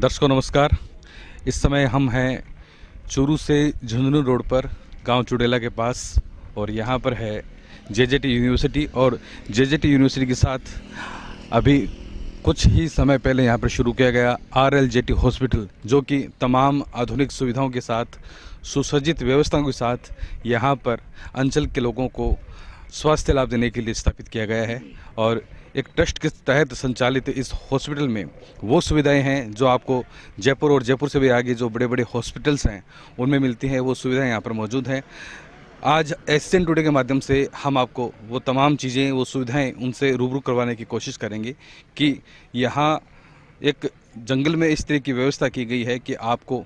दर्शकों नमस्कार। इस समय हम हैं चूरू से झुंझुनू रोड पर गांव चुड़ैला के पास और यहाँ पर है जेजेटी यूनिवर्सिटी। और जेजेटी यूनिवर्सिटी के साथ अभी कुछ ही समय पहले यहाँ पर शुरू किया गया RLJT हॉस्पिटल, जो कि तमाम आधुनिक सुविधाओं के साथ, सुसज्जित व्यवस्थाओं के साथ यहाँ पर अंचल के लोगों को स्वास्थ्य लाभ देने के लिए स्थापित किया गया है। और एक ट्रस्ट के तहत संचालित इस हॉस्पिटल में वो सुविधाएं हैं जो आपको जयपुर और जयपुर से भी आगे जो बड़े बड़े हॉस्पिटल्स हैं उनमें मिलती हैं। वो सुविधाएं यहाँ पर मौजूद हैं। आज एशियन टुडे के माध्यम से हम आपको वो तमाम चीज़ें, वो सुविधाएं उनसे रूबरू करवाने की कोशिश करेंगे कि यहाँ एक जंगल में इस तरह की व्यवस्था की गई है कि आपको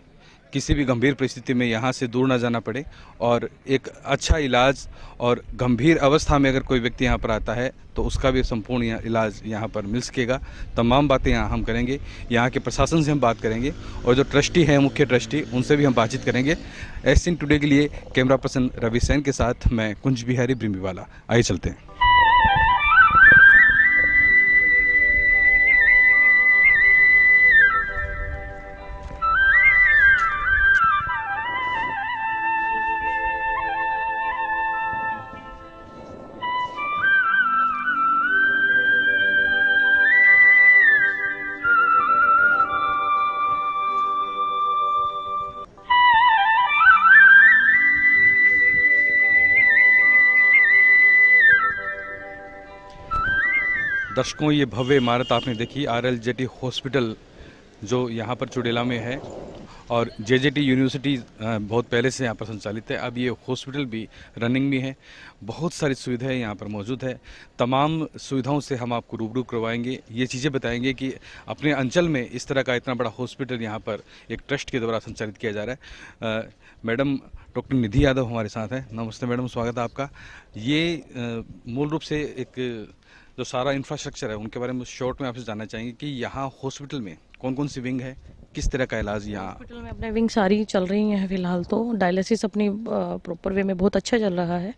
किसी भी गंभीर परिस्थिति में यहाँ से दूर ना जाना पड़े और एक अच्छा इलाज, और गंभीर अवस्था में अगर कोई व्यक्ति यहाँ पर आता है तो उसका भी संपूर्ण इलाज यहाँ पर मिल सकेगा। तमाम बातें यहाँ हम करेंगे। यहाँ के प्रशासन से हम बात करेंगे और जो ट्रस्टी हैं, मुख्य ट्रस्टी, उनसे भी हम बातचीत करेंगे। एशियन टुडे के लिए कैमरा पर्सन रवि सैन के साथ मैं कुंज बिहारी ब्रिम्बीवाला। आइए चलते हैं। दर्शकों, ये भव्य इमारत आपने देखी, RLJT हॉस्पिटल जो यहाँ पर चुड़ैला में है, और जेजेटी यूनिवर्सिटी बहुत पहले से यहाँ पर संचालित है। अब ये हॉस्पिटल भी रनिंग में है। बहुत सारी सुविधाएं यहाँ पर मौजूद है। तमाम सुविधाओं से हम आपको रूबरू करवाएंगे, ये चीज़ें बताएंगे कि अपने अंचल में इस तरह का इतना बड़ा हॉस्पिटल यहाँ पर एक ट्रस्ट के द्वारा संचालित किया जा रहा है। मैडम डॉक्टर निधि यादव हमारे साथ हैं। नमस्ते मैडम, स्वागत है आपका। ये मूल रूप से एक जो सारा इंफ्रास्ट्रक्चर है उनके बारे में शॉर्ट में आपसे जानना चाहेंगे कि यहाँ हॉस्पिटल में कौन कौन सी विंग है, किस तरह का इलाज यहाँ हॉस्पिटल में अपने विंग सारी चल रही हैं फिलहाल। तो डायलिसिस अपनी प्रॉपर वे में बहुत अच्छा चल रहा है,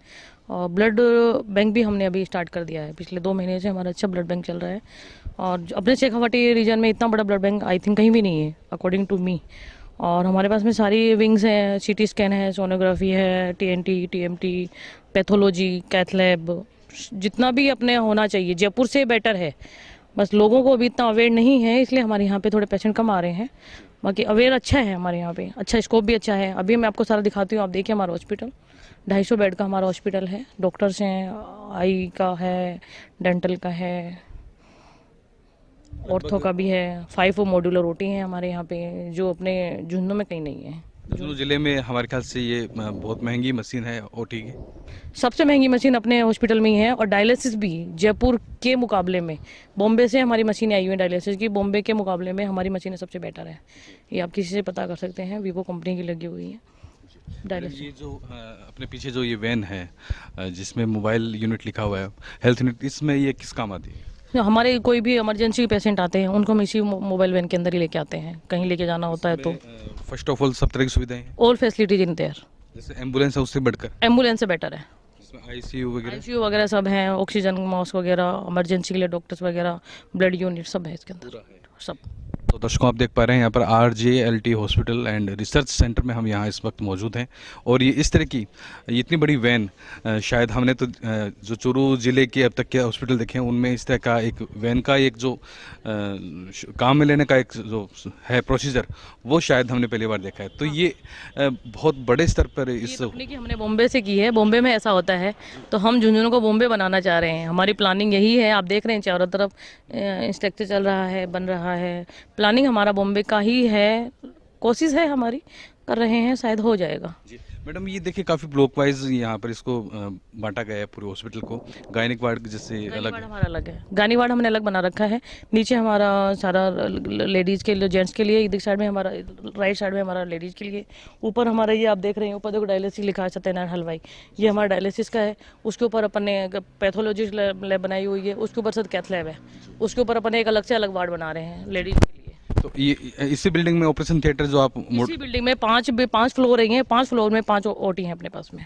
और ब्लड बैंक भी हमने अभी स्टार्ट कर दिया है। पिछले 2 महीने से हमारा अच्छा ब्लड बैंक चल रहा है, और अपने शेखावाटी रीजन में इतना बड़ा ब्लड बैंक आई थिंक कहीं भी नहीं है अकॉर्डिंग टू मी। और हमारे पास में सारी विंग्स हैं, CT स्कैन है, सोनोग्राफी है, TNT, TMT, pathology, cath lab, जितना भी अपने होना चाहिए। जयपुर से बेटर है, बस लोगों को अभी इतना अवेयर नहीं है, इसलिए हमारे यहाँ पे थोड़े पेशेंट कम आ रहे हैं। बाकी अवेयर अच्छा है हमारे यहाँ पे, अच्छा स्कोप भी अच्छा है। अभी मैं आपको सारा दिखाती हूँ। आप देखिए हमारा हॉस्पिटल 250 बेड का हमारा हॉस्पिटल है। डॉक्टर्स हैं, आई का है, डेंटल का है, ऑर्थो का भी है। 5 मॉड्यूलर OT है हमारे यहाँ पे, जो अपने झुंझुनू में कहीं नहीं है। झुंझुनू जिले में हमारे ख्याल से ये बहुत महंगी मशीन है OT की। सबसे महंगी मशीन अपने हॉस्पिटल में ही है, और डायलिसिस भी जयपुर के मुकाबले में, बॉम्बे से हमारी मशीनें आई हुई हैं डायलिसिस की, बॉम्बे के मुकाबले में हमारी मशीनें सबसे बेटर है। ये आप किसी से पता कर सकते हैं, वीवो कंपनी की लगी हुई है डायलिसिस। ये जो अपने पीछे जो ये वैन है जिसमें मोबाइल यूनिट लिखा हुआ है, हेल्थ यूनिट, इसमें ये किस काम आती है? हमारे कोई भी इमरजेंसी पेशेंट आते हैं उनको हम इसी मोबाइल वैन के अंदर ही लेके आते हैं, कहीं लेके जाना होता है तो। फर्स्ट ऑफ ऑल सब तरह की सुविधाएं हैं, ऑल फैसिलिटीज इन देयर। जैसे एम्बुलेंस है उससे बढ़कर, एम्बुलेंस से बेटर है। इसमें ICU वगैरह सब है, ऑक्सीजन मास्क वगैरह, इमरजेंसी के लिए डॉक्टर्स वगैरह, ब्लड यूनिट सब है इसके अंदर सब। तो दर्शकों, आप देख पा रहे हैं यहाँ पर RJLT hospital and research centre में हम यहाँ इस वक्त मौजूद हैं। और ये इस तरह की इतनी बड़ी वैन शायद हमने तो जो चूरू ज़िले के अब तक के हॉस्पिटल देखे हैं उनमें इस तरह का एक वैन का एक जो काम में लेने का एक जो है प्रोसीजर, वो शायद हमने पहली बार देखा है। तो ये बहुत बड़े स्तर पर इस की हमने बॉम्बे से की है। बॉम्बे में ऐसा होता है तो हम झुंझुनू को बॉम्बे बनाना चाह रहे हैं। हमारी प्लानिंग यही है। आप देख रहे हैं चारों तरफ स्ट्रक्चर चल रहा है, बन रहा है। प्लानिंग हमारा बॉम्बे का ही है, कोशिश है हमारी, कर रहे हैं, शायद हो जाएगा। मैडम, ये देखिए काफ़ी ब्लॉक वाइज यहाँ पर इसको बांटा गया है पूरे हॉस्पिटल को। गायनिक वार्ड जैसे अलग है, हमारा अलग है। गायनिक वार्ड हमने अलग बना रखा है। नीचे हमारा सारा लेडीज़ के लिए, जेंट्स के लिए, इधर साइड में हमारा, राइट साइड में हमारा लेडीज़ के लिए। ऊपर हमारा ये आप देख रहे हैं, ऊपर देखो डायलिसिस लिखा है, सत्यनारायण हलवाई, ये हमारा डायलिसिस का है। उसके ऊपर अपन ने पैथोलॉजिस्ट लैब बनाई हुई है, उसके ऊपर सर कैथ लैब है, उसके ऊपर अपन एक अलग से अलग वार्ड बना रहे हैं लेडीज़ के लिए। तो ये इसी बिल्डिंग में ऑपरेशन थिएटर जो आप इसी बिल्डिंग में 5 फ्लोर हैं, 5 फ्लोर में 5 OT हैं अपने पास में,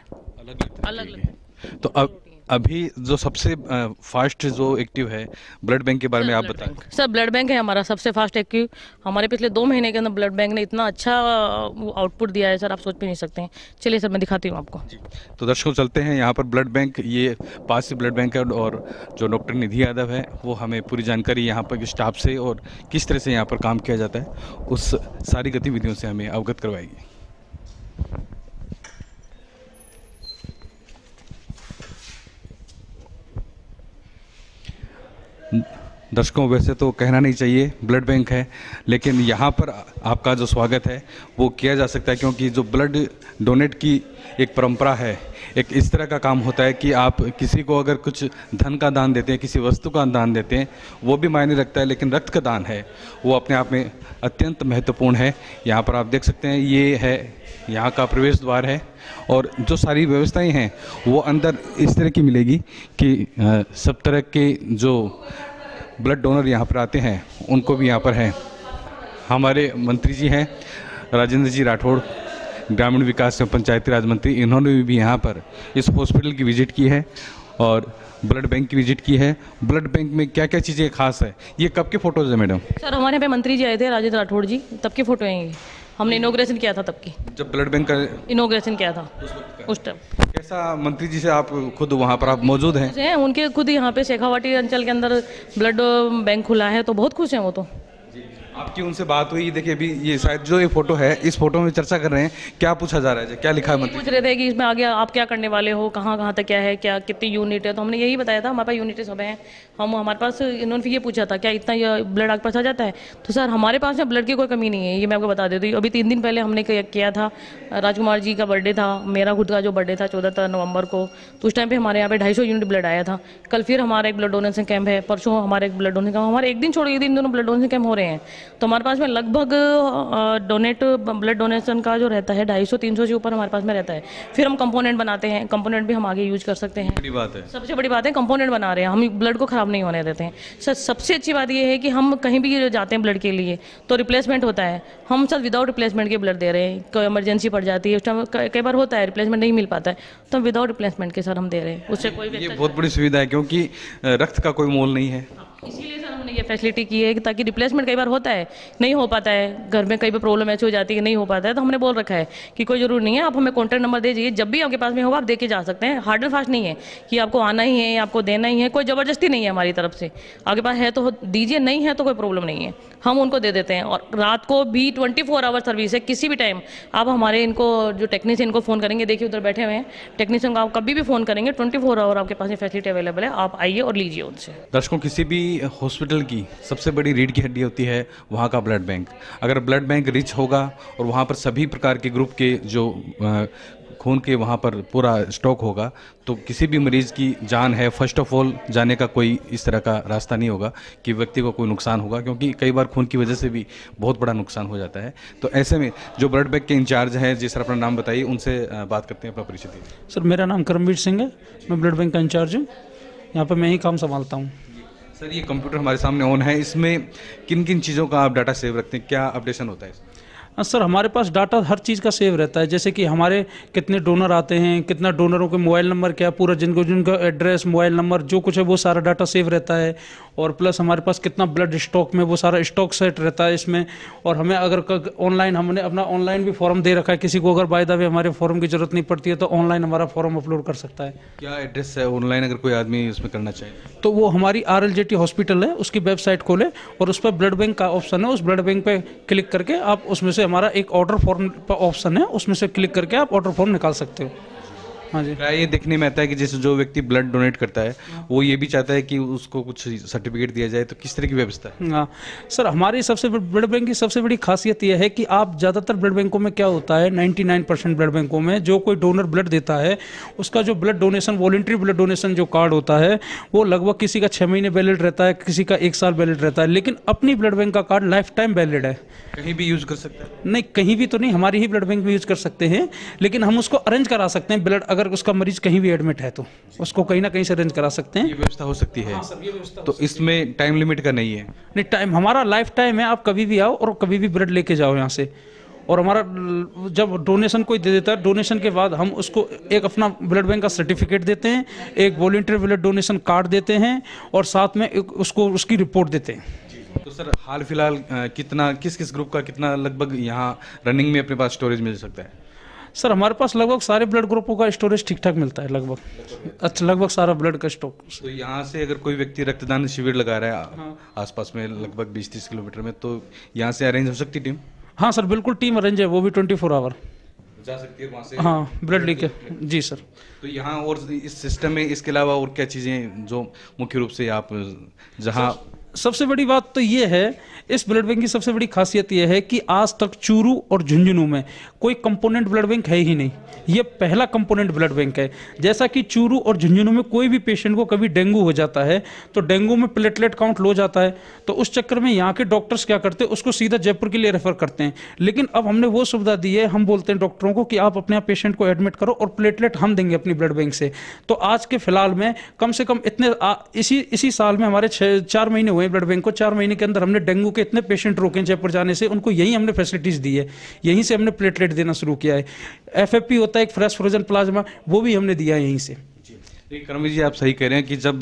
अलग अलग। तो अब अभी जो सबसे फास्ट जो एक्टिव है ब्लड बैंक के बारे में आप बताएं। सर ब्लड बैंक है हमारा सबसे फास्ट एक्टिव। हमारे पिछले 2 महीने के अंदर ब्लड बैंक ने इतना अच्छा आउटपुट दिया है सर, आप सोच भी नहीं सकते हैं। चलिए सर मैं दिखाती हूँ आपको। तो दर्शकों चलते हैं यहाँ पर ब्लड बैंक, ये पास से ब्लड बैंक है और जो डॉक्टर निधि यादव है वो हमें पूरी जानकारी यहाँ पर स्टाफ से और किस तरह से यहाँ पर काम किया जाता है उस सारी गतिविधियों से हमें अवगत करवाएगी। दर्शकों वैसे तो कहना नहीं चाहिए ब्लड बैंक है, लेकिन यहाँ पर आपका जो स्वागत है वो किया जा सकता है, क्योंकि जो ब्लड डोनेट की एक परंपरा है, एक इस तरह का काम होता है कि आप किसी को अगर कुछ धन का दान देते हैं, किसी वस्तु का दान देते हैं, वो भी मायने रखता है, लेकिन रक्त का दान है वो अपने आप में अत्यंत महत्वपूर्ण है। यहाँ पर आप देख सकते हैं ये है यहाँ का प्रवेश द्वार है और जो सारी व्यवस्थाएं हैं वो अंदर इस तरह की मिलेगी कि सब तरह के जो ब्लड डोनर यहाँ पर आते हैं उनको भी यहाँ पर है। हमारे मंत्री जी हैं राजेंद्र जी राठौड़, ग्रामीण विकास एवं पंचायती राज मंत्री, इन्होंने भी यहाँ पर इस हॉस्पिटल की विजिट की है और ब्लड बैंक की विजिट की है। ब्लड बैंक में क्या क्या चीज़ें खास है, ये कब के फोटोज है मैडम? सर हमारे यहाँ पे मंत्री जी आए थे राजेंद्र राठौड़ जी, तब की फोटो है ये। हमने इनोग्रेशन किया था तब की, जब ब्लड बैंक का इनोग्रेशन किया था उस टाइम। कैसा मंत्री जी से आप खुद वहाँ पर आप मौजूद हैं? उनके खुद यहाँ पे शेखावाटी अंचल के अंदर ब्लड बैंक खुला है तो बहुत खुश हैं वो तो। आपकी उनसे बात हुई? देखिए अभी ये शायद जो ये फोटो है इस फोटो में चर्चा कर रहे हैं, क्या पूछा जा रहा है, क्या लिखा है मंत्री? पूछ रहे थे कि इसमें आगे आप क्या करने वाले हो, कहाँ कहाँ तक क्या है, क्या कितनी यूनिट है, तो हमने यही बताया था हमारे पास यूनिट सब हैं। हमारे पास इन्होंने फिर ये पूछा था क्या इतना ये ब्लड आपके पास आ जाता है, तो सर हमारे पास में ब्लड की कोई कमी नहीं है, ये मैं आपको बता देती हूँ। अभी 3 दिन पहले हमने किया था, राजकुमार जी का बर्थडे था, मेरा खुद का जो बर्थडे था 14 नवंबर को, तो उस टाइम पे हमारे यहाँ पे 250 यूनिट ब्लड आया था। कल फिर हमारा एक ब्लड डोनेशन कैंप है, परसों हमारा एक ब्लड डोनेशन कैंप, हमारे एक दिन छोड़ एक दिन दोनों ब्लड डोनेशन कैंप हो रहे हैं। तो हमारे पास में लगभग ब्लड डोनेशन का जो रहता है 250-300 से ऊपर हमारे पास में रहता है। फिर हम कंपोनेंट बनाते हैं, कंपोनेंट भी हम आगे यूज कर सकते हैं। बड़ी बात है, सबसे बड़ी बात है कंपोनेंट बना रहे हैं हम, ब्लड को खराब नहीं होने देते हैं। सर सबसे अच्छी बात ये है कि हम कहीं भी जाते हैं ब्लड के लिए तो रिप्लेसमेंट होता है, हम सर विदाउट रिप्लेसमेंट के ब्लड दे रहे हैं। कोई इमरजेंसी पड़ जाती है उस टाइम, कई बार होता है रिप्लेसमेंट नहीं मिल पाता है, तो हम विदाउट रिप्लेसमेंट के सर हम दे रहे हैं, उससे कोई भी। ये बहुत बड़ी सुविधा है क्योंकि रक्त का कोई मोल नहीं है, इसीलिए सर हमने ये फैसिलिटी की है कि ताकि रिप्लेसमेंट कई बार होता है नहीं हो पाता है, घर में कई बार प्रॉब्लम ऐसी हो जाती है कि नहीं हो पाता है, तो हमने बोल रखा है कि कोई जरूर नहीं है, आप हमें कॉन्टैक्ट नंबर दे दीजिए, जब भी आपके पास में होगा आप दे के जा सकते हैं। हार्ड एंड फास्ट नहीं है कि आपको आना ही है, आपको देना ही है, कोई ज़बरदस्ती नहीं है हमारी तरफ से। आपके पास है तो दीजिए, नहीं है तो कोई प्रॉब्लम नहीं है, हम उनको दे देते हैं। और रात को भी 24 आवर सर्विस है, किसी भी टाइम आप हमारे इनको जो टेक्नीशियन को फ़ोन करेंगे, देखिए उधर बैठे हुए हैं टेक्नीशियन को, आप कभी भी फ़ोन करेंगे 24 आवर आपके पास ये फैसिलिटी अवेलेबल है, आप आइए और लीजिए उनसे। दर्शकों किसी भी हॉस्पिटल की सबसे बड़ी रीढ़ की हड्डी होती है वहाँ का ब्लड बैंक। अगर ब्लड बैंक रिच होगा और वहाँ पर सभी प्रकार के ग्रुप के जो खून के वहाँ पर पूरा स्टॉक होगा तो किसी भी मरीज़ की जान है फर्स्ट ऑफ ऑल जाने का कोई इस तरह का रास्ता नहीं होगा कि व्यक्ति को कोई नुकसान होगा, क्योंकि कई बार खून की वजह से भी बहुत बड़ा नुकसान हो जाता है। तो ऐसे में जो ब्लड बैंक के इंचार्ज हैं, जी सर अपना नाम बताइए, उनसे बात करते हैं, अपना परिचय दीजिए। सर मेरा नाम करमवीर सिंह है, मैं ब्लड बैंक का इंचार्ज हूँ, यहाँ पर मैं ही काम संभालता हूँ। सर ये कंप्यूटर हमारे सामने ऑन है, इसमें किन किन चीज़ों का आप डाटा सेव रखते हैं, क्या अपडेशन होता है इसमें? सर हमारे पास डाटा हर चीज़ का सेव रहता है, जैसे कि हमारे कितने डोनर आते हैं, कितना डोनरों के मोबाइल नंबर क्या, पूरा जिनका एड्रेस मोबाइल नंबर जो कुछ है वो सारा डाटा सेव रहता है। और प्लस हमारे पास कितना ब्लड स्टॉक में वो सारा स्टॉक सेट रहता है इसमें। और हमें अगर ऑनलाइन हमने अपना ऑनलाइन भी फॉर्म दे रखा है, किसी को अगर बाय द वे हमारे फॉर्म की जरूरत नहीं पड़ती है तो ऑनलाइन हमारा फॉर्म अपलोड कर सकता है। क्या एड्रेस है ऑनलाइन अगर कोई आदमी इसमें करना चाहे तो वो हमारी RLJT हॉस्पिटल है उसकी वेबसाइट खोले और उस पर ब्लड बैंक का ऑप्शन है, उस ब्लड बैंक पे क्लिक करके आप उसमें से हमारा एक ऑर्डर फॉर्म का ऑप्शन है, उसमें से क्लिक करके आप ऑर्डर फॉर्म निकाल सकते हो। हाँ जी। क्या ये देखने में आता है कि जैसे जो व्यक्ति ब्लड डोनेट करता है वो ये भी चाहता है कि उसको कुछ सर्टिफिकेट दिया जाए, तो किस तरह की व्यवस्था है? हाँ सर, हमारी सबसे ब्लड बैंक की सबसे बड़ी खासियत यह है कि आप ज़्यादातर ब्लड बैंकों में क्या होता है, 99% ब्लड बैंकों में जो कोई डोनर ब्लड देता है उसका जो blood donation voluntary blood donation जो कार्ड होता है वो लगभग किसी का 6 महीने वैलिड रहता है, किसी का 1 साल वैलिड रहता है, लेकिन अपनी ब्लड बैंक का कार्ड लाइफ टाइम वैलिड है। कहीं भी यूज़ कर सकते हैं? नहीं, कहीं भी तो नहीं, हमारी ही ब्लड बैंक में यूज़ कर सकते हैं, लेकिन हम उसको अरेंज करा सकते हैं ब्लड, अगर उसका मरीज कहीं भी एडमिट है तो उसको कहीं ना कहीं से अरेंज करा सकते हैं। ये व्यवस्था हो सकती है? हाँ सर, ये व्यवस्था तो इसमें टाइम लिमिट का नहीं है? नहीं, टाइम हमारा लाइफ टाइम है, आप कभी भी आओ और कभी भी ब्लड लेके जाओ यहाँ से। और हमारा जब डोनेशन कोई दे देता है, डोनेशन के बाद हम उसको एक अपना ब्लड बैंक का सर्टिफिकेट देते हैं, एक वॉलंटियर ब्लड डोनेशन कार्ड देते हैं और साथ में उसको उसकी रिपोर्ट देते हैं। तो सर हाल फिलहाल कितना किस किस ग्रुप का कितना लगभग यहाँ रनिंग में अपने पास स्टोरेज मिल सकता है? सर हमारे पास लगभग सारे ब्लड ग्रुपों का स्टोरेज ठीक ठाक मिलता है, लगभग अच्छा, लगभग सारा ब्लड का स्टॉक। तो यहाँ से अगर कोई व्यक्ति रक्तदान शिविर लगा रहा है आसपास में लगभग 20-30 किलोमीटर में, तो यहाँ से अरेंज हो सकती टीम? हाँ सर बिल्कुल, टीम अरेंज है, वो भी 24 आवर जा सकती है वहाँ से? हाँ, ब्लड लेके। जी सर। तो यहाँ और इस सिस्टम में इसके अलावा और क्या चीज़ें जो मुख्य रूप से आप जहाँ सबसे बड़ी बात तो ये है, इस ब्लड बैंक की सबसे बड़ी खासियत ये है कि आज तक चूरू और झुंझुनू में कोई कंपोनेंट ब्लड बैंक है ही नहीं। ये पहला कंपोनेंट ब्लड बैंक है। जैसा कि चूरू और झुंझुनू में कोई भी पेशेंट को कभी डेंगू हो जाता है तो डेंगू में प्लेटलेट काउंट लो जाता है, तो उस चक्कर में यहाँ के डॉक्टर्स क्या करते हैं, उसको सीधा जयपुर के लिए रेफर करते हैं। लेकिन अब हमने वो सुविधा दी है, हम बोलते हैं डॉक्टरों को कि आप अपने आप पेशेंट को एडमिट करो और प्लेटलेट हम देंगे अपनी ब्लड बैंक से। तो आज के फिलहाल में कम से कम इसी साल में हमारे 4 महीने हुए ब्लड बैंक को। 4 महीने के अंदर हमने डेंगू के इतने पेशेंट रोके जयपुर जाने से, उनको यहीं हमने फैसिलिटीज दी है, यहीं से हमने प्लेटलेट देना शुरू किया है। FFP होता है एक फ्रेश फ्रोजन प्लाज्मा, वो भी हमने दिया है यहीं से। कर्मवीर जी, आप सही कह रहे हैं कि जब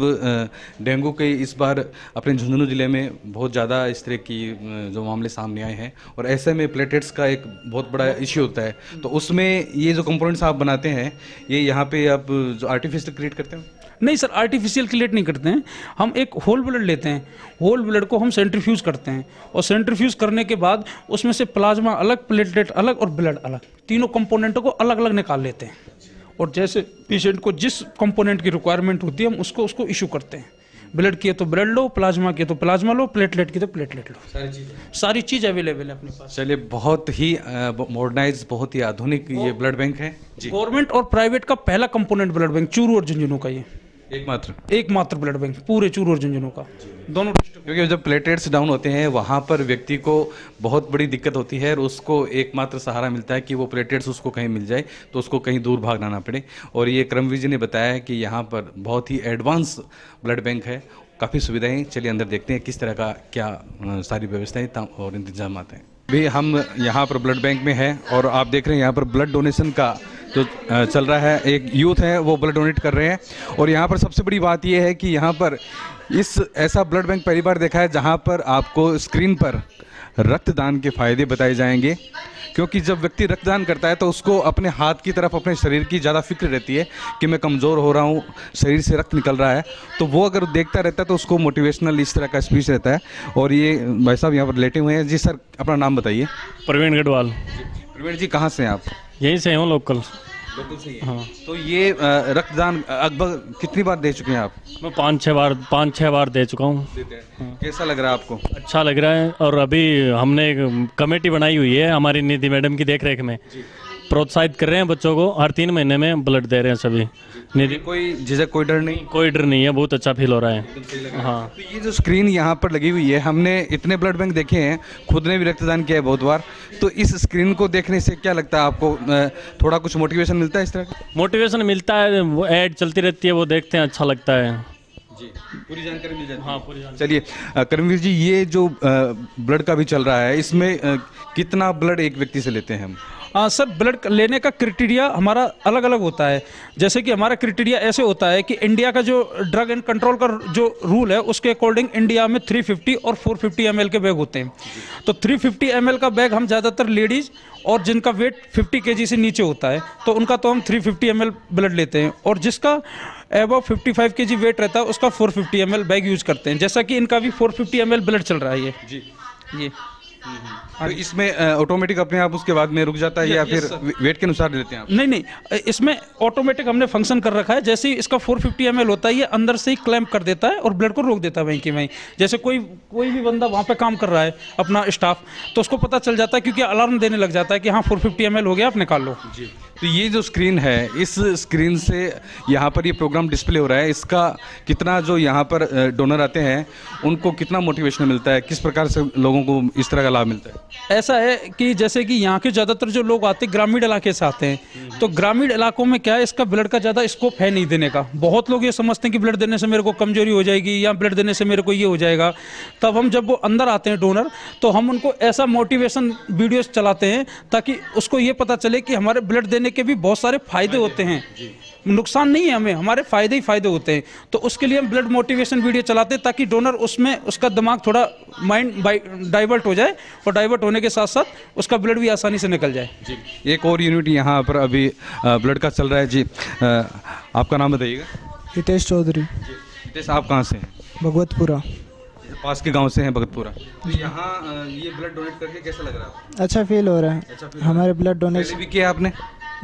डेंगू के इस बार अपने झुंझुनू जिले में बहुत ज़्यादा इस तरह की जो मामले सामने आए हैं और ऐसे में प्लेटलेट्स का एक बहुत बड़ा इश्यू होता है, तो उसमें ये जो कंपोनेंट्स आप बनाते हैं ये यहाँ पे आप जो आर्टिफिशियल क्रिएट करते हैं? नहीं सर, आर्टिफिशियल क्रिएट नहीं करते हैं, हम एक होल ब्लड लेते हैं, होल ब्लड को हम सेंट्रीफ्यूज करते हैं और सेंट्रीफ्यूज करने के बाद उसमें से प्लाज्मा अलग, प्लेटलेट अलग और ब्लड अलग, तीनों कंपोनेंटों को अलग अलग निकाल लेते हैं। और जैसे पेशेंट को जिस कंपोनेंट की रिक्वायरमेंट होती है हम उसको इशू करते हैं। ब्लड की है तो ब्लड लो, प्लाज्मा की है तो प्लाज्मा लो, प्लेटलेट की तो प्लेटलेट लो, सारी चीज़ अवेलेबल है अपने पास। चलिए, बहुत ही मॉडर्नाइज, बहुत ही आधुनिक ये ब्लड बैंक है जी। गवर्नमेंट और प्राइवेट का पहला कंपोनेंट ब्लड बैंक चूरू और झुंझुनू का, ये एकमात्र ब्लड बैंक पूरे चूरू और झुंझुनू का, दोनों। क्योंकि जब प्लेटलेट्स डाउन होते हैं वहाँ पर व्यक्ति को बहुत बड़ी दिक्कत होती है और उसको एकमात्र सहारा मिलता है कि वो प्लेटलेट्स उसको कहीं मिल जाए, तो उसको कहीं दूर भागना ना पड़े। और ये कर्मवीर जी ने बताया है कि यहाँ पर बहुत ही एडवांस ब्लड बैंक है, काफ़ी सुविधाएं। चलिए अंदर देखते हैं किस तरह का क्या सारी व्यवस्थाएं और इंतजाम आते हैं। भी हम यहाँ पर ब्लड बैंक में हैं और आप देख रहे हैं यहाँ पर ब्लड डोनेशन का जो चल रहा है, एक यूथ है वो ब्लड डोनेट कर रहे हैं। और यहाँ पर सबसे बड़ी बात यह है कि यहाँ पर ऐसा ब्लड बैंक पहली बार देखा है जहाँ पर आपको स्क्रीन पर रक्तदान के फ़ायदे बताए जाएंगे। क्योंकि जब व्यक्ति रक्तदान करता है तो उसको अपने हाथ की तरफ, अपने शरीर की ज़्यादा फिक्र रहती है कि मैं कमज़ोर हो रहा हूँ, शरीर से रक्त निकल रहा है, तो वो अगर देखता रहता है तो उसको मोटिवेशनल इस तरह का स्पीच रहता है। और ये भाई साहब यहाँ पर लेटे हुए हैं। जी सर, अपना नाम बताइए। प्रवीण गढ़वाल। प्रवीण जी, कहाँ से हैं आप? यहीं से हूँ, लोकल से ही। हाँ। तो ये रक्तदान लगभग कितनी बार दे चुके हैं आप? मैं 5-6 बार दे चुका हूँ। कैसा लग रहा है आपको? अच्छा लग रहा है। और अभी हमने एक कमेटी बनाई हुई है हमारी निधि मैडम की देखरेख में, प्रोत्साहित कर रहे हैं बच्चों को, हर 3 महीने में ब्लड दे रहे हैं सभी। निधि कोई झिझक, कोई डर नहीं? कोई डर नहीं है, बहुत अच्छा फील हो रहा है। हाँ, तो ये जो स्क्रीन यहाँ पर लगी हुई है, हमने इतने ब्लड बैंक देखे हैं, खुद ने भी रक्तदान किया है बहुत बार, तो इस स्क्रीन को देखने से क्या लगता है आपको? थोड़ा कुछ मोटिवेशन मिलता है? इस तरह मोटिवेशन मिलता है, वो ऐड चलती रहती है, वो देखते हैं, अच्छा लगता है जी। पूरी जानकारी मिल जाती है? हाँ, पूरी जानकारी। चलिए कर्मवीर जी, ये जो ब्लड का भी चल रहा है, इसमें कितना ब्लड एक व्यक्ति से लेते हैं हम? सर, ब्लड लेने का क्राइटेरिया हमारा अलग अलग होता है। जैसे कि हमारा क्राइटेरिया ऐसे होता है कि इंडिया का जो ड्रग एंड कंट्रोल का जो रूल है उसके अकॉर्डिंग इंडिया में 350 और 450 ml के बैग होते हैं। तो 350 ml का बैग हम ज़्यादातर लेडीज़ और जिनका वेट 50 kg से नीचे होता है तो उनका तो हम 350 ml ब्लड लेते हैं, और जिसका अबव 55 kg वेट रहता है उसका 450 ml बैग यूज़ करते हैं। जैसा कि इनका भी 450 ml ब्लड चल रहा है ये। तो इसमें ऑटोमेटिक अपने आप उसके बाद में रुक जाता है या फिर वेट के अनुसार लेते हैं आप? नहीं, इसमें ऑटोमेटिक हमने फंक्शन कर रखा है। जैसे ही इसका 450 ml होता है, ये अंदर से ही क्लैंप कर देता है और ब्लड को रोक देता है वहीं की वहीं। जैसे कोई भी बंदा वहाँ पे काम कर रहा है, अपना स्टाफ, तो उसको पता चल जाता है क्योंकि अलार्म देने लग जाता है कि हाँ 450 ml हो गया, आप निकाल लो जी। तो ये जो स्क्रीन है, इस स्क्रीन से यहाँ पर ये प्रोग्राम डिस्प्ले हो रहा है, इसका कितना जो यहाँ पर डोनर आते हैं उनको कितना मोटिवेशन मिलता है, किस प्रकार से लोगों को इस तरह का लाभ मिलता है? ऐसा है कि जैसे कि यहाँ के ज़्यादातर जो लोग आते हैं ग्रामीण इलाके से आते हैं, तो ग्रामीण इलाकों में क्या है, इसका ब्लड का ज़्यादा स्कोप है नहीं देने का। बहुत लोग ये समझते हैं कि ब्लड देने से मेरे को कमजोरी हो जाएगी या ब्लड देने से मेरे को ये हो जाएगा। तब हम जब वो अंदर आते हैं डोनर, तो हम उनको ऐसा मोटिवेशन वीडियोस चलाते हैं ताकि उसको ये पता चले कि हमारे ब्लड देने के भी बहुत सारे फायदे होते हैं, नुकसान नहीं है हमें, हमारे फायदे ही फायदे होते हैं। तो उसके लिए हम ब्लड मोटिवेशन वीडियो चलाते हैं ताकि डोनर उसमें उसका दिमाग थोड़ा माइंड डाइवर्ट हो जाए, और डाइवर्ट होने के साथ साथ उसका ब्लड भी आसानी से निकल जाए। जी, एक और यूनिट यहाँ पर अभी ब्लड का चल रहा है। जी, आपका नाम बताइएगा। हितेश चौधरी, हितेश, आप कहाँ से हैं? भगवतपुरा। पास के गांव से हैं, भगतपुरा। तो यहाँ ये ब्लड डोनेट करके कैसा लग रहा है आपको? अच्छा फील हो रहा है। अच्छा फील हमारे ब्लड पहले डोनेशन भी किया आपने?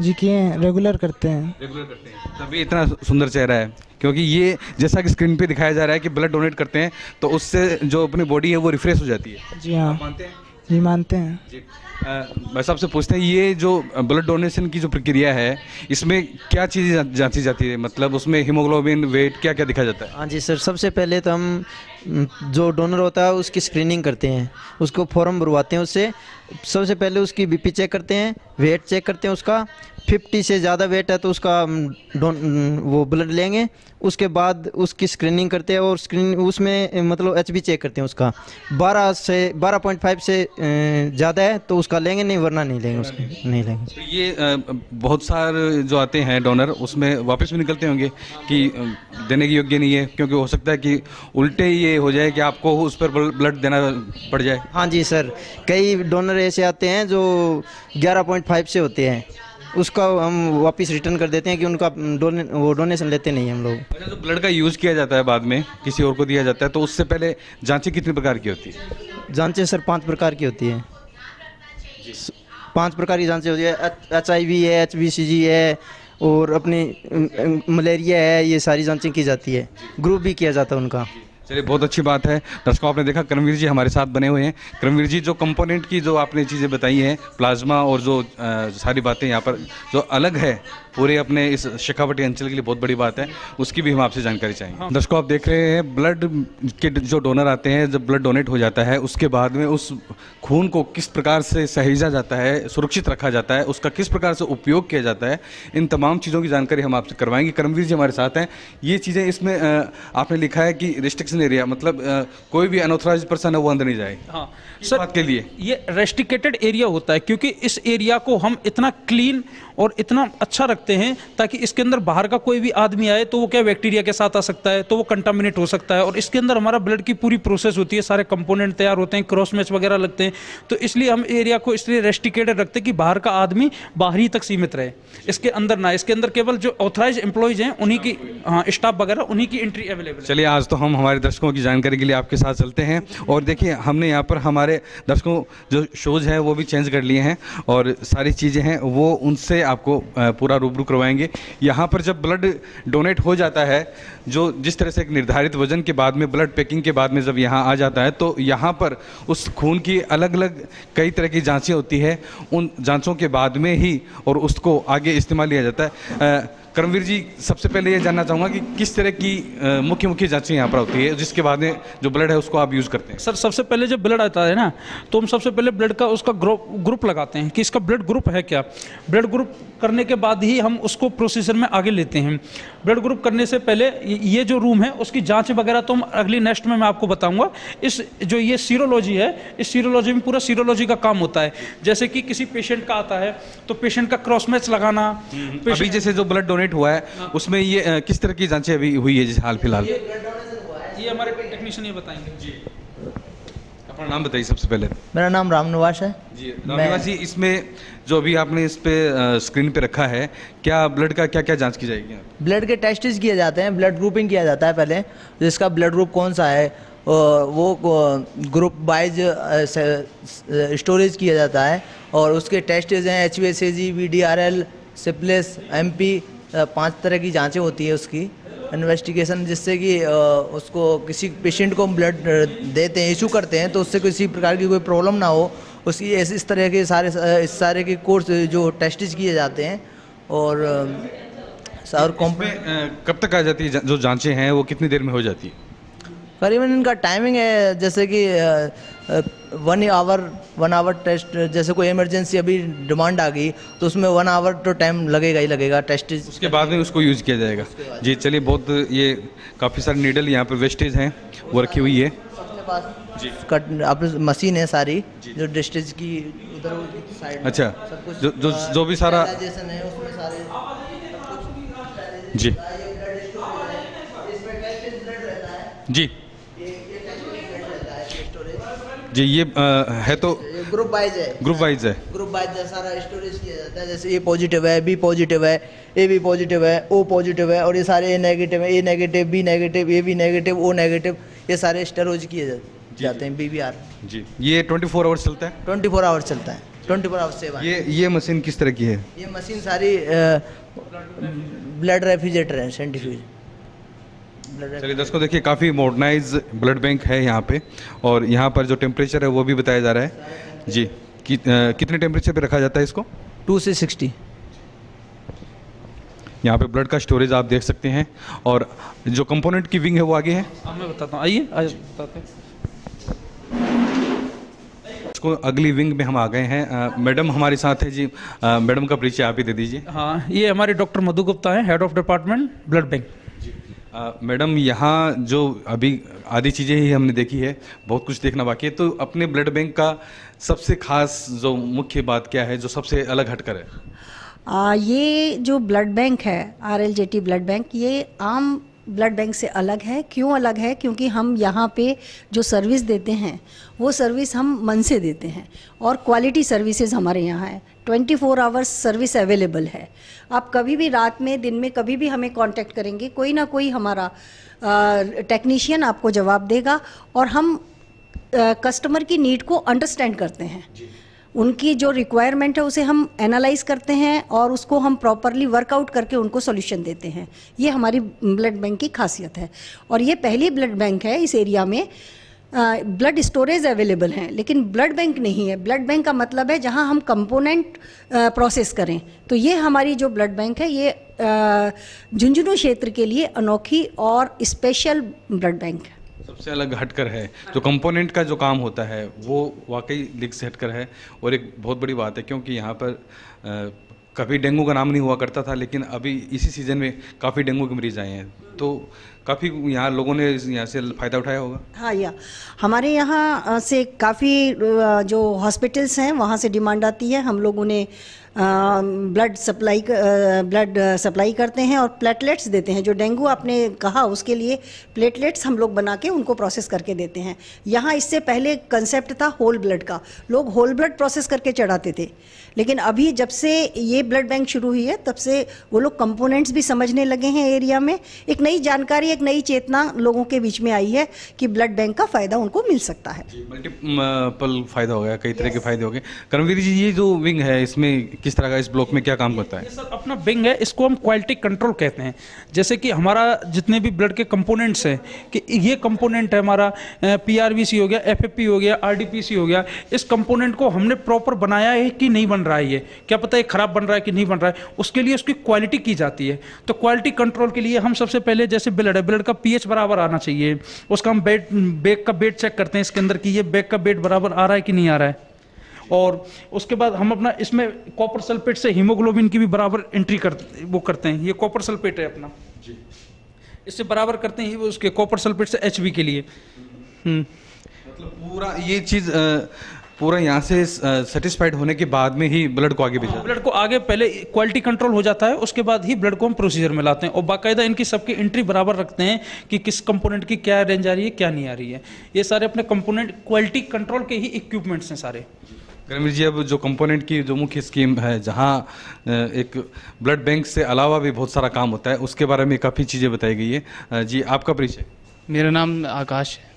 जी किए हैं, रेगुलर करते हैं। रेगुलर करते हैं, तभी इतना सुंदर चेहरा है। क्योंकि ये जैसा कि स्क्रीन पे दिखाया जा रहा है कि ब्लड डोनेट करते हैं तो उससे जो अपनी बॉडी है वो रिफ्रेश हो जाती है। जी हाँ, आप मानते हैं? जी मानते हैं। जी, बस आपसे पूछते हैं, ये जो ब्लड डोनेशन की जो प्रक्रिया है इसमें क्या चीज़ें जांची जाती है? मतलब उसमें हीमोग्लोबिन, वेट, क्या क्या दिखा जाता है? हाँ जी सर, सबसे पहले तो हम जो डोनर होता है उसकी स्क्रीनिंग करते हैं, उसको फॉर्म भरवाते हैं। उससे सबसे पहले उसकी बीपी चेक करते हैं, वेट चेक करते हैं उसका। 50 से ज़्यादा वेट है तो उसका वो ब्लड लेंगे। उसके बाद उसकी स्क्रीनिंग करते हैं, और स्क्रीन उसमें मतलब एचबी चेक करते हैं उसका। 12.5 से ज़्यादा है तो उसका लेंगे, नहीं वरना नहीं लेंगे, उसको नहीं लेंगे। तो ये बहुत सारे जो आते हैं डोनर उसमें वापस भी निकलते होंगे कि देने के योग्य नहीं है, क्योंकि हो सकता है कि उल्टे ये हो जाए कि आपको उस पर ब्लड देना पड़ जाए। हाँ जी सर, कई डोनर ऐसे आते हैं जो 11.5 से होते हैं, उसका हम वापस रिटर्न कर देते हैं कि उनका डोनेशन लेते नहीं हैं हम लोग। अच्छा, जो ब्लड का यूज़ किया जाता है बाद में किसी और को दिया जाता है, तो उससे पहले जांचें कितनी प्रकार की होती है? जांचें सर 5 प्रकार की होती हैं। 5 प्रकार की जांचें होती है। HIV है, HBCG है, और अपनी मलेरिया है, ये सारी जांचें की जाती है। ग्रुप भी किया जाता है उनका। चलिए, बहुत अच्छी बात है। दर्शकों, आपने देखा करमवीर जी हमारे साथ बने हुए हैं। करमवीर जी, जो कंपोनेंट की जो आपने चीज़ें बताई हैं, प्लाज्मा और जो सारी बातें यहाँ पर जो अलग है पूरे अपने इस शेखावटी अंचल के लिए बहुत बड़ी बात है, उसकी भी हम आपसे जानकारी चाहेंगे। दर्शकों, आप देख रहे हैं ब्लड के जो डोनर आते हैं, जब ब्लड डोनेट हो जाता है उसके बाद में उस खून को किस प्रकार से सहेजा जाता है, सुरक्षित रखा जाता है, उसका किस प्रकार से उपयोग किया जाता है, इन तमाम चीज़ों की जानकारी हम आपसे करवाएंगे। करमवीर जी हमारे साथ हैं। ये चीज़ें इसमें आपने लिखा है कि रिस्ट्रिक्शन एरिया, मतलब कोई भी अनऑथराइज पर्सन है वो अंदर नहीं जाए। हाँ सर, बात के लिए ये रेस्ट्रिकेटेड एरिया होता है, क्योंकि इस एरिया को हम इतना क्लीन और इतना अच्छा रखते हैं ताकि इसके अंदर बाहर का कोई भी आदमी आए तो वो क्या बैक्टीरिया के साथ आ सकता है, तो वो कंटामिनेट हो सकता है। और इसके अंदर हमारा ब्लड की पूरी प्रोसेस होती है, सारे कंपोनेंट तैयार होते हैं, क्रॉस मैच वगैरह लगते हैं। तो इसलिए हम एरिया को इसलिए रेस्ट्रिकेटेड रखते हैं कि बाहर का आदमी बाहर ही तक सीमित रहे, इसके अंदर ना। इसके अंदर केवल जो ऑथराइज एम्प्लॉयज हैं उन्हीं की, हाँ, स्टाफ वगैरह, उन्हीं की एंट्री अवेलेबल है। चलिए, आज तो हम हमारे दर्शकों की जानकारी के लिए आपके साथ चलते हैं। और देखिए, हमने यहाँ पर हमारे दर्शकों जो शूज़ हैं वो भी चेंज कर लिए हैं, और सारी चीज़ें हैं वो उनसे आपको पूरा रूबरू करवाएंगे। यहाँ पर जब ब्लड डोनेट हो जाता है, जो जिस तरह से एक निर्धारित वजन के बाद में, ब्लड पैकिंग के बाद में जब यहाँ आ जाता है, तो यहाँ पर उस खून की अलग अलग कई तरह की जांचें होती है। उन जांचों के बाद में ही और उसको आगे इस्तेमाल लिया जाता है। करमवीर जी, सबसे पहले ये जानना चाहूँगा कि किस तरह की मुख्य मुख्य जांचें यहाँ पर होती है जिसके बाद में जो ब्लड है उसको आप यूज़ करते हैं? सर, सबसे पहले जब ब्लड आता है ना, तो हम सबसे पहले ब्लड का उसका ग्रुप लगाते हैं कि इसका ब्लड ग्रुप है क्या। ब्लड ग्रुप करने के बाद ही हम उसको प्रोसीजर में आगे लेते हैं। ब्लड ग्रुप करने से पहले ये जो रूम है उसकी जांच वगैरह तो हम अगली नेक्स्ट में मैं आपको बताऊंगा। इस जो ये सीरोलॉजी है, इस सीरोलॉजी में पूरा सीरोलॉजी का काम होता है। जैसे कि किसी पेशेंट का आता है तो पेशेंट का क्रॉस मैच लगाना। अभी जैसे जो ब्लड डोनेट हुआ है उसमें ये किस तरह की जांचें अभी हुई है जैसे हाल फिलहाल? ये हमारे टेक्नीशियन ये बताएंगे जी। अपना नाम बताइए सबसे पहले। मेरा नाम रामनिवास है जी, रामनिवास जी, इसमें जो अभी आपने इस पे स्क्रीन पे रखा है, क्या ब्लड का क्या क्या जांच की जाएगी? ब्लड के टेस्टिस किए जाते हैं, ब्लड ग्रुपिंग किया जाता है पहले, जिसका ब्लड ग्रुप कौन सा है वो ग्रुप वाइज स्टोरेज किया जाता है। और उसके टेस्टिस हैं HbA1c, VDRL, सिप्लिस, MP, 5 तरह की जांचें होती है उसकी इन्वेस्टिगेशन, जिससे कि उसको किसी पेशेंट को हम ब्लड देते हैं, इशू करते हैं, तो उससे किसी प्रकार की कोई प्रॉब्लम ना हो, उसकी इस तरह के इस सारे के कोर्स जो टेस्टिस किए जाते हैं। और कब तक आ जाती है जो जांचें हैं वो कितनी देर में हो जाती है? करीबन इनका टाइमिंग है जैसे कि 1 आवर टेस्ट, जैसे कोई इमरजेंसी अभी डिमांड आ गई तो उसमें 1 आवर तो टाइम लगेगा ही लगेगा टेस्ट। उसके बाद में उसको यूज़ किया जाएगा। जी चलिए, बहुत ये काफ़ी सारे नीडल यहाँ पर वेस्टेज हैं वो रखी हुई है। अपने पास जी अपने मशीन है सारी जो डिस्टेज की उधर साइड। अच्छा, सब कुछ जो भी सारा sterilization है उसमें सारे जी जी जी ये है तो ग्रुप वाइज है, ग्रुप वाइज है। ग्रुप वाइज सारा स्टोरेज किया जाता है। जैसे ए पॉजिटिव है, बी पॉजिटिव है, ए बी पॉजिटिव है, ओ पॉजिटिव है, और ये सारे ए नेगेटिव है, A negative, B negative, A B negative, O negative, ये सारे स्टोरेज किए जाते हैं BBR। जी ये 24 आवर्स चलता है। 24 आवर्स चलता है, 24 आवर्स सेवा। ये मशीन किस तरह की है? ये मशीन सारी ब्लड रेफ्रिजरेटर है, सेंट्रीफ्यूज। चलिए दर्शकों, देखिए काफ़ी मॉडर्नाइज ब्लड बैंक है यहाँ पे, और यहाँ पर जो टेम्परेचर है वो भी बताया जा रहा है जी कि कितने टेम्परेचर पे रखा जाता है इसको? 2 से 60। यहाँ पे ब्लड का स्टोरेज आप देख सकते हैं, और जो कंपोनेंट की विंग है वो आगे है। मैं बताता हूँ, आइए बताते हैं। इसको अगली विंग में हम आ गए हैं। मैडम हमारे साथ है जी, मैडम का परिचय आप ही दे दीजिए। हाँ, ये हमारे डॉक्टर मधु गुप्ता हैं, head of department blood bank. Madam यहाँ जो अभी आधी चीज़ें ही हमने देखी है, बहुत कुछ देखना बाकी है, तो अपने ब्लड बैंक का सबसे खास जो मुख्य बात क्या है जो सबसे अलग हटकर है? ये जो ब्लड बैंक है RLJT ब्लड बैंक, ये आम ब्लड बैंक से अलग है। क्यों अलग है? क्योंकि हम यहाँ पे जो सर्विस देते हैं वो सर्विस हम मन से देते हैं, और क्वालिटी सर्विसेज हमारे यहाँ है। 24 आवर्स सर्विस अवेलेबल है। आप कभी भी रात में, दिन में, कभी भी हमें कांटेक्ट करेंगे, कोई ना कोई हमारा टेक्नीशियन आपको जवाब देगा, और हम कस्टमर की नीड को अंडरस्टैंड करते हैं। उनकी जो रिक्वायरमेंट है उसे हम एनालाइज करते हैं, और उसको हम प्रॉपरली वर्कआउट करके उनको सॉल्यूशन देते हैं। ये हमारी ब्लड बैंक की खासियत है, और ये पहली ब्लड बैंक है इस एरिया में। ब्लड स्टोरेज अवेलेबल हैं लेकिन ब्लड बैंक नहीं है। ब्लड बैंक का मतलब है जहां हम कंपोनेंट प्रोसेस करें। तो ये हमारी जो ब्लड बैंक है ये झुंझुनू क्षेत्र के लिए अनोखी और स्पेशल ब्लड बैंक है। सबसे अलग हटकर है, जो कंपोनेंट का जो काम होता है वो वाकई लीग से हटकर है, और एक बहुत बड़ी बात है क्योंकि यहाँ पर कभी डेंगू का नाम नहीं हुआ करता था, लेकिन अभी इसी सीज़न में काफ़ी डेंगू के मरीज आए हैं, तो काफ़ी यहाँ लोगों ने यहाँ से फ़ायदा उठाया होगा। हाँ, या हमारे यहाँ से काफ़ी जो हॉस्पिटल्स हैं वहाँ से डिमांड आती है। हम लोग उन्हें ब्लड सप्लाई करते हैं और प्लेटलेट्स देते हैं। जो डेंगू आपने कहा उसके लिए प्लेटलेट्स हम लोग बना के उनको प्रोसेस करके देते हैं। यहाँ इससे पहले कंसेप्ट था होल ब्लड का, लोग होल ब्लड प्रोसेस करके चढ़ाते थे, लेकिन अभी जब से ये ब्लड बैंक शुरू हुई है तब से वो लोग कंपोनेंट्स भी समझने लगे हैं। एरिया में एक नई जानकारी, एक नई चेतना लोगों के बीच में आई है कि ब्लड बैंक का फ़ायदा उनको मिल सकता है। मल्टीपल फ़ायदा हो गया, कई तरह के फ़ायदे हो गए। कर्मवीर जी, ये जो विंग है इसमें किस तरह का, इस ब्लॉक में क्या काम करता है? ये सर अपना विंग है, इसको हम क्वालिटी कंट्रोल कहते हैं। जैसे कि हमारा जितने भी ब्लड के कंपोनेंट्स हैं, कि ये कंपोनेंट है हमारा PRVC हो गया, FFP हो गया, RDPC हो गया, इस कंपोनेंट को हमने प्रॉपर बनाया है कि नहीं बन रहा है, ये क्या पता है खराब बन रहा है कि नहीं बन रहा है, उसके लिए उसकी क्वालिटी की जाती है। तो क्वालिटी कंट्रोल के लिए हम सबसे पहले, जैसे ब्लड है, ब्लड का pH बराबर आना चाहिए, उसका हम बैग का वेट चेक करते हैं इसके अंदर कि ये बैग का वेट बराबर आ रहा है कि नहीं आ रहा है। और उसके बाद हम अपना इसमें कॉपर सल्फेट से हीमोग्लोबिन की भी बराबर एंट्री करते हैं। ये कॉपर सल्फेट है अपना जी, इससे बराबर करते हैं उसके कॉपर सल्फेट से HB के लिए। मतलब पूरा ये चीज़ पूरा यहाँ से सेटिस्फाइड होने के बाद में ही ब्लड को आगे भेजा, ब्लड को आगे पहले क्वालिटी कंट्रोल हो जाता है, उसके बाद ही ब्लड को हम प्रोसीजर में लाते हैं, और बाकायदा इनकी सबकी एंट्री बराबर रखते हैं कि किस कंपोनेंट की क्या रेंज आ रही है, क्या नहीं आ रही है। ये सारे अपने कंपोनेंट क्वालिटी कंट्रोल के ही इक्विपमेंट्स हैं सारे। कर्मवीर जी, अब जो कंपोनेंट की जो मुख्य स्कीम है, जहाँ एक ब्लड बैंक से अलावा भी बहुत सारा काम होता है, उसके बारे में काफ़ी चीज़ें बताई गई है। जी, आपका परिचय? मेरा नाम आकाश है।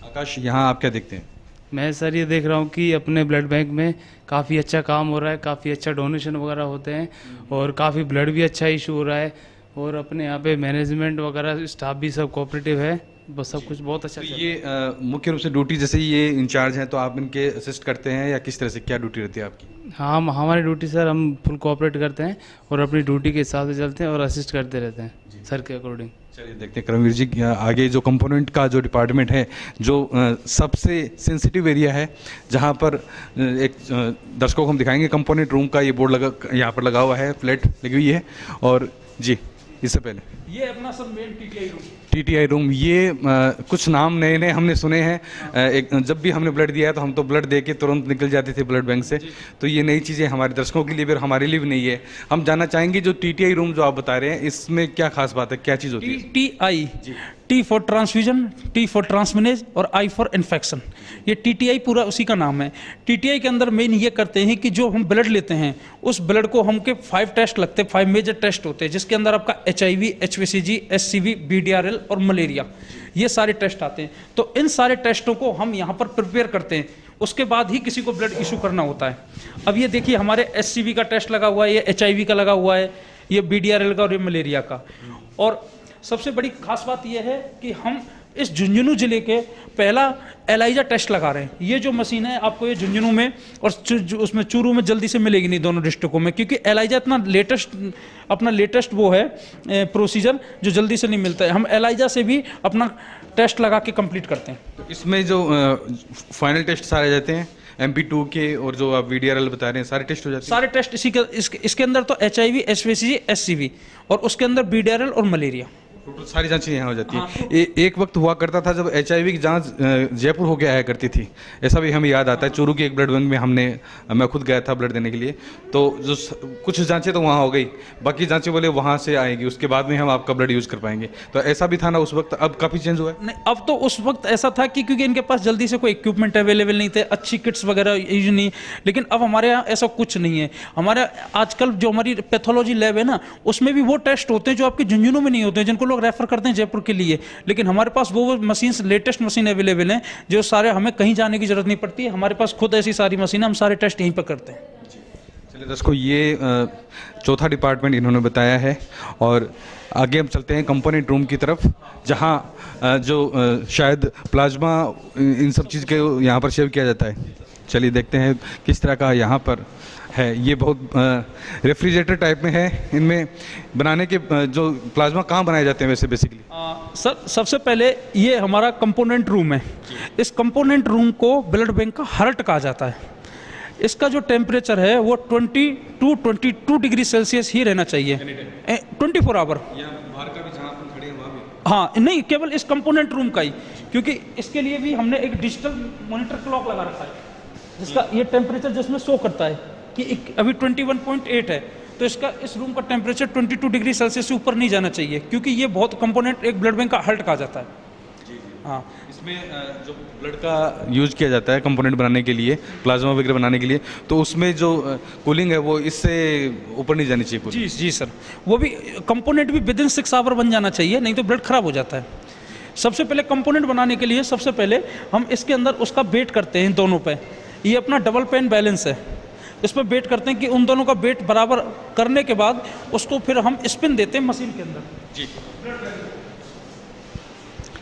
आकाश, यहाँ आप क्या देखते हैं? मैं सर ये देख रहा हूँ कि अपने ब्लड बैंक में काफ़ी अच्छा काम हो रहा है, काफ़ी अच्छा डोनेशन वगैरह होते हैं, और काफ़ी ब्लड भी अच्छा इशू हो रहा है, और अपने यहाँ पे मैनेजमेंट वगैरह स्टाफ भी सब कोऑपरेटिव है, बस सब कुछ बहुत अच्छा तो चल रहा है। ये मुख्य रूप से ड्यूटी, जैसे ये इंचार्ज हैं तो आप इनके असिस्ट करते हैं या किस तरह से, क्या ड्यूटी रहती है आपकी? हाँ, हम हमारी ड्यूटी सर, हम फुल कोऑपरेट करते हैं और अपनी ड्यूटी के हिसाब से चलते हैं और असिस्ट करते रहते हैं सर के अकॉर्डिंग। चलिए देखते हैं करमवीर जी, आगे जो कंपोनेंट का जो डिपार्टमेंट है, जो सबसे सेंसिटिव एरिया है, जहाँ पर एक दर्शकों को हम दिखाएंगे कंपोनेंट रूम का ये बोर्ड लगा, यहाँ पर लगा हुआ है, प्लेट लगी हुई है। और जी इससे पहले ये अपना sir main TTI room. TTI room, ये कुछ नाम नए नए हमने सुने हैं। एक जब भी हमने ब्लड दिया है तो हम तो ब्लड दे के तुरंत निकल जाते थे ब्लड बैंक से, तो ये नई चीज़ें हमारे दर्शकों के लिए भी और हमारे लिए भी नहीं है। हम जानना चाहेंगे जो टीटीआई रूम जो आप बता रहे हैं, इसमें क्या खास बात है, क्या चीज़ होती है? TTI, T for transfusion, T for transaminase और आई फॉर इन्फेक्शन। ये टीटीआई पूरा उसी का नाम है। टीटीआई के अंदर मेन ये करते हैं कि जो हम ब्लड लेते हैं उस ब्लड को हमके 5 टेस्ट लगते हैं, 5 मेजर टेस्ट होते हैं, जिसके अंदर आपका HIV, HVCG, SCV, BDRL और मलेरिया, ये सारे टेस्ट आते हैं। तो इन सारे टेस्टों को हम यहाँ पर प्रिपेयर करते हैं, उसके बाद ही किसी को ब्लड इशू करना होता है। अब ये देखिए हमारे SCV का टेस्ट लगा हुआ है, ये HIV का लगा हुआ है, ये BDRL का और ये मलेरिया का। और सबसे बड़ी खास बात यह है कि हम इस झुंझुनू जिले के पहला एलाइजा टेस्ट लगा रहे हैं। ये जो मशीन है आपको ये झुंझुनू में और उसमें चूरू में जल्दी से मिलेगी नहीं, दोनों डिस्ट्रिक्टों में, क्योंकि एलाइजा इतना लेटेस्ट वो है प्रोसीजर जो जल्दी से नहीं मिलता है। हम एलाइजा से भी अपना टेस्ट लगा के कंप्लीट करते हैं। तो इसमें जो फाइनल टेस्ट सारे जाते हैं MP2 के, और जो आप VDRL बता रहे हैं, सारे टेस्ट हो जाते हैं? सारे टेस्ट इसके अंदर तो HIV, HVCG, SCV और उसके अंदर BDRL और मलेरिया, टोटल सारी जांचें यहाँ हो जाती है। एक वक्त हुआ करता था जब HIV की जांच जयपुर होके आया करती थी, ऐसा भी हमें याद आता है। चूरू के एक ब्लड बैंक में मैं खुद गया था ब्लड देने के लिए, तो जो कुछ जांचें तो वहाँ हो गई, बाकी जांचें बोले वहाँ से आएगी, उसके बाद में हम आपका ब्लड यूज़ कर पाएंगे। तो ऐसा भी था ना उस वक्त, अब काफ़ी चेंज हुआ है? नहीं, अब तो उस वक्त ऐसा था कि क्योंकि इनके पास जल्दी से कोई इक्विपमेंट अवेलेबल नहीं थे, अच्छी किट्स वगैरह यूज नहीं, लेकिन अब हमारे यहाँ ऐसा कुछ नहीं है। हमारे आजकल जो हमारी पैथोलॉजी लैब है ना, उसमें भी वो टेस्ट होते हैं जो आपके झुंझुनू में नहीं होते हैं, जिनको लोग रेफर करते हैं जयपुर के लिए। लेकिन हमारे पास वो मशीन, लेटेस्ट मशीन अवेलेबल है, जो सारे हमें कहीं जाने की जरूरत नहीं पड़ती है। हमारे पास खुद ऐसी सारी मशीन, हम सारे टेस्ट यहीं पर करते हैं। चलिए दोस्तों, ये चौथा डिपार्टमेंट इन्होंने बताया है, और आगे हम चलते हैं कंपोनेंट रूम की तरफ, जहाँ जो शायद प्लाज्मा इन सब चीज़ के यहाँ पर सेव किया जाता है। चलिए देखते हैं किस तरह का यहाँ पर है। ये बहुत रेफ्रिजरेटर टाइप में है। इनमें बनाने के जो प्लाज्मा कहाँ बनाए जाते हैं वैसे बेसिकली? सर सबसे पहले ये हमारा कंपोनेंट रूम है। इस कंपोनेंट रूम को ब्लड बैंक का हार्ट कहा जाता है। इसका जो टेम्परेचर है वो 22 डिग्री सेल्सियस ही रहना चाहिए 24 आवर। हाँ, नहीं, केवल इस कंपोनेंट रूम का ही, क्योंकि इसके लिए भी हमने एक डिजिटल मॉनिटर क्लॉक लगा रखा है, जिसका ये टेम्परेचर जिसमें शो करता है कि अभी 21.8 है, तो इसका इस रूम का टेम्परेचर 22 डिग्री सेल्सियस से ऊपर नहीं जाना चाहिए, क्योंकि ये बहुत कंपोनेंट एक ब्लड बैंक का हार्ट कहा जाता है। हाँ, इसमें जो ब्लड का यूज किया जाता है कंपोनेंट बनाने के लिए, प्लाज्मा वगैरह बनाने के लिए, तो उसमें जो कूलिंग है वो इससे ऊपर नहीं जानी चाहिए। जी जी सर, वो भी कंपोनेंट भी विदिन 6 आवर बन जाना चाहिए, नहीं तो ब्लड खराब हो जाता है। सबसे पहले कंपोनेंट बनाने के लिए सबसे पहले हम इसके अंदर उसका वेट करते हैं दोनों पे। ये अपना डबल पेन बैलेंस है, इस पर वेट करते हैं कि उन दोनों का वेट बराबर करने के बाद उसको फिर हम स्पिन देते हैं मशीन के अंदर। जी,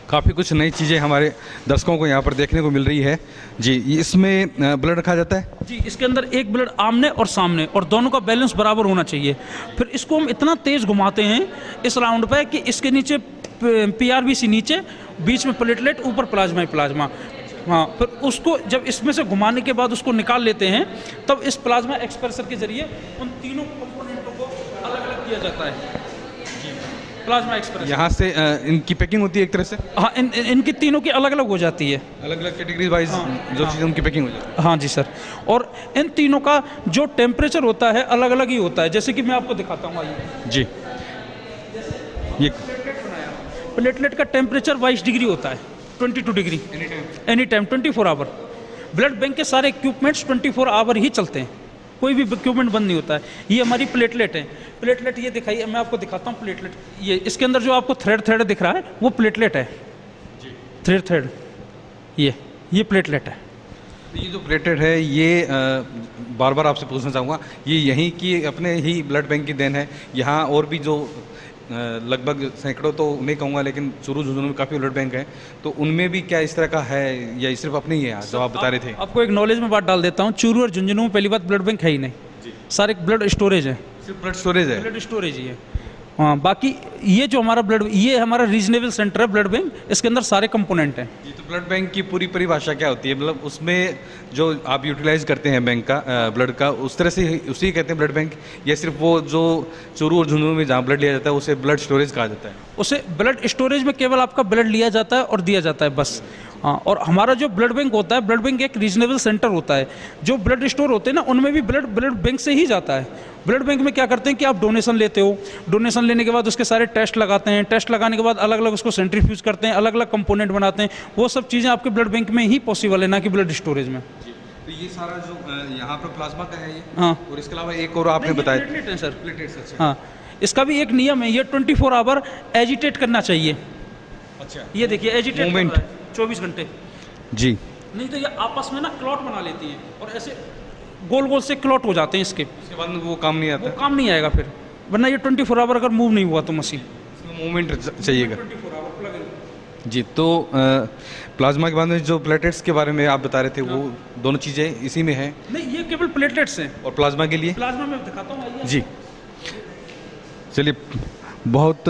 काफ़ी कुछ नई चीज़ें हमारे दर्शकों को यहाँ पर देखने को मिल रही है। जी, इसमें ब्लड रखा जाता है? जी, इसके अंदर एक ब्लड आमने और सामने, और दोनों का बैलेंस बराबर होना चाहिए। फिर इसको हम इतना तेज़ घुमाते हैं इस राउंड पे कि इसके नीचे PRBC नीचे, बीच में प्लेटलेट, ऊपर प्लाज्मा ही प्लाज्मा। हाँ, फिर उसको जब इसमें से घुमाने के बाद उसको निकाल लेते हैं, तब इस प्लाज्मा एक्सप्रेसर के जरिए उन तीनों कंपोनेंटों को अलग अलग किया जाता है। प्लाज्मा एक्सप्रेसर यहाँ से इनकी पैकिंग होती है एक तरह से? हाँ, इनकी तीनों की अलग अलग हो जाती है, अलग अलग कैटेगरी वाइज जो चीज़ें उनकी पैकिंग हो जाती है। हाँ जी सर, और इन तीनों का जो टेम्परेचर होता है अलग अलग ही होता है। जैसे कि मैं आपको दिखाता हूँ, आइए जी। ये प्लेटलेट का टेम्परेचर 22 डिग्री होता है, 22 degree any time 24 hour. Blood bank के सारे इक्विपमेंट्स 24 आवर ही चलते हैं, कोई भी इक्विपमेंट बंद नहीं होता है। ये हमारी प्लेटलेट है। प्लेटलेट ये दिखाइए, मैं आपको दिखाता हूँ प्लेटलेट। ये इसके अंदर जो आपको थ्रेड दिख रहा है वो प्लेटलेट है, थ्रेड ये प्लेटलेट है। ये जो प्लेटलेट है ये बार बार आपसे पूछना चाहूँगा, ये यहीं की अपने ही ब्लड बैंक की देन है? यहाँ और भी जो लगभग सैकड़ों तो नहीं कहूँगा, लेकिन चूरू झुंझुनू में काफ़ी ब्लड बैंक है, तो उनमें भी क्या इस तरह का है या सिर्फ अपने ही है जो आप बता रहे थे? आपको एक नॉलेज में बात डाल देता हूँ, चूरू और झुंझुनू में पहली बात ब्लड बैंक है ही नहीं, सारे ब्लड स्टोरेज है, सिर्फ ब्लड स्टोरेज है? ब्लड स्टोरेज ही है। हाँ, बाकी ये जो हमारा ब्लड, ये हमारा रीजनेबल सेंटर है ब्लड बैंक, इसके अंदर सारे कंपोनेंट हैं। जी, तो ब्लड बैंक की पूरी परिभाषा क्या होती है? मतलब उसमें जो आप यूटिलाइज करते हैं बैंक का ब्लड का, उस तरह से उसी कहते हैं ब्लड बैंक, या सिर्फ वो जो चूरू और झुंझुनू में जहाँ ब्लड लिया जाता है उसे ब्लड स्टोरेज कहा जाता है? उसे ब्लड स्टोरेज में केवल आपका ब्लड लिया जाता है और दिया जाता है बस। हाँ, और हमारा जो ब्लड बैंक होता है, ब्लड बैंक एक रीजनेबल सेंटर होता है। जो ब्लड स्टोर होते हैं ना, उनमें भी ब्लड बैंक से ही जाता है। ब्लड बैंक में क्या करते हैं कि आप डोनेशन लेते हो, डोनेशन लेने के बाद उसके सारे टेस्ट लगाते हैं, टेस्ट लगाने के बाद अलग अलग उसको सेंट्रीफ्यूज करते हैं, अलग अलग कंपोनेंट बनाते हैं, वो सब चीज़ें आपके ब्लड बैंक में ही पॉसिबल है, ना कि ब्लड स्टोरेज में। तो ये सारा जो यहाँ पर प्लाज्मा का है ये, हाँ, और इसके अलावा एक और आपने बताया प्लेटलेट है सर। प्लेटलेट्स, अच्छा। हाँ, इसका भी एक नियम है, ये 24 आवर एजिटेट करना चाहिए। अच्छा, ये देखिए एजिटेट Movement। 24 घंटे, जी। नहीं तो ये आपस में ना क्लॉट बना लेती हैं और ऐसे गोल गोल से क्लॉट हो जाते हैं इसके, उसके बाद में वो काम नहीं आता, वो काम नहीं आएगा फिर, वरना ये 24 आवर अगर मूव नहीं हुआ तो मशीन इसमें मूवमेंट चाहिएगा। 24 आवर प्लग इन। जी, तो प्लाज्मा के बाद में जो प्लेटलेट्स के बारे में आप बता रहे थे, वो दोनों चीज़ें इसी में हैं? नहीं, ये केवल प्लेटलेट्स हैं। और प्लाज्मा के लिए? प्लाज्मा में दिखाता हूँ, आइए। जी, चलिए, बहुत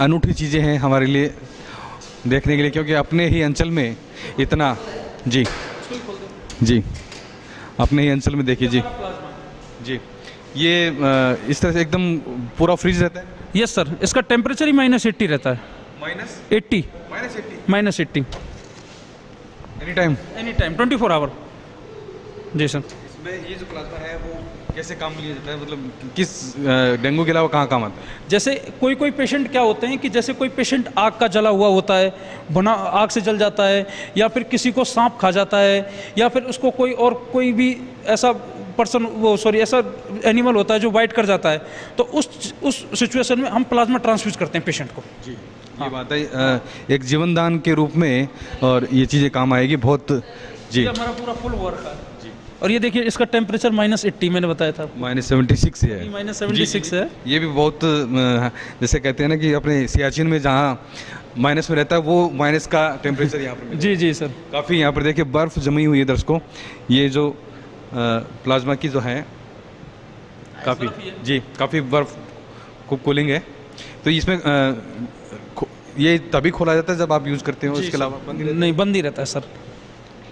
अनूठी चीज़ें हैं हमारे लिए देखने के लिए, क्योंकि अपने ही अंचल में इतना, जी जी, अपने ही अंचल में देखिए जी जी, ये इस तरह से एकदम पूरा फ्रीज रहता है? यस सर, इसका टेम्परेचर ही -80 रहता है। -80 -80 any time? Any time, 24 hour. जी सर। इसमें ये जो प्लाज्मा है वो कैसे काम लिया जाता है, मतलब किस डेंगू के अलावा कहाँ काम आता है? जैसे कोई पेशेंट क्या होते हैं कि जैसे कोई पेशेंट आग का जला हुआ होता है, बना आग से जल जाता है, या फिर किसी को सांप खा जाता है, या फिर उसको कोई भी ऐसा पर्सन ऐसा एनिमल होता है जो बाइट कर जाता है, तो उस सिचुएशन में हम प्लाज्मा ट्रांसफ्यूज करते हैं पेशेंट को। जी, ये बात है, एक जीवन दान के रूप में, और ये चीज़ें काम आएगी बहुत। जी, ये हमारा पूरा फुल वर्क है जी। और ये देखिए, इसका टेम्परेचर -80 मैंने बताया था, -76 है। -76 है। ये भी बहुत, जैसे कहते हैं ना कि अपने सियाचिन में जहाँ माइनस में रहता है, वो माइनस का टेम्परेचर यहाँ पर जी जी सर। काफ़ी यहाँ पर देखिए बर्फ़ जमी हुई है दर्शकों। ये जो प्लाज्मा की जो है काफ़ी, जी, काफ़ी बर्फ़ कूलिंग है, तो इसमें ये तभी खोला जाता है जब आप यूज़ करते हो, इसके अलावा नहीं, बंद ही रहता है सर।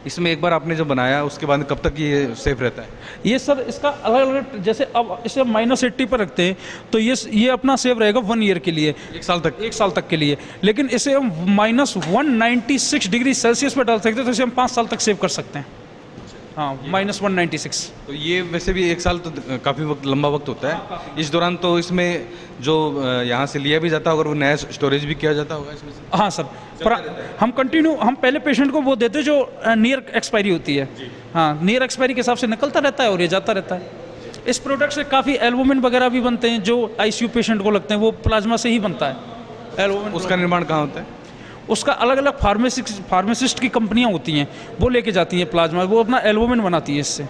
इसमें एक बार आपने जो बनाया उसके बाद कब तक ये सेफ रहता है? ये सर इसका अलग अलग, जैसे अब इसे -80 पर रखते हैं तो ये अपना सेव रहेगा 1 ईयर के लिए, 1 साल तक, 1 साल तक के लिए। लेकिन इसे हम -196 डिग्री सेल्सियस पर डाल सकते हैं, तो इसे हम 5 साल तक सेव कर सकते हैं। हाँ, -196। तो ये वैसे भी 1 साल तो काफ़ी वक्त, लंबा वक्त होता है। इस दौरान तो इसमें जो यहाँ से लिया भी जाता होगा, वो नया स्टोरेज भी किया जाता होगा इसमें से? हाँ सर, पर हम पहले पेशेंट को वो देते हैं जो नियर एक्सपायरी होती है। हाँ, नियर एक्सपायरी के हिसाब से निकलता रहता है और ये जाता रहता है। इस प्रोडक्ट से काफ़ी एल्बुमिन वगैरह भी बनते हैं, जो ICU पेशेंट को लगते हैं, वो प्लाज्मा से ही बनता है एल्बुमिन। उसका निर्माण कहाँ होता है? उसका अलग अलग फार्मासिस्ट की कंपनियां होती हैं, वो लेके जाती हैं प्लाज्मा, वो अपना एल्बुमिन बनाती है इससे।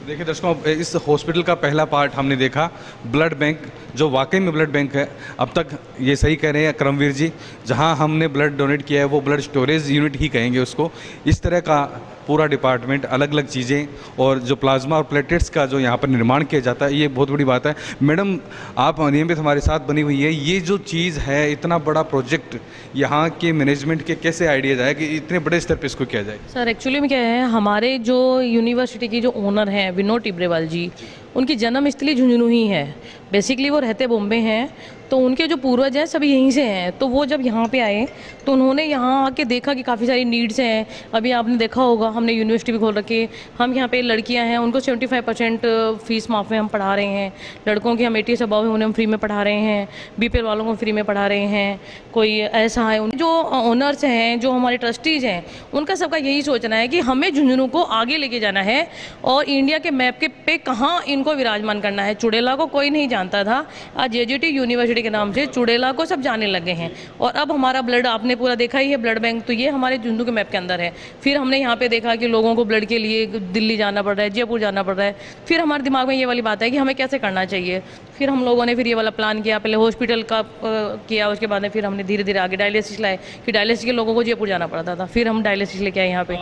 देखिए दर्शकों, इस हॉस्पिटल का पहला पार्ट हमने देखा, ब्लड बैंक, जो वाकई में ब्लड बैंक है। अब तक ये सही कह रहे हैं करमवीर जी, जहां हमने ब्लड डोनेट किया है वो ब्लड स्टोरेज यूनिट ही कहेंगे उसको। इस तरह का पूरा डिपार्टमेंट, अलग अलग चीज़ें, और जो प्लाज्मा और प्लेटलेट्स का जो यहाँ पर निर्माण किया जाता है, ये बहुत बड़ी बात है। मैडम, आप नियमित हमारे साथ बनी हुई है, ये जो चीज़ है, इतना बड़ा प्रोजेक्ट, यहाँ के मैनेजमेंट के कैसे आइडियाज आए कि इतने बड़े स्तर पर इसको किया जाए? सर एक्चुअली में क्या है, हमारे जो यूनिवर्सिटी की जो ओनर हैं विनोद टिब्रेवाल जी, उनकी जन्मस्थली झुंझुनू ही है। बेसिकली वो रहते बॉम्बे हैं, तो उनके जो पूर्वज हैं सभी यहीं से हैं। तो वो जब यहाँ पे आए तो उन्होंने यहाँ आके देखा कि काफ़ी सारी नीड्स हैं। अभी आपने देखा होगा, हमने यूनिवर्सिटी भी खोल रखी है। हम यहाँ पे लड़कियाँ हैं, उनको 75% फीस माफ़ में हम पढ़ा रहे हैं। लड़कों की हम 80 से अबव है, उन्हें हम फ्री में पढ़ा रहे हैं। BPL वालों को फ्री में पढ़ा रहे हैं। कोई ऐसा है, जो ओनर्स हैं, जो हमारे ट्रस्टीज़ हैं, उनका सबका यही सोचना है कि हमें झुंझुनू को आगे लेके जाना है और इंडिया के मैप के पे कहाँ इनको विराजमान करना है। चुड़ैला को कोई नहीं जानता। जानता था, आज जेजेटी यूनिवर्सिटी के नाम से चुड़ैला को सब जाने लगे हैं। और अब हमारा ब्लड आपने पूरा देखा ही है, ब्लड बैंक तो ये हमारे झुंझुनू के मैप के अंदर है। फिर हमने यहाँ पे देखा कि लोगों को ब्लड के लिए दिल्ली जाना पड़ रहा है, जयपुर जाना पड़ रहा है। फिर हमारे दिमाग में ये वाली बात है कि हमें कैसे करना चाहिए। फिर हम लोगों ने फिर ये वाला प्लान किया, पहले हॉस्पिटल का किया, उसके बाद में फिर हमने धीरे धीरे आगे डायलिसिस लाए कि डायलिसिस के लोगों को जयपुर जाना पड़ता था, फिर हम डायलिसिस लेके आए यहाँ पे।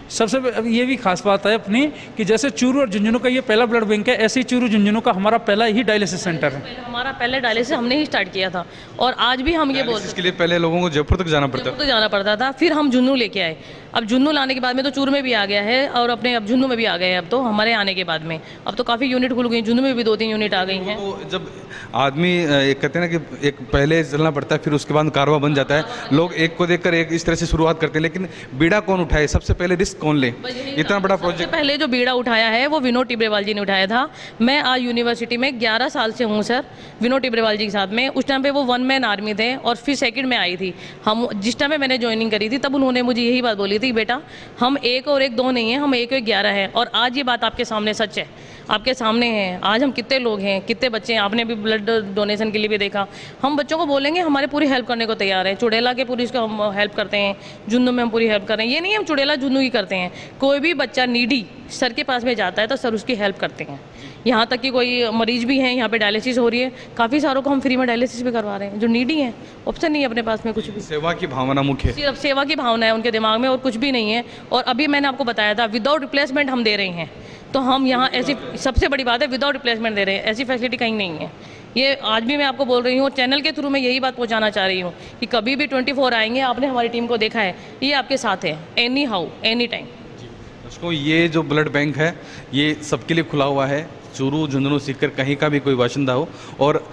सबसे अब ये भी खास बात है अपनी कि जैसे चूरू और झुंझुनू का ये पहला ब्लड बैंक है, ऐसे ही चूरू झुंझुनू का हमारा पहला ही डायलिसिस सेंटर है। हमारा पहले डायलिसिस हमने ही स्टार्ट किया था और आज भी हम ये बोलते इसके लिए पहले लोगों को जयपुर तक जाना पड़ता तो जाना पड़ता था, फिर हम झुंझुनू लेके आए। अब झुंझुनू लाने के बाद में तो चूरू में भी आ गया है और अपने अब झुंझुनू में भी आ गए हैं। अब तो हमारे आने के बाद में अब तो काफ़ी यूनिट खुल गई, झुंझुनू में भी 2-3 यूनिट आ गई हैं। तो जब आदमी एक कहते हैं ना कि एक पहले चलना पड़ता है, फिर उसके बाद कारवा बन जाता है, लोग एक को देखकर एक इस तरह से शुरुआत करते हैं, लेकिन बीड़ा कौन उठाए, सबसे पहले रिस्क कौन ले? इतना बड़ा प्रोजेक्ट पहले जो बीड़ा उठाया है वो विनोद टिब्रेवाल जी ने उठाया था। मैं आज यूनिवर्सिटी में 11 साल से हूँ सर, विनोद टिब्रेवाल जी के साथ में। उस टाइम पे वो 1 मैन आर्मी थे और फिर सेकंड में आई थी। हम जिस टाइम पे मैंने ज्वाइनिंग करी थी तब उन्होंने मुझे यही बात बोली थी, बेटा हम 1 और 1 2 नहीं है, हम 1 और 11 हैं। और आज ये बात आपके सामने सच है, आपके सामने है। आज हम कितने लोग हैं, कितने बच्चे हैं, आपने भी ब्लड डोनेशन के लिए भी देखा। हम बच्चों को बोलेंगे हमारे पूरी हेल्प करने को तैयार है। चुड़ैला के पूरी इसको हम हेल्प करते हैं, झुंझुनू में हम पूरी हेल्प कर रहे हैं। ये नहीं हम चुड़ैला झुंझुनू ही करते हैं, कोई भी बच्चा नीडी सर के पास में जाता है तो सर उसकी हेल्प करते हैं। यहाँ तक कि कोई मरीज भी हैं, यहाँ पे डायलिसिस हो रही है, काफ़ी सारों को हम फ्री में डायलिसिस भी करवा रहे हैं जो नीडी हैं, ऑप्शन नहीं है अपने पास में कुछ भी। सेवा की भावना मुख्य है, सिर्फ सेवा की भावना है उनके दिमाग में और कुछ भी नहीं है। और अभी मैंने आपको बताया था विदाउट रिप्लेसमेंट हम दे रहे हैं, तो हम यहाँ ऐसी सबसे बड़ी बात है विदाउट रिप्लेसमेंट दे रहे हैं, ऐसी फैसिलिटी कहीं नहीं है। ये आज भी मैं आपको बोल रही हूँ, चैनल के थ्रू मैं यही बात पहुँचाना चाह रही हूँ कि कभी भी 24 आएंगे, आपने हमारी टीम को देखा है, ये आपके साथ है, एनी हाउ एनी टाइम। उसको ये जो ब्लड बैंक है ये सबके लिए खुला हुआ है, चूरू झुंझुनू सीकर कहीं का भी कोई बाशिंदा हो। और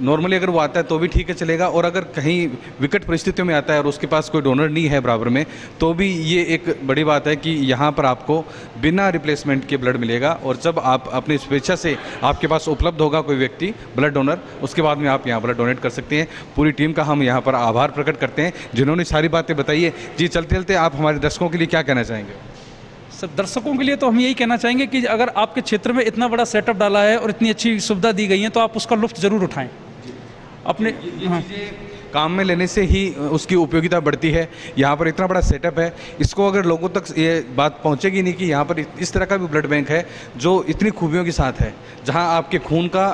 नॉर्मली अगर वो आता है तो भी ठीक है चलेगा, और अगर कहीं विकट परिस्थितियों में आता है और उसके पास कोई डोनर नहीं है बराबर में, तो भी ये एक बड़ी बात है कि यहाँ पर आपको बिना रिप्लेसमेंट के ब्लड मिलेगा। और जब आप अपनी स्वेच्छा से आपके पास उपलब्ध होगा कोई व्यक्ति ब्लड डोनर, उसके बाद में आप यहाँ ब्लड डोनेट कर सकते हैं। पूरी टीम का हम यहाँ पर आभार प्रकट करते हैं जिन्होंने सारी बातें बताई है। जी चलते चलते आप हमारे दर्शकों के लिए क्या कहना चाहेंगे? सर दर्शकों के लिए तो हम यही कहना चाहेंगे कि अगर आपके क्षेत्र में इतना बड़ा सेटअप डाला है और इतनी अच्छी सुविधा दी गई है तो आप उसका लुत्फ जरूर उठाएं अपने। हाँ, काम में लेने से ही उसकी उपयोगिता बढ़ती है। यहाँ पर इतना बड़ा सेटअप है, इसको अगर लोगों तक ये बात पहुँचेगी नहीं कि यहाँ पर इस तरह का भी ब्लड बैंक है जो इतनी खूबियों के साथ है, जहाँ आपके खून का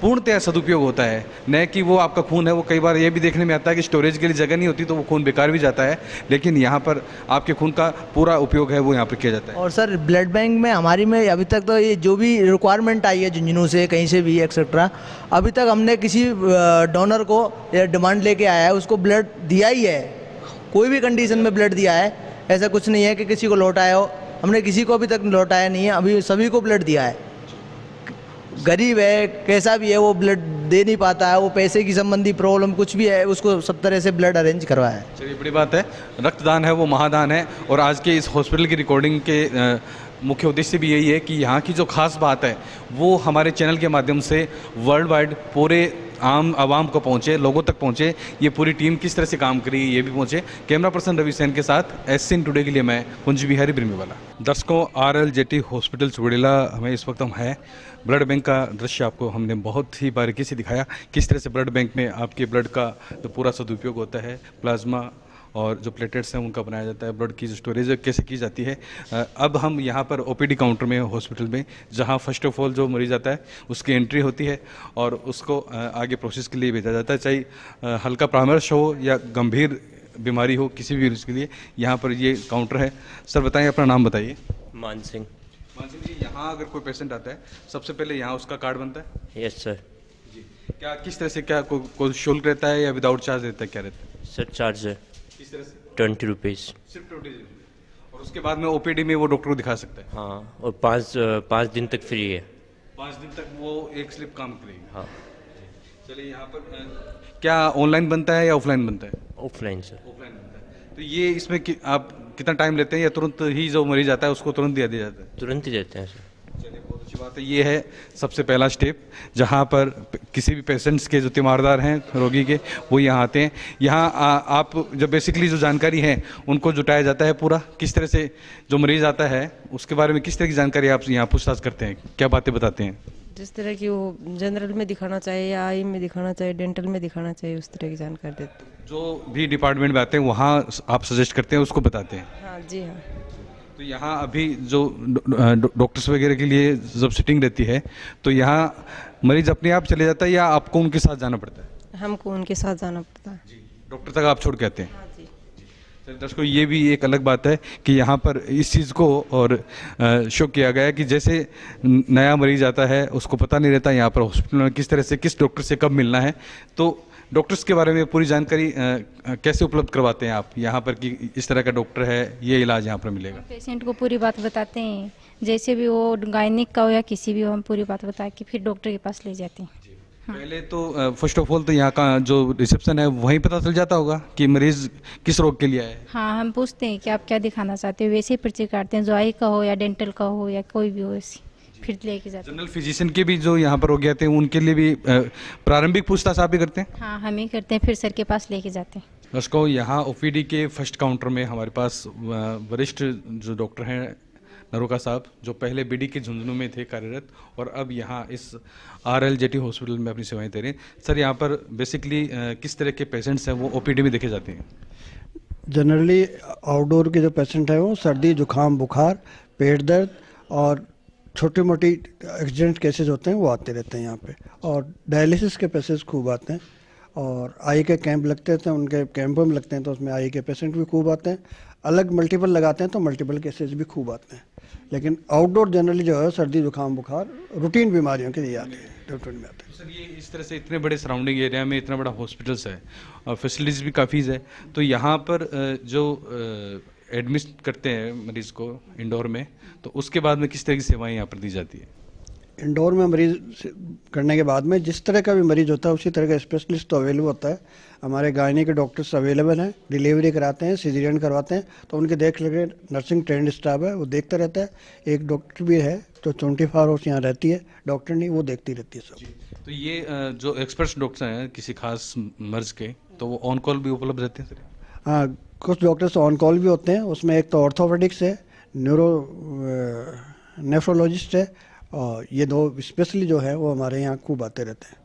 पूर्णतः सदुपयोग होता है, न कि वो आपका खून है वो कई बार ये भी देखने में आता है कि स्टोरेज के लिए जगह नहीं होती तो वो खून बेकार भी जाता है, लेकिन यहाँ पर आपके खून का पूरा उपयोग है वो यहाँ पर किया जाता है। और सर ब्लड बैंक में हमारी में अभी तक तो ये जो भी रिक्वायरमेंट आई है झुंझुनू से कहीं से भी एक्सेट्रा, अभी तक हमने किसी डोनर को डिमांड लेके आया है उसको ब्लड दिया ही है, कोई भी कंडीशन में ब्लड दिया है। ऐसा कुछ नहीं है कि किसी को लौटाया हो, हमने किसी को अभी तक लौटाया नहीं है, अभी सभी को ब्लड दिया है। गरीब है कैसा भी है वो ब्लड दे नहीं पाता है, वो पैसे की संबंधी प्रॉब्लम कुछ भी है, उसको सब तरह से ब्लड अरेंज करवाया है। चलिए बड़ी बात है, रक्तदान है वो महादान है। और आज के इस हॉस्पिटल की रिकॉर्डिंग के मुख्य उद्देश्य भी यही है कि यहाँ की जो खास बात है वो हमारे चैनल के माध्यम से वर्ल्ड वाइड पूरे आम आवाम को पहुँचे, लोगों तक पहुँचे। ये पूरी टीम किस तरह से काम करी ये भी पहुँचे। कैमरा पर्सन रवि सेन के साथ एससीएन टुडे के लिए मैं कुंज बिहारी बिरमीवाला। दर्शकों RLJT हॉस्पिटल चुड़ैला हमें इस वक्त हम है, ब्लड बैंक का दृश्य आपको हमने बहुत ही बारीकी से दिखाया किस तरह से ब्लड बैंक में आपके ब्लड का जो पूरा सदुपयोग होता है, प्लाज्मा और जो प्लेटेट्स हैं उनका बनाया जाता है, ब्लड की जो स्टोरेज कैसे की जाती है। अब हम यहाँ पर OPD काउंटर में हॉस्पिटल में, जहाँ फर्स्ट ऑफ ऑल जो मरीज आता है उसकी एंट्री होती है और उसको आगे प्रोसेस के लिए भेजा जाता है, चाहे हल्का परामर्श हो या गंभीर बीमारी हो, किसी भी मरीज के लिए यहाँ पर ये काउंटर है। सर बताइए, अपना नाम बताइए। मान सिंह जी, यहाँ अगर कोई पेशेंट आता है सबसे पहले यहाँ उसका कार्ड बनता है? Yes sir. जी, क्या किस तरह से, क्या कोई शुल्क रहता है या विदाउट चार्ज रहता है, क्या रहता है? सर चार्ज है किस तरह से? 20 रुपीज़। सिर्फ 20 रुपये। और उसके बाद में OPD में वो डॉक्टर को दिखा सकता है? हाँ, और 5 दिन तक फ्री है। 5 दिन तक वो एक स्लिप काम करेगी? हाँ। चलिए, यहाँ पर क्या ऑनलाइन बनता है या ऑफलाइन बनता है? Offline sir. ऑफलाइन बनता है। तो ये इसमें आप कितना टाइम लेते हैं या तुरंत ही जो मरीज आता है उसको तुरंत दिया जाता है? तुरंत ही देते हैं सर। चलिए, बहुत अच्छी बात है। ये है सबसे पहला स्टेप जहाँ पर किसी भी पेशेंट्स के जो तीमारदार हैं रोगी के, वो यहाँ आते हैं। यहाँ आप जब बेसिकली जो जानकारी है उनको जुटाया जाता है पूरा, किस तरह से जो मरीज़ आता है उसके बारे में किस तरह की जानकारी आप यहाँ पूछताछ करते हैं, क्या बातें बताते हैं? जिस तरह की वो जनरल में दिखाना चाहिए या आई में दिखाना चाहिए, डेंटल में दिखाना चाहिए, उस तरह की जानकारी देते हैं। जो भी डिपार्टमेंट में आते हैं वहाँ आप सजेस्ट करते हैं, उसको बताते हैं? हाँ जी हाँ। तो यहाँ अभी जो डॉक्टर्स वगैरह के लिए जब सिटिंग रहती है तो यहाँ मरीज अपने आप चले जाता है या आपको उनके साथ जाना पड़ता है? हमको उनके साथ जाना पड़ता है। डॉक्टर तक आप छोड़ के आते हैं? हाँ जी। तो दर्शकों, ये भी एक अलग बात है कि यहाँ पर इस चीज़ को और शो किया गया है कि जैसे नया मरीज आता है उसको पता नहीं रहता यहाँ पर हॉस्पिटल में किस तरह से किस डॉक्टर से कब मिलना है। तो डॉक्टर्स के बारे में पूरी जानकारी कैसे उपलब्ध करवाते हैं आप यहाँ पर कि इस तरह का डॉक्टर है, ये इलाज यहाँ पर मिलेगा? पेशेंट को पूरी बात बताते हैं, जैसे भी वो गायनिक का हो या किसी भी हो, हम पूरी बात बता के फिर डॉक्टर के पास ले जाते हैं। पहले तो फर्स्ट ऑफ ऑल तो यहाँ का जो रिसेप्शन है वहीं पता चल जाता होगा कि मरीज किस रोग के लिए आया है? हाँ, हम पूछते हैं कि आप क्या दिखाना चाहते हो, वैसे ही पर्ची काटते हैं, जो आई का हो या डेंटल का हो या कोई भी हो, ऐसी फिर लेके जाते हैं। जनरल फिजिशियन के भी जो यहाँ पर रोगी आते हैं उनके लिए भी प्रारंभिक पूछताछ आप ही करते हैं? हाँ, हम ही करते हैं, फिर सर के पास लेके जाते हैं। दर्शकों, यहाँ ओपीडी के फर्स्ट काउंटर में हमारे पास वरिष्ठ जो डॉक्टर हैं नरोका साहब, जो पहले बीडी के झुंझुनू में थे कार्यरत और अब यहाँ इस RLJT हॉस्पिटल में अपनी सेवाएं दे रहे हैं। सर, यहाँ पर बेसिकली किस तरह के पेशेंट्स हैं वो ओपीडी में देखे जाते हैं? जनरली आउटडोर के जो पेशेंट हैं वो सर्दी, जुकाम, बुखार, पेट दर्द और छोटी मोटी एक्सीडेंट केसेस होते हैं वो आते रहते हैं यहाँ पे। और डायलिसिस के पेशेंट्स खूब आते हैं और आई के कैंप लगते हैं, उनके कैंपों में लगते हैं तो उसमें आई के पेशेंट भी खूब आते हैं। अलग मल्टीपल लगाते हैं तो मल्टीपल केसेस भी खूब आते हैं। लेकिन आउटडोर जनरली जो है सर्दी, जुकाम, बुखार रूटीन बीमारियों के लिए आते हैं, रूटीन में आते हैं। सर, ये इस तरह से इतने बड़े सराउंडिंग एरिया में इतना बड़ा हॉस्पिटल्स है और फैसिलिटीज़ भी काफ़ी है, तो यहाँ पर जो एडमिट करते हैं मरीज़ को इंडोर में, तो उसके बाद में किस तरह की सेवाएं यहाँ पर दी जाती है? इंडोर में मरीज करने के बाद में जिस तरह का भी मरीज होता है उसी तरह का स्पेशलिस्ट तो अवेलेबल होता है। हमारे गायनी के डॉक्टर्स अवेलेबल हैं, डिलीवरी कराते हैं, सिजेरियन करवाते हैं, तो उनके देख लगे नर्सिंग ट्रेंड स्टाफ है वो देखता रहता है। एक डॉक्टर भी है जो 24 आवर्स यहाँ रहती है, डॉक्टर नहीं, वो देखती रहती है सब। तो ये जो एक्सपर्ट्स डॉक्टर हैं किसी खास मर्ज के, तो वो ऑन कॉल भी उपलब्ध रहते हैं सर? हाँ, कुछ डॉक्टर्स ऑन कॉल भी होते हैं, उसमें एक तो ऑर्थोपेडिक्स है, नेफ्रोलॉजिस्ट है और ये दो स्पेशली जो है वो हमारे यहाँ खूब आते रहते हैं।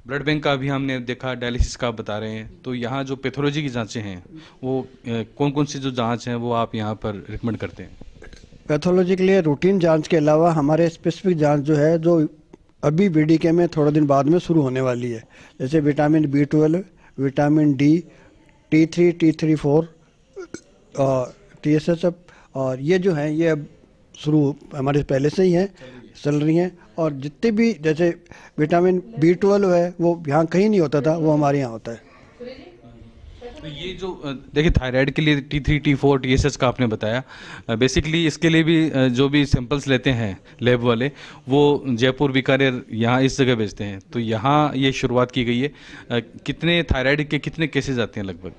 ब्लड बैंक का भी हमने देखा, डायलिसिस का आप बता रहे हैं, तो यहाँ जो पैथोलॉजी की जांचें हैं वो कौन कौन सी जो जांच हैं वो आप यहाँ पर रिकमेंड करते हैं? पैथोलॉजी के लिए रूटीन जांच के अलावा हमारे स्पेसिफिक जांच जो है जो अभी बीडीके में थोड़ा दिन बाद में शुरू होने वाली है, जैसे vitamin B12, vitamin D, T3, T3-4 और TSH, और ये जो हैं ये अब शुरू हमारे पहले से ही हैं, चल रही हैं। और जितने भी जैसे विटामिन B12 है वो यहाँ कहीं नहीं होता था, वो हमारे यहाँ होता है। तो ये जो देखिए थायराइड के लिए T3, T4, TSH का आपने बताया, बेसिकली इसके लिए भी जो भी सैंपल्स लेते हैं लैब वाले वो जयपुर, बीकानेर यहाँ इस जगह भेजते हैं, तो यहाँ ये शुरुआत की गई है। कितने थायराइड के कितने केसेस आते हैं लगभग?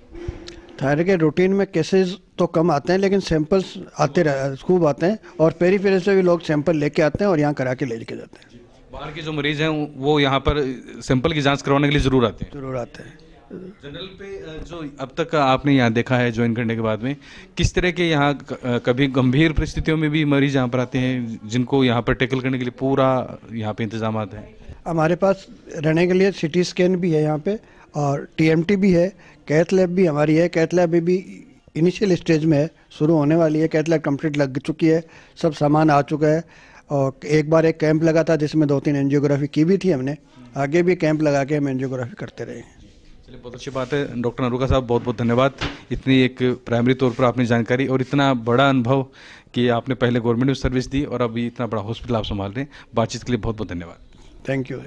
थायराइड के रूटीन में केसेस तो कम आते हैं लेकिन सैंपल्स आते खूब आते हैं और पेरीफेरल से भी लोग सैंपल लेके आते हैं और यहाँ करा के लेके जाते हैं। बाहर के जो मरीज हैं वो यहाँ पर सैंपल की जांच करवाने के लिए ज़रूर आते हैं? ज़रूर आते हैं। जनरल पे जो अब तक आपने यहाँ देखा है ज्वाइन करने के बाद में, किस तरह के यहाँ कभी गंभीर परिस्थितियों में भी मरीज यहाँ पर आते हैं जिनको यहाँ पर टैकल करने के लिए पूरा यहाँ पे इंतजाम हैं? हमारे पास रहने के लिए CT स्कैन भी है यहाँ पे और TMT भी है, कैथ लैब भी हमारी है। कैथ लैब भी इनिशियल स्टेज में है, शुरू होने वाली है। कैथ लैब कंप्लीट लग चुकी है, सब सामान आ चुका है और एक बार एक कैंप लगा था जिसमें 2-3 एंजियोग्राफी की भी थी हमने, आगे भी कैंप लगा के हम एंजियोग्राफी करते रहे हैं। चलिए, बहुत अच्छी बात है। डॉक्टर नरोका साहब, बहुत बहुत धन्यवाद, इतनी एक प्राइमरी तौर पर आपने जानकारी और इतना बड़ा अनुभव कि आपने पहले गवर्नमेंट में सर्विस दी और अभी इतना बड़ा हॉस्पिटल आप संभाल रहे हैं। बातचीत के लिए बहुत बहुत धन्यवाद। थैंक यू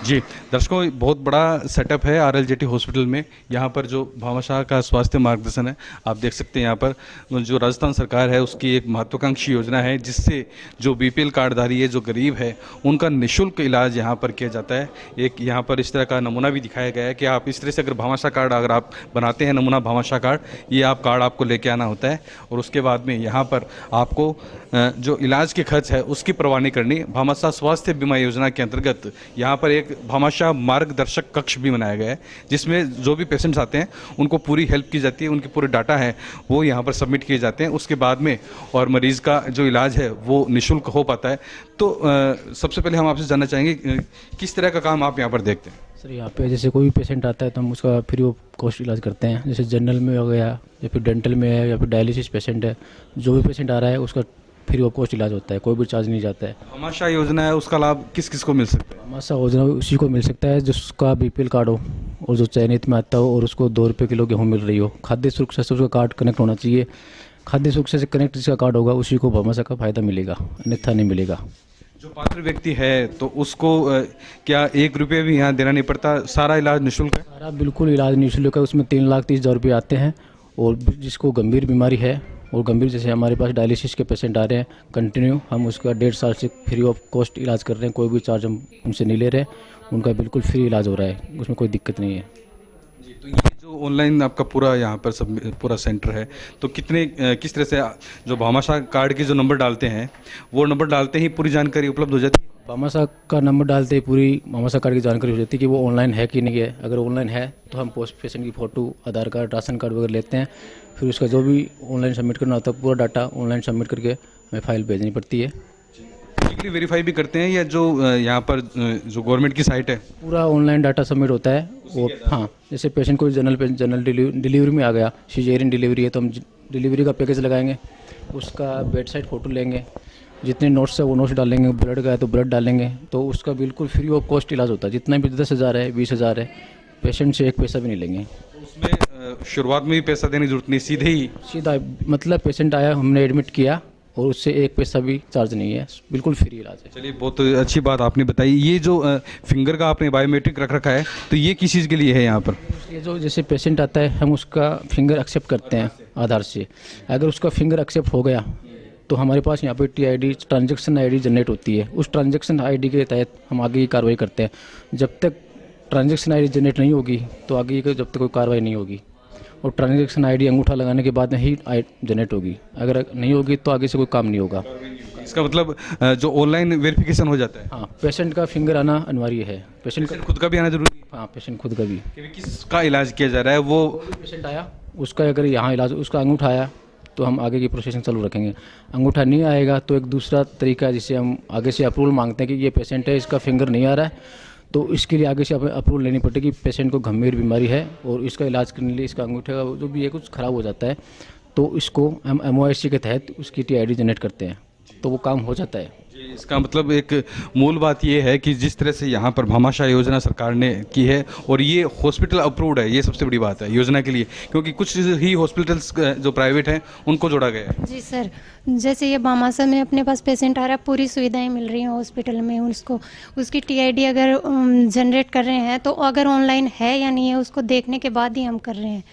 जी। दर्शकों, बहुत बड़ा सेटअप है RLJT हॉस्पिटल में। यहाँ पर जो भामाशाह का स्वास्थ्य मार्गदर्शन है आप देख सकते हैं। यहाँ पर जो राजस्थान सरकार है उसकी एक महत्वाकांक्षी योजना है जिससे जो BPL कार्डधारी है, जो गरीब है, उनका निःशुल्क इलाज यहाँ पर किया जाता है। एक यहाँ पर इस तरह का नमूना भी दिखाया गया है कि आप इस तरह से अगर भामाशाह कार्ड अगर आप बनाते हैं, नमूना भामाशाह कार्ड, ये आप कार्ड आपको लेके आना होता है और उसके बाद में यहाँ पर आपको जो इलाज के खर्च है उसकी परवाह नहीं करनी। भामाशाह स्वास्थ्य बीमा योजना के अंतर्गत यहाँ पर एक एक भामाशाह मार्गदर्शक कक्ष भी बनाया गया है, जिसमें जो भी पेशेंट्स आते हैं उनको पूरी हेल्प की जाती है, उनके पूरे डाटा हैं वो यहाँ पर सबमिट किए जाते हैं उसके बाद में, और मरीज़ का जो इलाज है वो निःशुल्क हो पाता है। तो सबसे पहले हम आपसे जानना चाहेंगे किस तरह का काम आप यहाँ पर देखते हैं? सर यहाँ पे जैसे कोई भी पेशेंट आता है तो हम उसका फ्री ऑफ कॉस्ट इलाज करते हैं, जैसे जनरल में हो गया या फिर डेंटल में है या फिर डायलिसिस पेशेंट है, जो भी पेशेंट आ रहा है उसका फ्री ऑफ कॉस्ट इलाज होता है, कोई भी चार्ज नहीं जाता है। भामाशाह योजना है, उसका लाभ किस किस को मिल सकता है? भामाशाह योजना उसी को मिल सकता है जिसका BPL कार्ड हो और जो चयनित में आता हो और उसको 2 रुपये किलो गेहूँ मिल रही हो। खाद्य सुरक्षा से उसका कार्ड कनेक्ट होना चाहिए, खाद्य सुरक्षा से कनेक्ट जिसका कार्ड होगा उसी को भामाशाह का फ़ायदा मिलेगा, अन्यथा नहीं मिलेगा। जो पात्र व्यक्ति है तो उसको क्या 1 रुपये भी यहाँ देना नहीं पड़ता, सारा इलाज निःशुल्क है? सारा बिल्कुल इलाज निःशुल्क है, उसमें 3,30,000 रुपये आते हैं। और जिसको गंभीर बीमारी है और गंभीर जैसे हमारे पास डायलिसिस के पेशेंट आ रहे हैं कंटिन्यू, हम उसका 1.5 साल से फ्री ऑफ कॉस्ट इलाज कर रहे हैं, कोई भी चार्ज हम उनसे नहीं ले रहे, उनका बिल्कुल फ्री इलाज हो रहा है, उसमें कोई दिक्कत नहीं है। तो ये जो ऑनलाइन आपका पूरा यहाँ पर सब पूरा सेंटर है, तो किस तरह से जो भामाशाह कार्ड के जो नंबर डालते हैं वो नंबर डालते ही पूरी जानकारी उपलब्ध हो जाती है? भामाशाह का नंबर डालते ही पूरी भामाशाह कार्ड की जानकारी हो जाती है कि वो ऑनलाइन है कि नहीं है। अगर ऑनलाइन है तो हम पोस्ट पेशेंट की फ़ोटो, आधार कार्ड, राशन कार्ड वगैरह लेते हैं, फिर उसका जो भी ऑनलाइन सबमिट करना होता है पूरा डाटा ऑनलाइन सबमिट करके हमें फाइल भेजनी पड़ती है। वीकली वेरीफाई भी करते हैं या जो यहाँ पर जो गवर्नमेंट की साइट है पूरा ऑनलाइन डाटा सबमिट होता है। और हाँ, जैसे पेशेंट को जनरल डिलीवरी में आ गया, सिजेरियन डिलीवरी है तो हम डिलीवरी का पैकेज लगाएंगे, उसका बेड साइड फ़ोटो लेंगे, जितने नोट्स है वो नोट्स डालेंगे, ब्लड का है तो ब्लड डालेंगे, तो उसका बिल्कुल फ्री ऑफ कॉस्ट इलाज होता है। जितना भी 10,000 है 20,000 है, पेशेंट से 1 पैसा भी नहीं लेंगे। उसमें शुरुआत में भी पैसा देने की जरूरत नहीं, सीधा मतलब पेशेंट आया, हमने एडमिट किया और उससे 1 पैसा भी चार्ज नहीं है, बिल्कुल फ्री इलाज है। चलिए, बहुत अच्छी बात आपने बताई। ये जो फिंगर का आपने बायोमेट्रिक रख रखा है तो ये किस चीज़ के लिए है यहाँ पर? ये जो जैसे पेशेंट आता है हम उसका फिंगर एक्सेप्ट करते हैं आधार से, अगर उसका फिंगर एक्सेप्ट हो गया तो हमारे पास यहाँ पे TID ट्रांजैक्शन ID जनरेट होती है, उस ट्रांजैक्शन ID के तहत हम आगे की कार्रवाई करते हैं। जब तक ट्रांजैक्शन ID जनरेट नहीं होगी तो आगे की जब तक कोई कार्रवाई नहीं होगी, और ट्रांजैक्शन ID अंगूठा लगाने के बाद ही जनरेट होगी, अगर नहीं होगी तो आगे से कोई काम नहीं होगा। इसका मतलब जो ऑनलाइन वेरिफिकेशन हो जाता है? हाँ, पेशेंट का फिंगर आना अनिवार्य है। पेशेंट खुद का भी आना जरूरी है? हाँ, पेशेंट खुद का भी। किसका इलाज किया जा रहा है? वो पेशेंट आया उसका अगर यहाँ इलाज, उसका अंगूठा आया तो हम आगे की प्रोसेसिंग चालू रखेंगे। अंगूठा नहीं आएगा तो एक दूसरा तरीका है जिससे हम आगे से अप्रूवल मांगते हैं कि ये पेशेंट है, इसका फिंगर नहीं आ रहा है, तो इसके लिए आगे से हमें अप्रूवल लेनी पड़ेगी। पेशेंट को गंभीर बीमारी है और इसका इलाज करने के लिए इसका अंगूठे का जो भी है कुछ ख़राब हो जाता है, तो इसको हम MOIC के तहत उसकी TID जनरेट करते हैं, तो वो काम हो जाता है। इसका मतलब एक मूल बात ये है कि जिस तरह से यहाँ पर भामाशाह योजना सरकार ने की है, और ये हॉस्पिटल अप्रूव्ड है, ये सबसे बड़ी बात है योजना के लिए, क्योंकि कुछ ही हॉस्पिटल्स जो प्राइवेट हैं उनको जोड़ा गया है। जी सर, जैसे ये भामाशाह में अपने पास पेशेंट आ रहा है, पूरी सुविधाएं मिल रही हैं हॉस्पिटल में, उसको उसकी TID अगर जनरेट कर रहे हैं तो अगर ऑनलाइन है या नहीं है उसको देखने के बाद ही हम कर रहे हैं,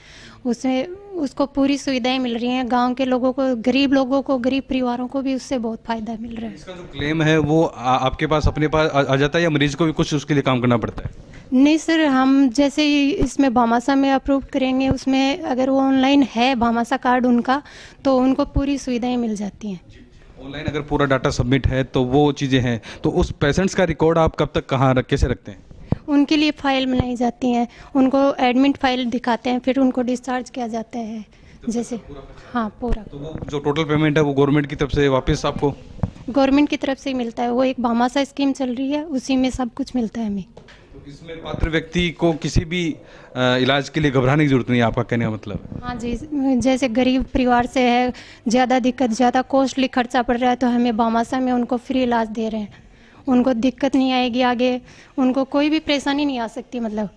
उसको पूरी सुविधाएं मिल रही हैं। गांव के लोगों को, गरीब लोगों को, गरीब परिवारों को भी उससे बहुत फ़ायदा मिल रहा है। इसका जो क्लेम है वो आपके पास अपने पास आ जाता है या मरीज को भी कुछ उसके लिए काम करना पड़ता है? नहीं सर, हम जैसे ही इसमें भामाशाह में अप्रूव करेंगे, उसमें अगर वो ऑनलाइन है भामाशाह कार्ड उनका, तो उनको पूरी सुविधाएँ मिल जाती हैं। ऑनलाइन अगर पूरा डाटा सबमिट है तो वो चीज़ें हैं, तो उस पेशेंट्स का रिकॉर्ड आप कब तक कहाँ कैसे रखते हैं? उनके लिए फाइल बनाई जाती हैं, उनको एडमिट फाइल दिखाते हैं, फिर उनको डिस्चार्ज किया जाता है। जैसे हाँ, पूरा तो वो जो टोटल पेमेंट है वो गवर्नमेंट की तरफ से वापस आपको? गवर्नमेंट की तरफ से ही मिलता है, वो एक भामाशाह स्कीम चल रही है, उसी में सब कुछ मिलता है हमें। तो इसमें पात्र व्यक्ति को किसी भी इलाज के लिए घबराने की जरूरत नहीं है, आपका कहने का मतलब? हाँ जी, जैसे गरीब परिवार से है, ज़्यादा दिक्कत, ज़्यादा कॉस्टली खर्चा पड़ रहा है, तो हमें भामाशाह में उनको फ्री इलाज दे रहे हैं, उनको दिक्कत नहीं आएगी, आगे उनको कोई भी परेशानी नहीं आ सकती, मतलब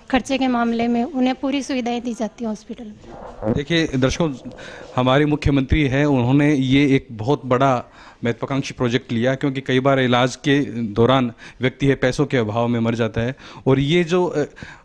खर्चे के मामले में उन्हें पूरी सुविधाएं दी जाती हैं हॉस्पिटल में। देखिए दर्शकों, हमारे मुख्यमंत्री हैं, उन्होंने ये एक बहुत बड़ा महत्वाकांक्षी प्रोजेक्ट लिया, क्योंकि कई बार इलाज के दौरान व्यक्ति है पैसों के अभाव में मर जाता है, और ये जो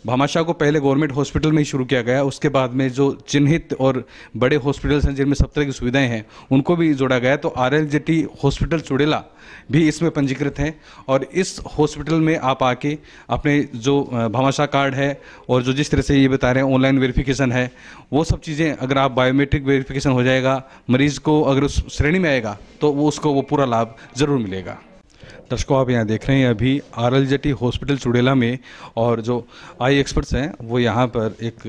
भामाशाह को पहले गवर्नमेंट हॉस्पिटल में ही शुरू किया गया, उसके बाद में जो चिन्हित और बड़े हॉस्पिटल्स हैं जिनमें सब तरह की सुविधाएं हैं उनको भी जोड़ा गया। तो RLJT हॉस्पिटल चुड़ेला भी इसमें पंजीकृत हैं, और इस हॉस्पिटल में आप आके अपने जो भामाशाह कार्ड है और जो जिस तरह से ये बता रहे हैं ऑनलाइन वेरिफिकेशन है, वो सब चीज़ें अगर आप बायोमेट्रिक वेरिफिकेशन हो जाएगा, मरीज़ को अगर उस श्रेणी में आएगा तो वो उसको वो पूरा लाभ ज़रूर मिलेगा। दर्शकों, आप यहाँ देख रहे हैं अभी RLJT हॉस्पिटल चुड़ेला में, और जो आई एक्सपर्ट्स हैं वो यहाँ पर एक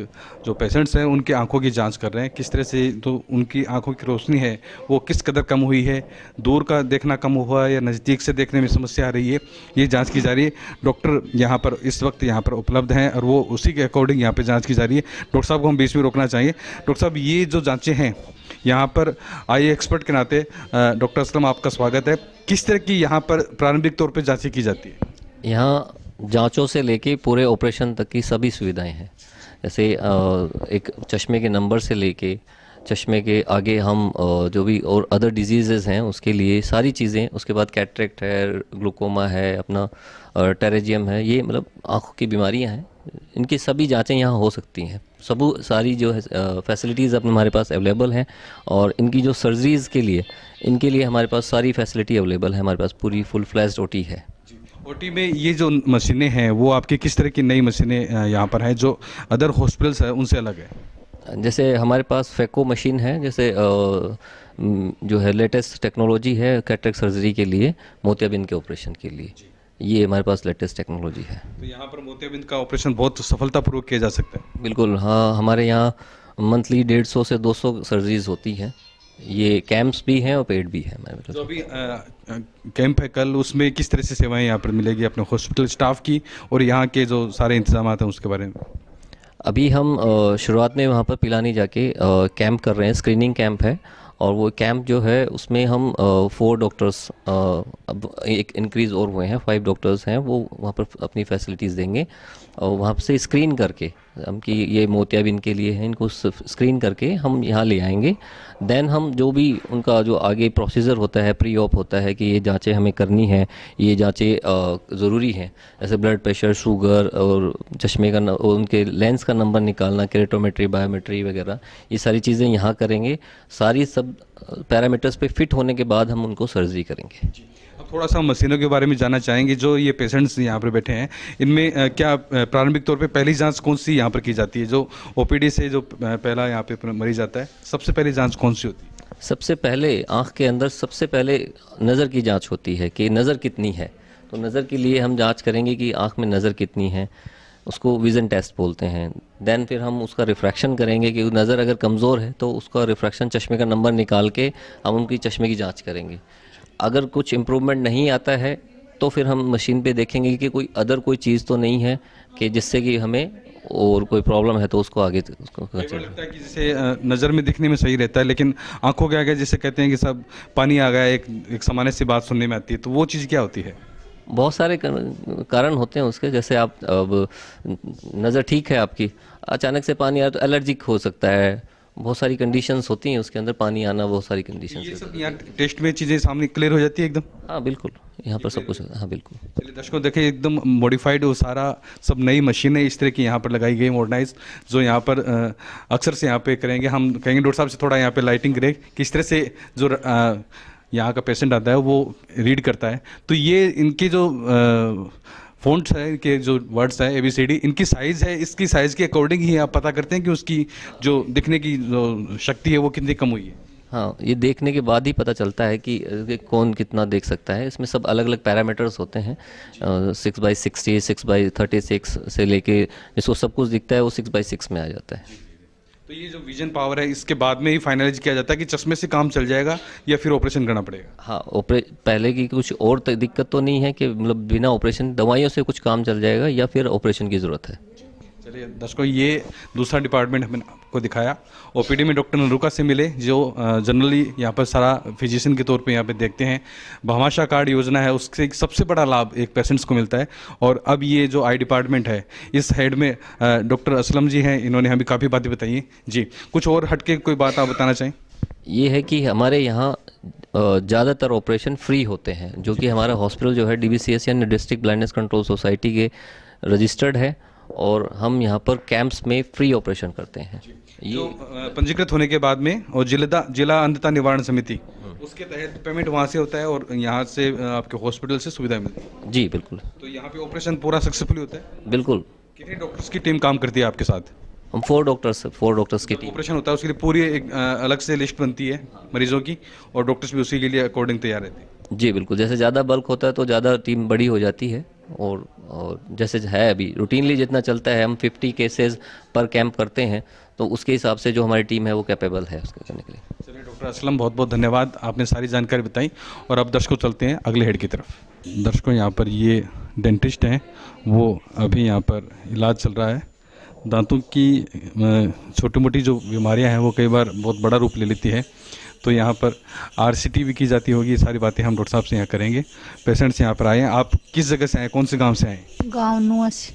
जो पेशेंट्स हैं उनके आंखों की जांच कर रहे हैं। किस तरह से तो उनकी आंखों की रोशनी है वो किस कदर कम हुई है, दूर का देखना कम हुआ है या नज़दीक से देखने में समस्या आ रही है, ये जाँच की जा रही है। डॉक्टर यहाँ पर इस वक्त यहाँ पर उपलब्ध हैं और वो उसी के अकॉर्डिंग यहाँ पर जाँच की जा रही है। डॉक्टर साहब को हम बीच में रोकना चाहेंगे। डॉक्टर साहब, ये जो जाँचें हैं यहाँ पर आई एक्सपर्ट के नाते डॉक्टर असलम आपका स्वागत है। किस तरह की यहाँ पर प्रारंभिक तौर पे जांचें की जाती है? यहाँ जांचों से लेके पूरे ऑपरेशन तक की सभी सुविधाएं हैं। जैसे एक चश्मे के नंबर से लेके चश्मे के आगे हम जो भी और अदर डिजीज़ेज़ हैं उसके लिए सारी चीज़ें, उसके बाद कैटरेक्ट है, ग्लूकोमा है, अपना टेरेजियम है, ये मतलब आँखों की बीमारियाँ हैं, इनकी सभी जांचें यहाँ हो सकती हैं। सारी जो है फैसिलिटीज़ अपने हमारे पास अवेलेबल हैं, और इनकी जो सर्जरीज़ के लिए इनके लिए हमारे पास सारी फैसिलिटी अवेलेबल है। हमारे पास पूरी फुल फ्लैश्ड ओटी है। ओटी में ये जो मशीनें हैं वो आपकी किस तरह की नई मशीनें यहाँ पर हैं जो अदर हॉस्पिटल्स हैं उनसे अलग है? जैसे हमारे पास फेको मशीन है, जैसे जो है लेटेस्ट टेक्नोलॉजी है कैटरेक्ट सर्जरी के लिए, मोतियाबिंद के ऑपरेशन के लिए, ये हमारे पास लेटेस्ट टेक्नोलॉजी है। तो यहाँ पर मोतियाबिंद का ऑपरेशन बहुत सफलतापूर्वक किया जा सकता है? बिल्कुल, हाँ। हमारे यहाँ मंथली 150 से 200 सर्जरीज होती हैं। ये कैंप्स भी हैं और पेड भी है। जो अभी कैंप है कल, उसमें किस तरह से सेवाएं यहाँ पर मिलेगी अपने हॉस्पिटल स्टाफ की, और यहाँ के जो सारे इंतजाम हैं उसके बारे में? अभी हम शुरुआत में वहाँ पर पिलानी जाके कैंप कर रहे हैं, स्क्रीनिंग कैंप है, और वो कैंप जो है उसमें हम 4 डॉक्टर्स अब एक इंक्रीज़ और हुए हैं, 5 डॉक्टर्स हैं, वो वहाँ पर अपनी फैसिलिटीज़ देंगे, और वहाँ से स्क्रीन करके हम कि ये मोतियाबिंद के लिए हैं, इनको स्क्रीन करके हम यहाँ ले आएंगे। देन हम जो भी उनका जो आगे प्रोसीजर होता है, प्री ऑप होता है कि ये जांचें हमें करनी है, ये जांचें ज़रूरी हैं, जैसे ब्लड प्रेशर, शुगर और चश्मे का उनके लेंस का नंबर निकालना, केरेटोमेट्री, बायोमेट्री वगैरह, ये सारी चीज़ें यहाँ करेंगे। सारी सब पैरामीटर्स पे फिट होने के बाद हम उनको सर्जरी करेंगे। अब थोड़ा सा मशीनों के बारे में जानना चाहेंगे। जो ये पेशेंट्स यहाँ पर बैठे हैं, इनमें क्या प्रारंभिक तौर पे पहली जांच कौन सी यहाँ पर की जाती है? जो ओपीडी से जो पहला यहाँ पे मरीज आता है, सबसे पहली जांच कौन सी होती है? सबसे पहले आँख के अंदर सबसे पहले नज़र की जांच होती है कि नज़र कितनी है। तो नज़र के लिए हम जांच करेंगे कि आँख में नज़र कितनी है, उसको विज़न टेस्ट बोलते हैं। देन फिर हम उसका रिफ्रैक्शन करेंगे कि नज़र अगर कमज़ोर है तो उसका रिफ्रैक्शन चश्मे का नंबर निकाल के हम उनकी चश्मे की जांच करेंगे। अगर कुछ इम्प्रूवमेंट नहीं आता है तो फिर हम मशीन पे देखेंगे कि कोई अदर कोई चीज़ तो नहीं है कि जिससे कि हमें और कोई प्रॉब्लम है तो उसको आगे उसको लगता है कि जैसे नज़र में दिखने में सही रहता है, लेकिन आंखों के आगे जैसे कहते हैं कि सब पानी आ गया, एक सामान्य सी बात सुनने में आती है, तो वो चीज़ क्या होती है? बहुत सारे कारण होते हैं उसके। जैसे आप अब नज़र ठीक है आपकी, अचानक से पानी आया तो एलर्जिक हो सकता है, बहुत सारी कंडीशंस होती हैं उसके अंदर, पानी आना, बहुत सारी कंडीशंस। ये सब यहाँ टेस्ट में चीज़ें सामने क्लियर हो जाती है एकदम? हाँ बिल्कुल, यहाँ पर सब कुछ। हाँ बिल्कुल। चलिए दर्शकों, देखिए एकदम मॉडिफाइड वो सारा सब नई मशीनें इस तरह की यहाँ पर लगाई गई, मॉडर्नाइज, जो यहाँ पर अक्सर से यहाँ पे करेंगे। हम कहेंगे डॉक्टर साहब से थोड़ा यहाँ पे लाइटिंग करें, किस तरह से जो यहाँ का पेशेंट आता है वो रीड करता है। तो ये इनके जो फ़ॉन्ट्स है, इनके जो वर्ड्स है ABCD, इनकी साइज़ है, इसकी साइज़ के अकॉर्डिंग ही आप पता करते हैं कि उसकी जो दिखने की जो शक्ति है वो कितनी कम हुई है? हाँ, ये देखने के बाद ही पता चलता है कि कौन कितना देख सकता है। इसमें सब अलग अलग पैरामीटर्स होते हैं, 6/60, 6/36 से लेके जिसको सब कुछ दिखता है वो 6/6 में आ जाता है। तो ये जो विजन पावर है इसके बाद में ही फाइनलाइज किया जाता है कि चश्मे से काम चल जाएगा या फिर ऑपरेशन करना पड़ेगा? हाँ, पहले की कुछ और दिक्कत तो नहीं है कि मतलब बिना ऑपरेशन दवाइयों से कुछ काम चल जाएगा या फिर ऑपरेशन की ज़रूरत है। चलिए दर्शकों, ये दूसरा डिपार्टमेंट हमने आपको दिखाया। ओपीडी में डॉक्टर नलरुका से मिले, जो जनरली यहाँ पर सारा फिजिशियन के तौर पे यहाँ पे देखते हैं। भामाशाह कार्ड योजना है, उससे एक सबसे बड़ा लाभ एक पेशेंट्स को मिलता है। और अब ये जो आई डिपार्टमेंट है, इस हेड में डॉक्टर असलम जी हैं, इन्होंने हमें काफ़ी बातें बताई हैं। जी, कुछ और हटके कोई बात आप बताना चाहें? ये है कि हमारे यहाँ ज़्यादातर ऑपरेशन फ्री होते हैं, जो कि हमारा हॉस्पिटल जो है DBCS यानी डिस्ट्रिक्ट ब्लाइंडनेस कंट्रोल सोसाइटी के रजिस्टर्ड है, और हम यहाँ पर कैंप्स में फ्री ऑपरेशन करते हैं। ये पंजीकृत होने के बाद में, और जिला अंधता निवारण समिति उसके तहत पेमेंट वहाँ से होता है और यहाँ से आपके हॉस्पिटल से सुविधा मिलती है? जी बिल्कुल। तो यहाँ पे ऑपरेशन पूरा सक्सेसफुली होता है? बिल्कुल। कितने डॉक्टर्स की टीम काम करती है आपके साथ? हम 4 डॉक्टर्स की टीम। ऑपरेशन होता है उसके लिए पूरी एक अलग से लिस्ट बनती है मरीजों की, और डॉक्टर्स भी उसी के लिए अकॉर्डिंग तैयार रहते हैं? जी बिल्कुल, जैसे ज़्यादा बल्क होता है तो ज़्यादा टीम बड़ी हो जाती है, और जैसे है अभी रूटीनली जितना चलता है, हम 50 केसेस पर कैंप करते हैं, तो उसके हिसाब से जो हमारी टीम है वो कैपेबल है उसके करने के लिए। चलिए डॉक्टर असलम, बहुत बहुत धन्यवाद, आपने सारी जानकारी बताई। और अब दर्शकों चलते हैं अगले हेड की तरफ। दर्शकों, यहाँ पर ये डेंटिस्ट हैं, वो अभी यहाँ पर इलाज चल रहा है। दांतों की छोटी मोटी जो बीमारियाँ हैं वो कई बार बहुत बड़ा रूप ले लेती है, तो यहाँ पर RCT भी की जाती होगी। ये सारी बातें हम डॉक्टर साहब से यहाँ करेंगे। पेशेंट्स यहाँ पर आए हैं। आप किस जगह से आए, कौन से गांव से आए? गांव नुआ से।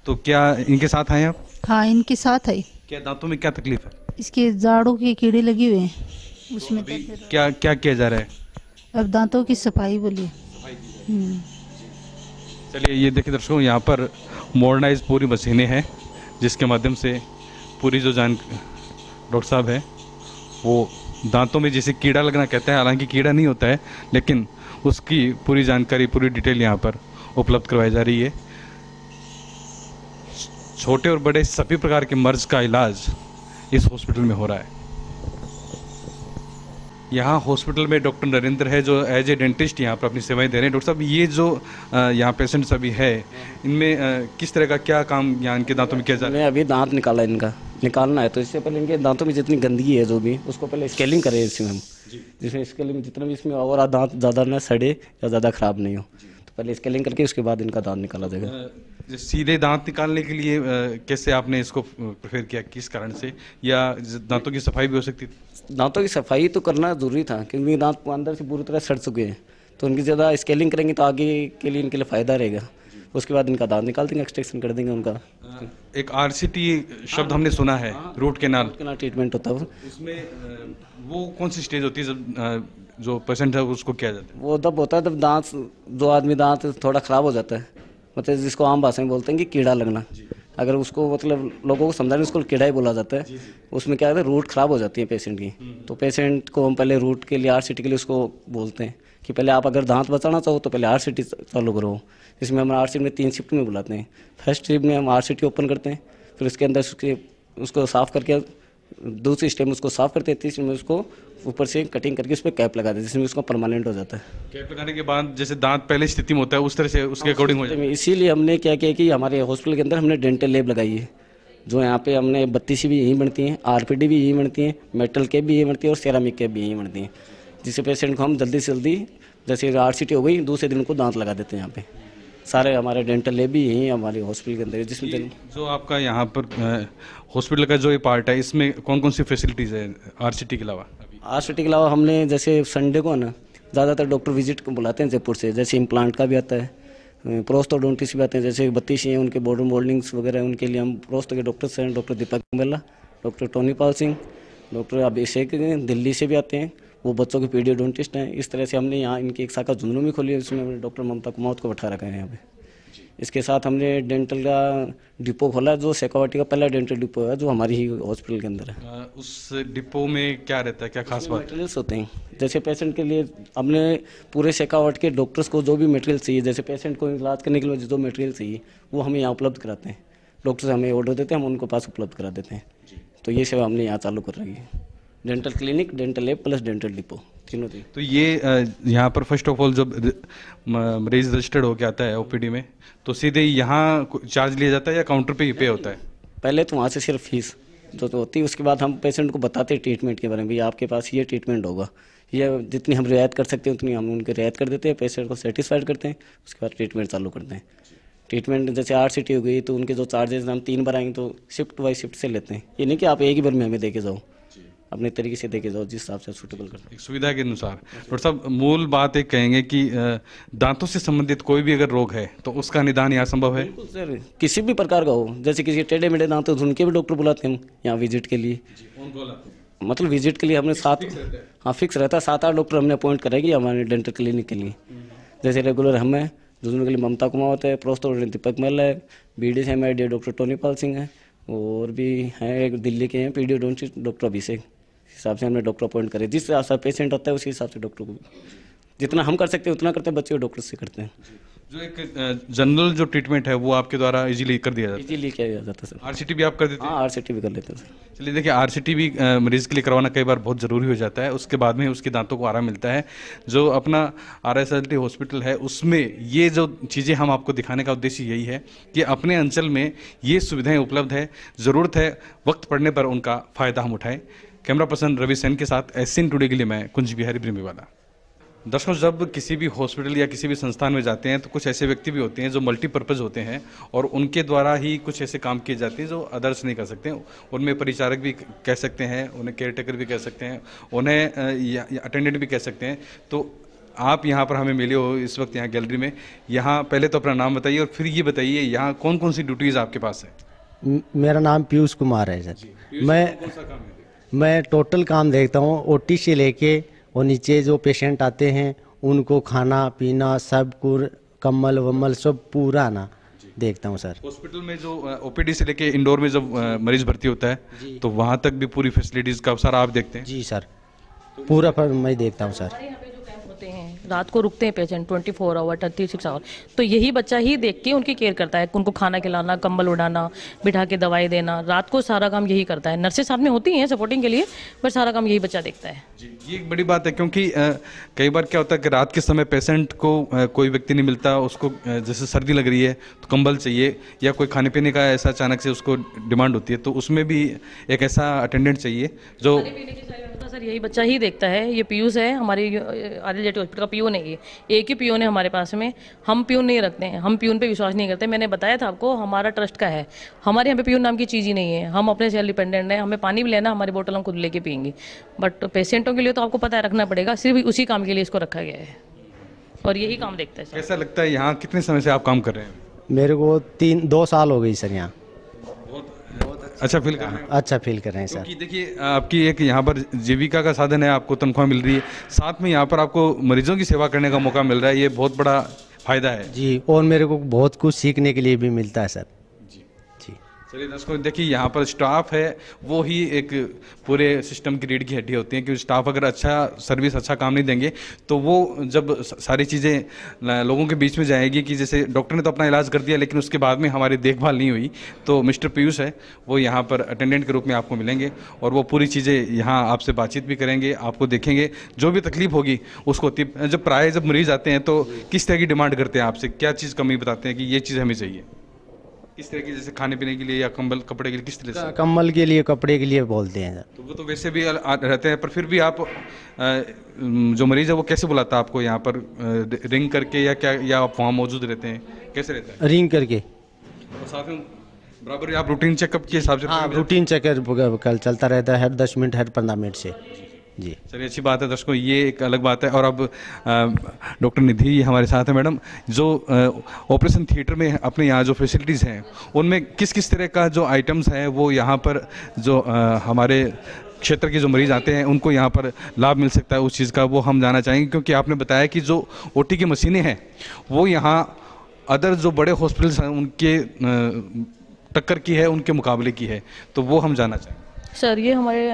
तो क्या इनके साथ आए आप? हाँ, इनके साथ है। क्या दांतों में क्या तकलीफ है? इसके जाड़ों के कीड़े लगे हुए हैं, उसमें तो क्या क्या किया जा रहा है? अब दांतों की सफाई बोलिए। चलिए, ये देखिए दर्शकों, यहाँ पर मॉडर्नाइज पूरी मशीनें हैं, जिसके माध्यम से पूरी जो डॉक्टर साहब है वो दांतों में जैसे कीड़ा लगना कहते हैं, हालांकि कीड़ा नहीं होता है, लेकिन उसकी पूरी जानकारी, पूरी डिटेल यहाँ पर उपलब्ध करवाई जा रही है। छोटे और बड़े सभी प्रकार के मर्ज का इलाज इस हॉस्पिटल में हो रहा है। यहाँ हॉस्पिटल में डॉक्टर नरेंद्र है, जो एज ए डेंटिस्ट यहाँ पर अपनी सेवाएं दे रहे हैं। डॉक्टर साहब, ये जो यहाँ पेशेंट्स अभी है, इनमें किस तरह का क्या काम यहाँ इनके दांतों में किया जा रहा है? अभी दांत निकालना है, तो इससे पहले इनके दांतों में जितनी गंदगी है जो भी, उसको पहले स्केलिंग करें इसमें हम, जिसमें स्केलिंग जितना भी इसमें और दांत ज़्यादा ना सड़े या ज़्यादा ख़राब नहीं हो, तो पहले स्केलिंग करके उसके बाद इनका दांत निकाला जाएगा। सीधे दांत निकालने के लिए कैसे आपने इसको प्रेफर किया, किस कारण से? या दांतों की सफाई भी हो सकती थी? दांतों की सफाई तो करना ज़रूरी था, क्योंकि दांत अंदर से पूरी तरह सड़ चुके हैं, तो उनकी ज़्यादा स्केलिंग करेंगे तो आगे के लिए इनके लिए फ़ायदा रहेगा। उसके बाद इनका दांत निकाल देंगे, एक्सट्रैक्शन कर देंगे उनका। एक RCT शब्द हमने सुना है, रूट कैनाल ट्रीटमेंट होता है। उसमें वो कौन सी स्टेज होती है जब जो पेशेंट है उसको किया जाता है? वो तब होता है जब दांत थोड़ा ख़राब हो जाता है, मतलब जिसको आम भाषा में बोलते हैं कि कीड़ा लगना। अगर उसको मतलब लोगों को समझाने, उसको कीड़ा ही बोला जाता है। उसमें क्या है, रूट ख़राब हो जाती है पेशेंट की, तो पेशेंट को हम पहले रूट के लिए RCT के लिए उसको बोलते हैं कि पहले आप अगर दांत बचाना चाहो तो पहले RCT चालू करो। इसमें हम RCT में 3 शिफ्ट में बुलाते हैं। फर्स्ट शिफ्ट में हम RCT ओपन करते हैं, फिर उसके अंदर उसको साफ़ करके दूसरी स्टेप में उसको साफ़ करते हैं, तीसरी में उसको ऊपर से कटिंग करके उस पर कैप लगा देते हैं, जिसमें उसको परमानेंट हो जाता है। कैप लगाने के बाद जैसे दांत पहले स्थिति में होता है उस तरह से उसके अकॉर्डिंग हो जाता है। इसीलिए हमने क्या किया कि हमारे हॉस्पिटल के अंदर हमने डेंटल लैब लगाई है, जो यहाँ पे हमने 32 भी यहीं बनती हैं, RPD भी यहीं बनती हैं, मेटल कैप भी यहीं बनती है और सेरामिक कैप भी यहीं बनती हैं, जिससे पेशेंट को हम जल्दी से जल्दी, जैसे RCT हो गई, दूसरे दिन को दांत लगा देते हैं। यहाँ पे सारे हमारे डेंटल लैब भी यहीं हमारे हॉस्पिटल के अंदर है, जिसमें जो आपका यहाँ पर हॉस्पिटल का जो ये पार्ट है, इसमें कौन कौन सी फैसिलिटीज़ है RCT के अलावा? RCT के अलावा हमने जैसे संडे को ना ज़्यादातर डॉक्टर विजिट को बुलाते हैं जयपुर से, जैसे इम्प्लांट का भी आता है, प्रोस्थोडोंटिस्ट भी आते हैं, जैसे 32 हैं उनके बॉर्डर मोल्डिंग्स वगैरह, उनके लिए हम प्रोस्ट के डॉक्टर्स हैं, डॉक्टर दीपक मेला, doctor Tony Pal Singh, doctor अभिषेक दिल्ली से भी आते हैं, वो बच्चों के पीडियोडोंटिस्ट हैं। इस तरह से हमने यहाँ इनकी एक शाखा झुंझुनू में खोली है, उसमें हमने डॉक्टर ममता कुमावत को बैठा रखा है यहाँ पे। इसके साथ हमने डेंटल का डिपो खोला, जो शेखावाटी का पहला डेंटल डिपो है, जो हमारी ही हॉस्पिटल के अंदर है। उस डिपो में क्या रहता है, क्या खास बात? मटेरियल्स होते हैं, जैसे पेशेंट के लिए हमने पूरे शेखावाट के डॉक्टर्स को जो भी मटेरियल चाहिए, जैसे पेशेंट को इलाज करने के लिए जो मटेरियल चाहिए वो हमें यहाँ उपलब्ध कराते हैं। डॉक्टर हमें ऑर्डर देते हैं, हम उनको पास उपलब्ध करा देते हैं। तो ये सेवा हमने यहाँ चालू कर रही है, dental clinic, dental lab plus dental depot, तीनों चीज़। तो ये यहाँ पर फर्स्ट ऑफ ऑल जब मरीज रजिस्टर्ड होकर आता है OPD में, तो सीधे यहाँ चार्ज लिया जाता है या काउंटर पे ही पे होता है? पहले तो वहाँ से सिर्फ फीस जो तो होती है, उसके बाद हम पेशेंट को बताते हैं ट्रीटमेंट के बारे में, भैया आपके पास ये ट्रीटमेंट होगा, ये जितनी हम रियायत कर सकते हैं उतनी हम उनके रियायत कर देते हैं, पेशेंट को सेटिस्फाइड करते हैं, उसके बाद ट्रीटमेंट चालू करते हैं। ट्रीटमेंट जैसे RCT हो गई तो उनके जो चार्जेस हम 3 बार आएंगे तो शिफ्ट बाई शिफ्ट से लेते हैं। ये नहीं कि आप एक ही बार में हमें दे के जाओ, अपने तरीके से देखे जाओ जिस हिसाब से सूटेबल करते हैं, सुविधा के अनुसार। डॉक्टर साहब, मूल बात एक कहेंगे कि दांतों से संबंधित कोई भी अगर रोग है तो उसका निदान यहाँ संभव है? बिल्कुल सर, किसी भी प्रकार का हो, जैसे किसी टेढ़े मेढ़े दांत हो तो उनके भी डॉक्टर बुलाते हैं हम यहाँ विजिट के लिए। मतलब विजिट के लिए हमने 7 फिक्स रहता है, 7-8 डॉक्टर हमने अपॉइंट कराएगी हमारे डेंटल क्लिनिक के लिए। जैसे रेगुलर हम हैं, दूसरों के लिए ममता कुमावत है, प्रोस्थोडोंटिस्ट दीपक मेला है, BD से हमारे डॉक्टर टोनी पाल सिंह है, और भी हैं एक दिल्ली के हैं पीडियोडोंटिस्ट डॉक्टर अभिषेक। हिसाब से हमने डॉक्टर अपॉइंट करे, जिस हिसाब से पेशेंट होता है उसी हिसाब से डॉक्टर को जितना हम कर सकते हैं उतना करते हैं, बच्चे और डॉक्टर से करते हैं। जो एक जनरल जो ट्रीटमेंट है वो आपके द्वारा इजीली कर दिया जाता है? इजीली किया जाता है सर। आरसीटी भी आप कर देते हैं? हाँ, आरसीटी भी कर लेते हैं सर। चलिए देखिए, आरसीटी भी मरीज़ के लिए करवाना कई बार बहुत ज़रूरी हो जाता है, उसके बाद में उसके दांतों को आराम मिलता है। जो अपना RSLT हॉस्पिटल है उसमें ये जो चीज़ें हम आपको दिखाने का उद्देश्य यही है कि अपने अंचल में ये सुविधाएं उपलब्ध है, ज़रूरत है वक्त पड़ने पर उनका फ़ायदा हम उठाएं। कैमरा पर्सन रवि सेन के साथ SCN टुडे के लिए मैं कुंज बिहारी ब्रिमीवाला। दर्शकों, जब किसी भी हॉस्पिटल या किसी भी संस्थान में जाते हैं तो कुछ ऐसे व्यक्ति भी होते हैं जो मल्टीपर्पज़ होते हैं और उनके द्वारा ही कुछ ऐसे काम किए जाते हैं जो अदर्स नहीं कर सकते। उनमें परिचारक भी कह सकते हैं, उन्हें केयर टेकर भी कह सकते हैं, उन्हें अटेंडेंट भी कह सकते हैं। तो आप यहाँ पर हमें मिले हो इस वक्त यहाँ गैलरी में। यहाँ पहले तो अपना नाम बताइए और फिर ये बताइए यहाँ कौन कौन सी ड्यूटीज़ आपके पास है? मेरा नाम पीयूष कुमार है सर। मैं टोटल काम देखता हूँ, OT से लेके और नीचे जो पेशेंट आते हैं उनको खाना पीना सब कुछ, कम्बल वम्बल सब पूरा ना देखता हूँ सर। हॉस्पिटल में जो OPD से लेके इंडोर में जब मरीज भर्ती होता है तो वहाँ तक भी पूरी फैसिलिटीज़ का सारा आप देखते हैं? जी सर, पूरा पर मैं देखता हूँ सर। रात को रुकते हैं पेशेंट 24 आवर 36 आवर, तो यही बच्चा ही देख के उनकी केयर करता है, उनको खाना खिलाना, कंबल उड़ाना, बिठा के दवाई देना, रात को सारा काम यही करता है। नर्सें साथ में होती हैं सपोर्टिंग के लिए, पर सारा काम यही बच्चा देखता है। जी, ये एक बड़ी बात है क्योंकि कई बार क्या होता है कि रात के समय पेशेंट को कोई व्यक्ति नहीं मिलता, उसको जैसे सर्दी लग रही है तो कंबल चाहिए या कोई खाने पीने का ऐसा अचानक से उसको डिमांड होती है, तो उसमें भी एक ऐसा अटेंडेंट चाहिए जो सर यही बच्चा ही देखता है। ये पीयूष है, हमारे RLJT हॉस्पिटल का पियून है। ये एक ही पियून है हमारे पास में, हम पियून नहीं रखते हैं, हम पियून पे विश्वास नहीं करते। मैंने बताया था आपको, हमारा ट्रस्ट का है, हमारे यहाँ पे पियून नाम की चीज़ ही नहीं है। हम अपने सेल्फ डिपेंडेंट हैं, हमें पानी भी लेना, हमारी बोतल हम खुद लेके पियेंगे। बट पेशेंटों के लिए तो आपको पता है रखना पड़ेगा, सिर्फ उसी काम के लिए इसको रखा गया है और यही काम देखता है। कैसा लगता है यहाँ कितने समय से आप काम कर रहे हैं? मेरे को 2 साल हो गई सर यहाँ। अच्छा फील कर रहे हैं? अच्छा फील कर रहे हैं सर। क्योंकि देखिए आपकी एक यहाँ पर जीविका का साधन है, आपको तनख्वाह मिल रही है, साथ में यहाँ पर आपको मरीजों की सेवा करने का मौका मिल रहा है, ये बहुत बड़ा फायदा है। जी, और मेरे को बहुत कुछ सीखने के लिए भी मिलता है सर। चलिए दर्शकों, देखिए यहाँ पर स्टाफ है वो ही एक पूरे सिस्टम की रीढ़ की हड्डी होती है, क्योंकि स्टाफ अगर अच्छा सर्विस अच्छा काम नहीं देंगे तो वो जब सारी चीज़ें लोगों के बीच में जाएगी कि जैसे डॉक्टर ने तो अपना इलाज कर दिया लेकिन उसके बाद में हमारी देखभाल नहीं हुई, तो मिस्टर पीयूष है वो यहाँ पर अटेंडेंट के रूप में आपको मिलेंगे और वो पूरी चीज़ें यहाँ आपसे बातचीत भी करेंगे, आपको देखेंगे, जो भी तकलीफ होगी उसको जब मरीज आते हैं तो किस तरह की डिमांड करते हैं आपसे, क्या चीज़ कमी बताते हैं कि ये चीज़ हमें चाहिए, किस तरह की, जैसे खाने पीने के लिए या कंबल कपड़े के लिए, किस तरह से? कंबल के लिए, कपड़े के लिए बोलते हैं सर। तो वो तो वैसे भी रहते हैं, पर फिर भी आप जो मरीज़ है वो कैसे बुलाता है आपको यहाँ पर, रिंग करके या क्या, या आप वहाँ मौजूद रहते हैं, कैसे रहता है? रिंग करके। और साथ में बराबर आप रूटीन चेकअप के हिसाब से? हाँ, रूटीन चेकअप कल चलता रहता है, हर 10 मिनट हर 15 मिनट से। जी चलिए, अच्छी बात है दर्शकों, ये एक अलग बात है। और अब डॉक्टर निधि हमारे साथ है। मैडम, जो ऑपरेशन थिएटर में अपने यहाँ जो फैसिलिटीज़ हैं उनमें किस किस तरह का जो आइटम्स हैं वो यहाँ पर जो हमारे क्षेत्र के जो मरीज़ आते हैं उनको यहाँ पर लाभ मिल सकता है, उस चीज़ का वो हम जानना चाहेंगे, क्योंकि आपने बताया कि जो OT की मशीनें हैं वो यहाँ अदर जो बड़े हॉस्पिटल्स हैं उनके टक्कर की है, उनके मुकाबले की है, तो वो हम जानना चाहेंगे। सर ये हमारे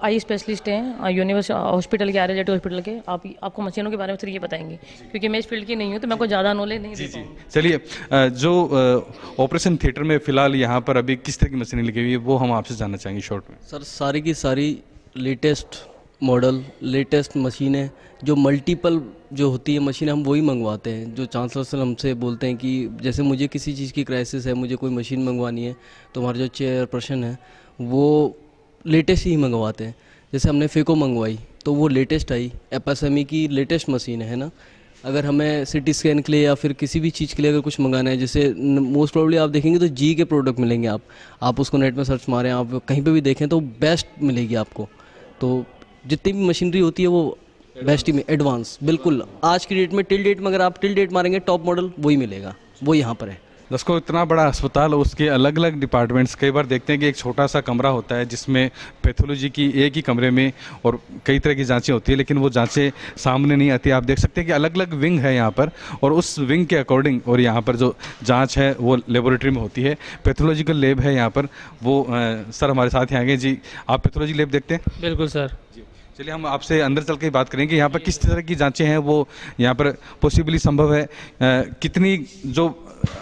आई स्पेशलिस्ट हैं यूनिवर्सिटी हॉस्पिटल के, RLJT हॉस्पिटल के। आपको मशीनों के बारे में सर ये बताएंगे, क्योंकि मैं इस फील्ड की नहीं हूँ तो मेरे को ज़्यादा नॉलेज नहीं। जी। चलिए, जो ऑपरेशन थिएटर में फ़िलहाल यहाँ पर अभी किस तरह की मशीनें लगी हुई है वो हम आपसे जानना चाहेंगे शॉर्ट में। सर सारी की सारी लेटेस्ट मॉडल, लेटेस्ट मशीनें, जो मल्टीपल जो होती है मशीनें हम वही मंगवाते हैं। जो चांसलर सर हमसे बोलते हैं कि जैसे मुझे किसी चीज़ की क्राइसिस है, मुझे कोई मशीन मंगवानी है, तो हमारे जो चेयरपर्सन है वो लेटेस्ट ही मंगवाते हैं। जैसे हमने फेको मंगवाई तो वो लेटेस्ट आई, FSME की लेटेस्ट मशीन है ना। अगर हमें CT स्कैन के लिए या फिर किसी भी चीज़ के लिए अगर कुछ मंगाना है, जैसे मोस्ट प्रॉब्ली आप देखेंगे तो G के प्रोडक्ट मिलेंगे, आप उसको नेट में सर्च मारें, आप कहीं पे भी देखें तो बेस्ट मिलेगी आपको। तो जितनी भी मशीनरी होती है वो बेस्ट ही में एडवांस, बिल्कुल आज की डेट में टिल डेट में अगर आप टिल डेट मारेंगे टॉप मॉडल वही मिलेगा, वो यहाँ पर है। दोस्तों, इतना बड़ा अस्पताल, उसके अलग अलग डिपार्टमेंट्स, कई बार देखते हैं कि एक छोटा सा कमरा होता है जिसमें पैथोलॉजी की एक ही कमरे में और कई तरह की जांचें होती है, लेकिन वो जांचें सामने नहीं आती। आप देख सकते हैं कि अलग अलग विंग है यहाँ पर और उस विंग के अकॉर्डिंग और यहाँ पर जो जांच है वो लेबोरेटरी में होती है। पैथोलॉजिकल लैब है यहाँ पर, वो सर हमारे साथ ही आएंगे। जी, आप पैथोलॉजी लैब देखते हैं? बिल्कुल सर। चलिए हम आपसे अंदर चल के बात करेंगे यहाँ पर किस तरह की जांचें हैं वो यहाँ पर पॉसिबली संभव है। कितनी जो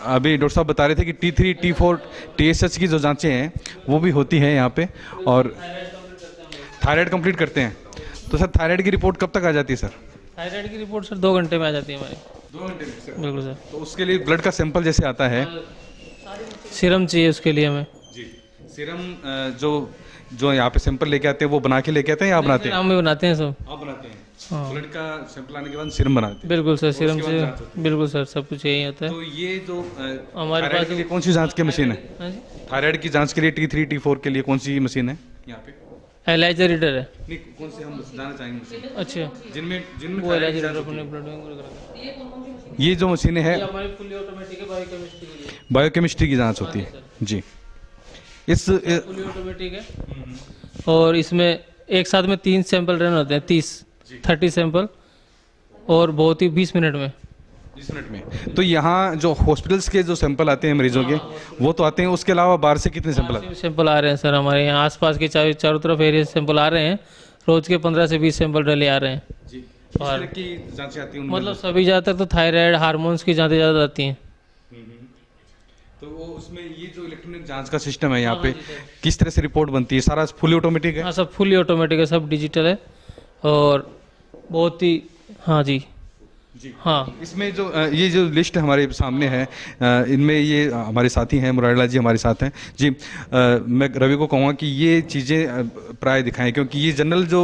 अभी डॉक्टर साहब बता रहे थे कि T3, T4, TSH की जो जांचें हैं वो भी होती हैं यहाँ पे, और थायराइड कंप्लीट करते हैं। तो सर थायराइड की रिपोर्ट कब तक आ जाती है सर? थायराइड की रिपोर्ट सर 2 घंटे में आ जाती है हमारी। 2 घंटे में सर? बिल्कुल सर। तो उसके लिए ब्लड का सैंपल जैसे आता है, सीरम चाहिए उसके लिए हमें। जी, सीरम जो यहाँ पे सैंपल लेके आते हैं वो बना के लेके आते हैं या आप बनाते हैं? हम भी बनाते हैं सब। आप बनाते हैं? हाँ। ब्लड का सैंपल आने के बाद सीरम बनाते हैं? बिल्कुल सर, सीरम उसके बाद जांच होती से बिल्कुल सर, सब कुछ यही होता है। तो ये जो हमारे थायराइड पास के लिए कौन सी जांच की मशीन हाँ है? जी? थायराइड की जांच के लिए T3, T4 के लिए कौन सी मशीन है यहाँ पे? एलाइजर रीडर है। नहीं, कौन से हम जानना चाहेंगे मशीन? अच्छा, जिनमें वो थायराइड की एलाइजर जांच रीडर होती अपने है। ब्लड बैंक में रखा है। ये जो मशीनें हैं ये हमारी फुली ऑटोमेटिक है, बायोकेमिस्ट्री के लिए। बायोकेमिस्ट्री की जांच होती है जी। इस फुली ऑटोमेटिक है, और इसमें एक साथ में 3 सैंपल रन होते हैं, 30 सैंपल, और बहुत ही 20 मिनट में। 20 मिनट में। तो यहाँ जो हॉस्पिटल्स के जो सैंपल आते हैं मरीजों के वो तो आते हैं, उसके अलावा बाहर से कितने सैंपल आते हैं? सैंपल आ रहे हैं सर, हमारे यहाँ आसपास के चारों तरफ एरिया सैंपल आ रहे हैं। रोज के 15 से 20 सैंपल डेली आ रहे हैं। जी। किस तरह की जांचें आती हैं उनमें? मतलब सभी ज़्यादातर तो थायराइड, हार्मोन्स की जांचें ज़्यादा आती हैं। तो वो उसमें ये जो इलेक्ट्रॉनिक जांच का सिस्टम है यहाँ पे किस तरह से रिपोर्ट बनती है? सारा फुली ऑटोमेटिक है? हाँ, सब फुली ऑटोमेटिक है, सब डिजिटल है, और बहुत ही हाँ जी हाँ। इसमें जो ये जो लिस्ट हमारे सामने है, इनमें ये हमारे साथी हैं, मुरारीलाल जी हमारे साथ हैं जी। मैं रवि को कहूँगा कि ये चीज़ें प्राय दिखाएं, क्योंकि ये जनरल जो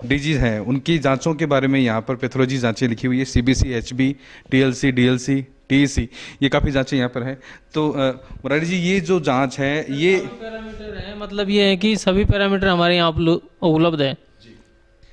डिजीज़ हैं उनकी जांचों के बारे में यहाँ पर पैथोलॉजी जांचें लिखी हुई है, CBC, HB, TLC, DLC, TEC, ये काफ़ी जांचें यहाँ पर हैं। तो मुरारी जी ये जो जांच है ये पैरामीटर है, मतलब ये है कि सभी पैरामीटर हमारे यहाँ उपलब्ध है।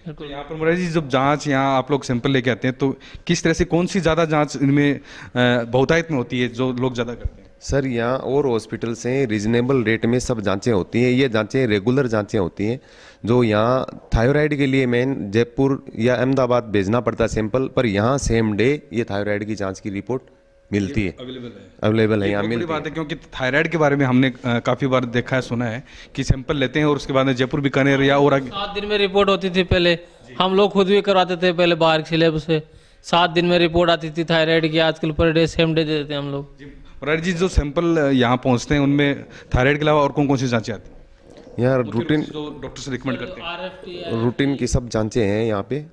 तो यहाँ पर मुरारी जी जब जांच यहाँ आप लोग सैंपल लेके आते हैं तो किस तरह से कौन सी ज़्यादा जांच इनमें बहुतायत में होती है जो लोग ज़्यादा करते हैं? सर यहाँ और हॉस्पिटल से रीजनेबल रेट में सब जांचें होती हैं। ये जांचें रेगुलर जांचें होती हैं। जो यहाँ थायराइड के लिए मेन जयपुर या अहमदाबाद भेजना पड़ता है सैंपल, पर यहाँ सेम डे ये थायराइड की जाँच की रिपोर्ट मिलती है, अवेलेबल है यहाँ मिलती बात है। क्योंकि थायराइड के बारे में हमने काफ़ी बार देखा है, सुना है कि सैंपल लेते हैं और उसके बाद में जयपुर बीकानेर या और 7 दिन में रिपोर्ट होती थी पहले। हम लोग खुद भी करवाते थे पहले बाहर के सिलेब से। 7 दिन में रिपोर्ट आती थी थायराइड की, आजकल per day same day they देते हैं हम लोग। मुरारी जी जो सैंपल यहाँ पहुँचते हैं उनमें थायराइड के अलावा और कौन कौन सी जाँचें आती हैं? यहाँ रूटीन जो डॉक्टर से रिकमेंड करते हैं, रूटीन की सब जांचें हैं यहाँ पे।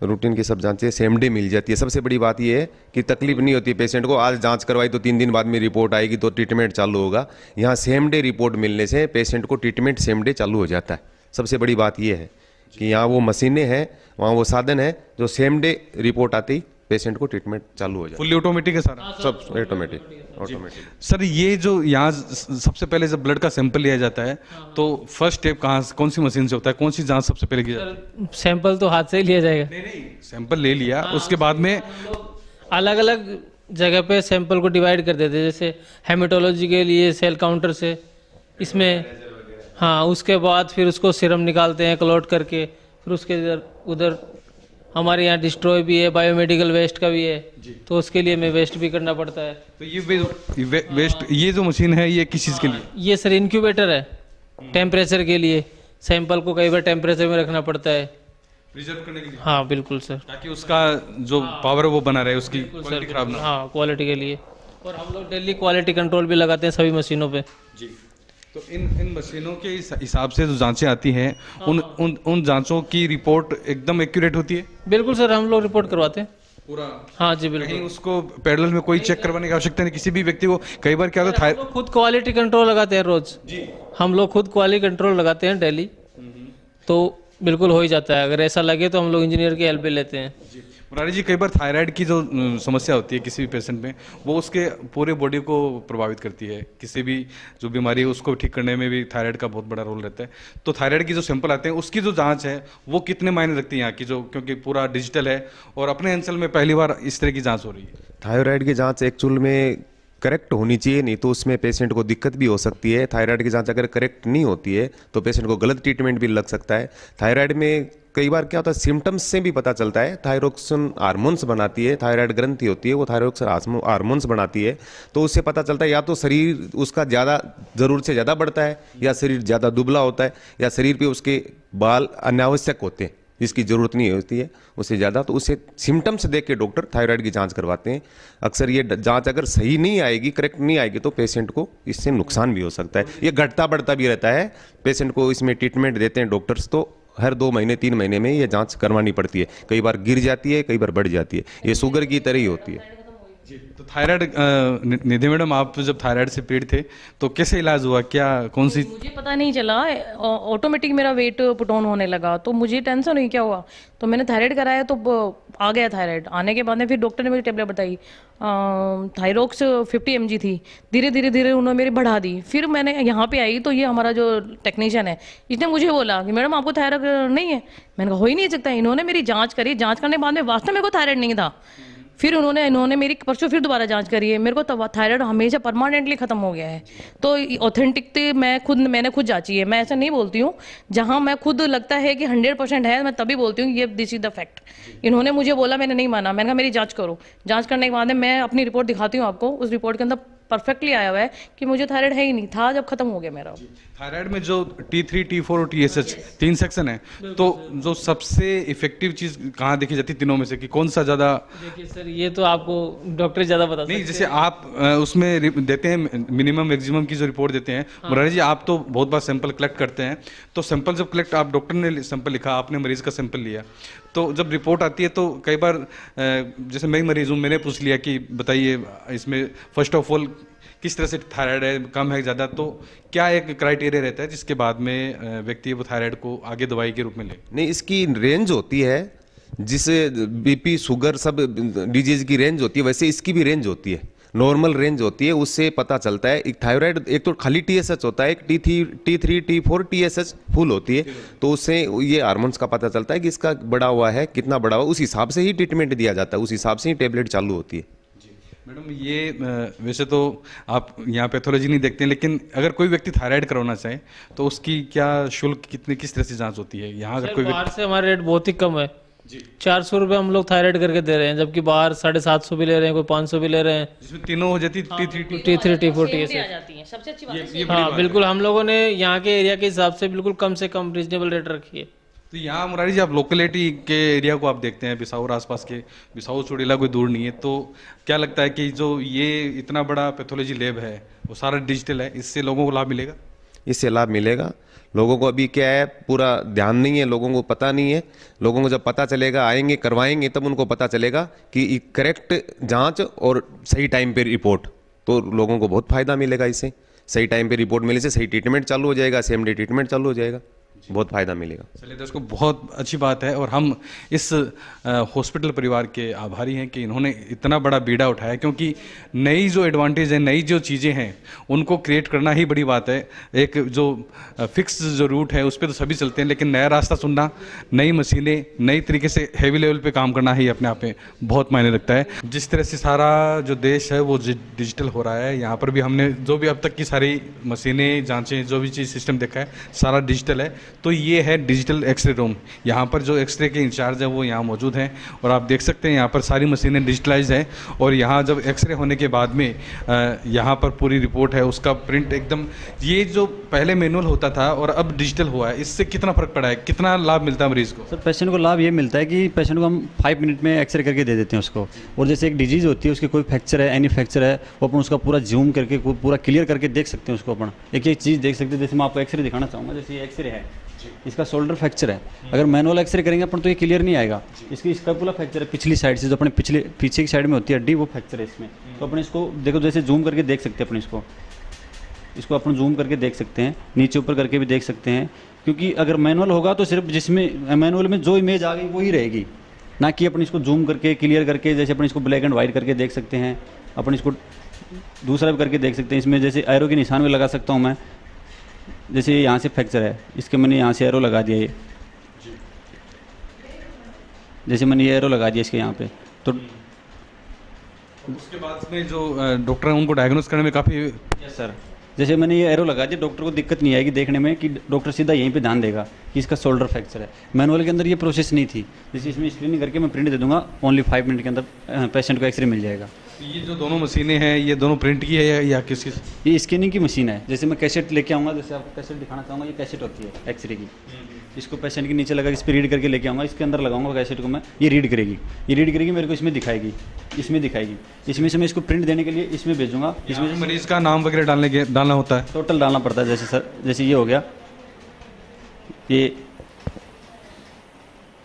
रूटीन की सब जांचें सेम डे मिल जाती है। सबसे बड़ी बात ये है कि तकलीफ नहीं होती है पेशेंट को। आज जांच करवाई तो 3 दिन बाद में रिपोर्ट आएगी तो ट्रीटमेंट चालू होगा। यहाँ सेम डे रिपोर्ट मिलने से पेशेंट को ट्रीटमेंट सेम डे चालू हो जाता है। सबसे बड़ी बात ये है कि यहाँ वो मशीनें हैं, वहाँ वो साधन है जो सेम डे रिपोर्ट आती पेशेंट को ट्रीटमेंट चालू हो जाता है। फुल्ली ऑटोमेटिक है सारा? सब ऑटोमेटिक। सर ये जो यहाँ सबसे पहले जब ब्लड का सैंपल लिया जाता है तो फर्स्ट स्टेप कौन सी मशीन से होता है? कौन सी जांच सबसे पहले की जाती है? सैंपल तो हाथ से ही लिया जाएगा। नहीं, सैंपल ले लिया उसके बाद में अलग अलग जगह पे सैंपल को डिवाइड कर देते हैं। जैसे हेमेटोलॉजी के लिए सेल काउंटर से इसमें, हाँ, उसके बाद फिर उसको सीरम निकालते हैं क्लॉट करके, फिर उसके उधर हमारे यहाँ डिस्ट्रॉय भी है, बायोमेडिकल वेस्ट का भी है, तो उसके लिए हमें वेस्ट भी करना पड़ता है। तो ये वेस्ट, ये जो मशीन है ये किस चीज़ के लिए? ये सर इंक्यूबेटर है, टेम्परेचर के लिए। सैंपल को कई बार टेम्परेचर में रखना पड़ता है, प्रिजर्व करने के लिए। हाँ बिल्कुल सर, ताकि उसका जो पावर है वो बना रहे, उसकी क्वालिटी खराब ना। हाँ, क्वालिटी के लिए। और हम लोग डेली क्वालिटी कंट्रोल भी लगाते हैं सभी मशीनों पे जी। तो इन मशीनों के हिसाब से जो जांचें आती हैं उन जांचों की रिपोर्ट एकदम एक्यूरेट होती है? बिल्कुल सर, हम लोग रिपोर्ट करवाते हैं पूरा। हाँ जी बिल्कुल। कहीं उसको पैरेलल में कोई चेक करवाने की आवश्यकता नहीं किसी भी व्यक्ति को? कई बार क्या होता है खुद क्वालिटी कंट्रोल लगाते हैं रोज जी। हम लोग खुद क्वालिटी कंट्रोल लगाते हैं डेली, तो बिल्कुल हो ही जाता है। अगर ऐसा लगे तो हम लोग इंजीनियर की हेल्प भी लेते हैं। मुरारी जी कई बार थायराइड की जो समस्या होती है किसी भी पेशेंट में, वो उसके पूरे बॉडी को प्रभावित करती है। किसी भी जो बीमारी है उसको ठीक करने में भी थायराइड का बहुत बड़ा रोल रहता है। तो थायराइड की जो सैंपल आते हैं उसकी जो जांच है वो कितने मायने रखती है यहाँ की, जो क्योंकि पूरा डिजिटल है और अपने अंचल में पहली बार इस तरह की जाँच हो रही है? थायराइड की जाँच एक्चुअल में करेक्ट होनी चाहिए, नहीं तो उसमें पेशेंट को दिक्कत भी हो सकती है। थायराइड की जांच अगर करेक्ट नहीं होती है तो पेशेंट को गलत ट्रीटमेंट भी लग सकता है। थायराइड में कई बार क्या होता है सिम्टम्स से भी पता चलता है। थायरोक्सिन हार्मोन्स बनाती है, थायराइड ग्रंथि होती है वो थायरोक्सिन हार्मोन्स बनाती है, तो उससे पता चलता है या तो शरीर उसका ज़्यादा ज़रूरत से ज़्यादा बढ़ता है, या शरीर ज़्यादा दुबला होता है, या शरीर पे उसके बाल अनावश्यक होते हैं जिसकी ज़रूरत नहीं होती है उससे ज़्यादा। तो उसे सिम्टम्स देख के डॉक्टर थायराइड की जांच करवाते हैं। अक्सर ये जांच अगर सही नहीं आएगी, करेक्ट नहीं आएगी, तो पेशेंट को इससे नुकसान भी हो सकता है। ये घटता बढ़ता भी रहता है। पेशेंट को इसमें ट्रीटमेंट देते हैं डॉक्टर्स, तो हर 2 महीने 3 महीने में ये जांच करवानी पड़ती है। कई बार गिर जाती है, कई बार बढ़ जाती है। ये शुगर की तरह ही होती है। तो थायराइड निधि मैडम, आप जब थायराइड से पीड़ित थे तो कैसे इलाज हुआ, क्या कौन सी? मुझे पता नहीं चला, ऑटोमेटिक मेरा वेट पुट ऑन होने लगा, तो मुझे टेंशन हुई क्या हुआ, तो मैंने थायराइड कराया तो आ गया थायराइड। आने के बाद में फिर डॉक्टर ने मुझे टेबलेट बताई, थायरोक्स 50 mg थी, धीरे धीरे उन्होंने मेरी बढ़ा दी। फिर मैंने यहाँ पे आई तो ये हमारा जो टेक्नीशियन है इसने मुझे बोला कि मैडम आपको थायराइड नहीं है। मैंने कहा हो ही नहीं सकता। इन्होंने मेरी जाँच करी, जाँच करने के बाद में वास्तव में मेरे को थायराइड नहीं था। फिर इन्होंने मेरी परसों फिर दोबारा जांच करी है, मेरे को थायराइड हमेशा परमानेंटली खत्म हो गया है। तो ऑथेंटिक मैंने खुद जांची है, मैं ऐसा नहीं बोलती हूँ। जहाँ मैं खुद लगता है कि 100% है, मैं तभी बोलती हूँ ये दिस इज द फैक्ट। इन्होंने मुझे बोला, मैंने नहीं माना। मैंने कहा मेरी जांच करो। जांच करने के बाद में मैं अपनी रिपोर्ट दिखाती हूँ आपको। उस रिपोर्ट के अंदर परफेक्टली आया हुआ है कि मुझे थायराइड है ही नहीं था, जब खत्म हो गया मेरा। थायराइड में जो T3, T4 और TSH 3 सेक्शन है, तो जो सबसे इफेक्टिव चीज कहाँ देखी जाती है तीनों में से, कि कौन सा ज्यादा? देखिए सर, ये तो आपको डॉक्टर ज्यादा बता सकते हैं। नहीं, जैसे आप उसमें देते हैं मिनिमम मैक्सिमम की जो रिपोर्ट देते हैं। मुरारी जी, आप तो बहुत बार सैंपल कलेक्ट करते हैं, तो सैंपल जब कलेक्ट, आप डॉक्टर ने सैंपल लिखा, आपने मरीज का सैंपल लिया, तो जब रिपोर्ट आती है तो कई बार जैसे मैं मरीज हूँ, मैंने पूछ लिया कि बताइए इसमें फर्स्ट ऑफ ऑल किस तरह से थायराइड है, कम है ज़्यादा, तो क्या एक क्राइटेरिया रहता है जिसके बाद में व्यक्ति वो थायराइड को आगे दवाई के रूप में ले? नहीं, इसकी रेंज होती है, जिसे बीपी शुगर सब डिजीज की रेंज होती है, वैसे इसकी भी रेंज होती है, नॉर्मल रेंज होती है। उससे पता चलता है एक थायराइड, एक तो खाली TSH होता है, एक T3, T4, TSH फुल होती है, तो उससे ये हार्मोन्स का पता चलता है कि इसका बढ़ा हुआ है, कितना बढ़ा हुआ, उस हिसाब से ही ट्रीटमेंट दिया जाता है, उस हिसाब से ही टेबलेट चालू होती है। मैडम, ये वैसे तो आप यहाँ पैथोलॉजी नहीं देखते हैं, लेकिन अगर कोई व्यक्ति थायराइड करवाना चाहे तो उसकी क्या शुल्क, किस तरह से जांच होती है यहाँ? अगर कोई बाहर से हमारा रेट बहुत ही कम है, 400 रुपये हम लोग थायराइड करके दे रहे हैं, जबकि बाहर 750 भी ले रहे हैं, कोई 500 भी ले रहे हैं, जिसमें तीनों हो जाती T3, T4, TSH। सबसे अच्छी बात है। हाँ बिल्कुल, हम लोगों ने यहाँ के एरिया के हिसाब से बिल्कुल कम से कम रीजनेबल रेट रखी है। तो यहाँ मुरारी जी, आप लोकेलिटी के एरिया को आप देखते हैं, बिसाऊ और आसपास के, बिसाऊ चुड़ेला कोई दूर नहीं है, तो क्या लगता है कि जो ये इतना बड़ा पैथोलॉजी लैब है वो सारा डिजिटल है, इससे लोगों को लाभ मिलेगा? इससे लाभ मिलेगा। लोगों को अभी क्या है, पूरा ध्यान नहीं है, लोगों को पता नहीं है। लोगों को जब पता चलेगा, आएंगे करवाएंगे, तब उनको पता चलेगा कि करेक्ट जांच और सही टाइम पे रिपोर्ट, तो लोगों को बहुत फायदा मिलेगा इससे। सही टाइम पे रिपोर्ट मिलने से सही ट्रीटमेंट चालू हो जाएगा, सेम डे ट्रीटमेंट चालू हो जाएगा, बहुत फायदा मिलेगा। चलिए दोस्तों, बहुत अच्छी बात है, और हम इस हॉस्पिटल परिवार के आभारी हैं कि इन्होंने इतना बड़ा बीड़ा उठाया, क्योंकि नई जो एडवांटेज है, नई जो चीज़ें हैं, उनको क्रिएट करना ही बड़ी बात है। एक जो फिक्स जो रूट है उस पर तो सभी चलते हैं, लेकिन नया रास्ता चुनना, नई मशीनें, नई तरीके से हैवी लेवल पे काम करना ही अपने आप में बहुत मायने रखता है। जिस तरह से सारा जो देश है वो डिजिटल हो रहा है, यहाँ पर भी हमने जो भी अब तक की सारी मशीनें, जाँचें, जो भी चीज़ सिस्टम देखा है, सारा डिजिटल है। तो ये है डिजिटल एक्सरे रूम। यहाँ पर जो एक्सरे के इंचार्ज है वो यहाँ मौजूद हैं, और आप देख सकते हैं यहाँ पर सारी मशीनें डिजिटलाइज हैं, और यहाँ जब एक्सरे होने के बाद में यहाँ पर पूरी रिपोर्ट है, उसका प्रिंट एकदम, ये जो पहले मैनुअल होता था और अब डिजिटल हुआ है, इससे कितना फर्क पड़ा है, कितना लाभ मिलता है मरीज को? सर, पेशेंट को लाभ ये मिलता है कि पेशेंट को हम 5 मिनट में एक्सरे करके दे देते हैं उसको, और जैसे एक डिजीज़ होती है, उसकी कोई फ्रैक्चर है, एनी फ्रैक्चर है, वो अपन उसका पूरा जूम करके पूरा क्लियर करके देख सकते हैं उसको। अपन एक एक चीज़ देख सकते हैं। जैसे मैं आपको एक्सरे दिखाना चाहूँगा, जैसे ये एक्सरे है, इसका शोल्डर फ्रैक्चर है, अगर मैनुअल एक्सरे करेंगे अपन तो ये क्लियर नहीं आएगा। इसकी स्कैपुला फ्रैक्चर है, पिछली साइड से जो अपने पीछे की साइड में होती है हड्डी, वो फ्रैक्चर है इसमें। तो अपन इसको देखो, जैसे जूम करके देख सकते हैं अपन इसको अपन जूम करके देख सकते हैं, नीचे ऊपर करके भी देख सकते हैं, क्योंकि अगर मैनुअल होगा तो सिर्फ जिसमें मैनुअल में जो इमेज आ गई वही रहेगी, ना कि अपन इसको जूम करके क्लियर करके, जैसे अपन इसको ब्लैक एंड वाइट करके देख सकते हैं, अपन इसको दूसरा भी करके देख सकते हैं। इसमें जैसे एरो के निशान भी लगा सकता हूँ मैं, जैसे यहाँ से फ्रैक्चर है, इसके मैंने यहाँ से एरो लगा दिया, ये जैसे मैंने ये एरो लगा दिया इसके यहाँ पे, तो उसके बाद में जो डॉक्टर हैं उनको डायग्नोस करने में काफ़ी। यस सर, जैसे मैंने ये एरो लगा दिया, डॉक्टर को दिक्कत नहीं आएगी देखने में कि डॉक्टर सीधा यहीं पे ध्यान देगा कि इसका शोल्डर फ्रैक्चर है। मैनुअल के अंदर ये प्रोसेस नहीं थी, जैसे इसमें स्क्रीनिंग करके मैं प्रिंट दे दूंगा, ओनली 5 मिनट के अंदर पेशेंट को एक्सरे मिल जाएगा। ये जो दोनों मशीनें हैं ये दोनों प्रिंट की है या किसकी? ये स्कैनिंग की मशीन है। जैसे मैं कैसेट लेके आऊँगा, जैसे आपको कैसेट दिखाना चाहूँगा, ये कैसेट होती है एक्सरे की, इसको पेशेंट के नीचे लगा इस पर रीड करके लेके आऊँगा, इसके अंदर लगाऊंगा कैसेट को मैं, ये रीड करेगी, मेरे को इसमें दिखाएगी, इसमें से मैं इसको प्रिंट देने के लिए इसमें भेजूंगा। इसमें मरीज का नाम वगैरह डालना होता है, टोटल डालना पड़ता है। जैसे सर, जैसे ये हो गया, ये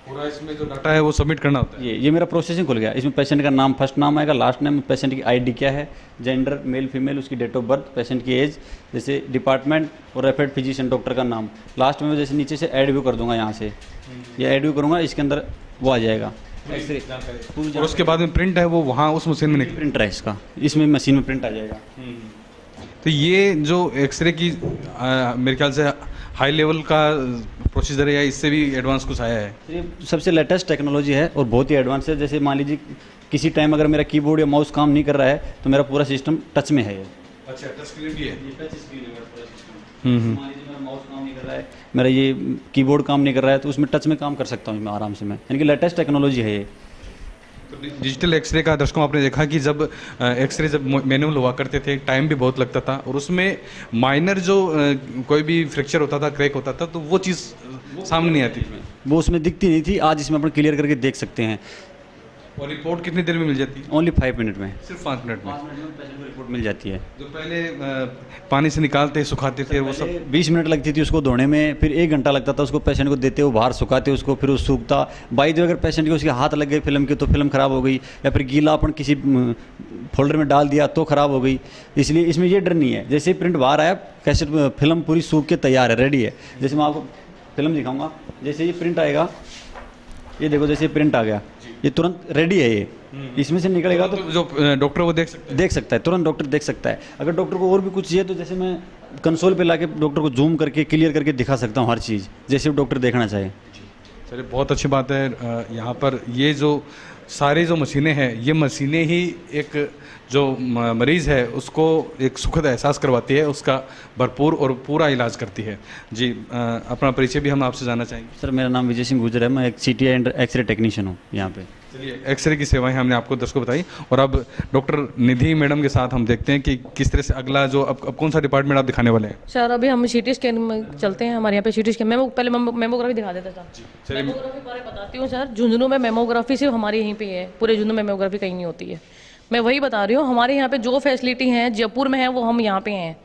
पूरा इसमें जो डाटा है वो सबमिट करना होता है। ये मेरा प्रोसेसिंग खुल गया। इसमें पेशेंट का नाम, फर्स्ट नाम आएगा, लास्ट नेम, पेशेंट की आईडी क्या है, जेंडर मेल फीमेल, उसकी डेट ऑफ बर्थ, पेशेंट की एज, जैसे डिपार्टमेंट और रेफर्ड फिजिशियन डॉक्टर का नाम। लास्ट में जैसे नीचे से ऐड व्यू कर दूंगा, यहाँ से ये ऐड व्यू करूँगा, इसके अंदर वो आ जाएगा एक्सरे। और उसके बाद में प्रिंट है वो वहाँ उस मशीन में नहीं, प्रिंटर है इसका, इसमें मशीन में प्रिंट आ जाएगा। तो ये जो एक्सरे की मेरे ख्याल से हाई लेवल का प्रोसीजर है या इससे भी एडवांस कुछ आया है? ये सबसे लेटेस्ट टेक्नोलॉजी है और बहुत ही एडवांस है। जैसे मान लीजिए किसी टाइम अगर मेरा कीबोर्ड या माउस काम नहीं कर रहा है तो मेरा पूरा सिस्टम टच में है। ये अच्छा, टच स्क्रीन भी है? ये टच स्क्रीन है मेरा पूरा सिस्टम। मान लीजिए मेरा माउस काम नहीं कर रहा है, मेरा ये कीबोर्ड काम नहीं कर रहा है, तो उसमें टच में काम कर सकता हूँ मैं आराम से, मैं यानी कि लेटेस्ट टेक्नोलॉजी है ये। तो डिजिटल एक्सरे का दर्शकों आपने देखा कि जब एक्सरे जब मैनुअल हुआ करते थे, टाइम भी बहुत लगता था और उसमें माइनर जो कोई भी फ्रैक्चर होता था, क्रैक होता था, तो वो चीज़ सामने नहीं आती, वो उसमें दिखती नहीं थी। आज इसमें अपन क्लियर करके देख सकते हैं। और रिपोर्ट कितनी देर में मिल जाती है? ओनली 5 मिनट में, सिर्फ 5 मिनट में पेशेंट को रिपोर्ट मिल जाती है। जो पहले पानी से निकालते सुखाते थे वो सब 20 मिनट लगती थी उसको धोने में, फिर 1 घंटा लगता था उसको पेशेंट को देते, वो बाहर सुखाते उसको, फिर वो सूखता। बाई जो अगर पेशेंट के उसके हाथ लग गए फिल्म के तो फिल्म ख़राब हो गई, या फिर गीला अपन किसी फोल्डर में डाल दिया तो ख़राब हो गई। इसलिए इसमें ये डर नहीं है। जैसे प्रिंट बाहर आया, कैसेट फिल्म पूरी सूख के तैयार है, रेडी है। जैसे मैं आपको फिल्म दिखाऊंगा, जैसे ये प्रिंट आएगा, ये देखो जैसे प्रिंट आ गया, ये तुरंत रेडी है। ये इसमें से निकलेगा तो जो डॉक्टर वो देख सकता है, तुरंत डॉक्टर देख सकता है। अगर डॉक्टर को और भी कुछ चाहिए तो जैसे मैं कंसोल पे लाके डॉक्टर को जूम करके क्लियर करके दिखा सकता हूँ हर चीज़, जैसे डॉक्टर देखना चाहे। चलिए, बहुत अच्छी बात है। यहाँ पर ये जो सारी जो मशीनें हैं, ये मशीनें ही एक जो मरीज़ है उसको एक सुखद एहसास करवाती है, उसका भरपूर और पूरा इलाज करती है। जी, अपना परिचय भी हम आपसे जानना चाहेंगे। सर, मेरा नाम विजय सिंह गुजर है, मैं एक CTI एंड एक्सरे टेक्नीशियन हूँ यहाँ पे। चलिए, एक्सरे की सेवाएं हमने आपको दर्शकों को बताई और अब डॉक्टर निधि मैडम के साथ हम देखते हैं कि किस तरह से अगला जो अब कौन सा डिपार्टमेंट आप दिखाने वाले हैं। सर, अभी हम CT स्कैन में चलते हैं। हमारे यहाँ पे CT स्कैन, पहले मेमोग्राफी दिखा देता था। मेमोग्राफी बारे बताती हूँ सर। झुंझुनू में मेमोग्राफी सिर्फ हमारे यहीं पे है, पूरे झुंझुनू में मेमोग्राफी कहीं नहीं होती है। मैं वही बता रही हूँ, हमारे यहाँ पे जो फैसिलिटी है जयपुर में है वो हम यहाँ पे हैं,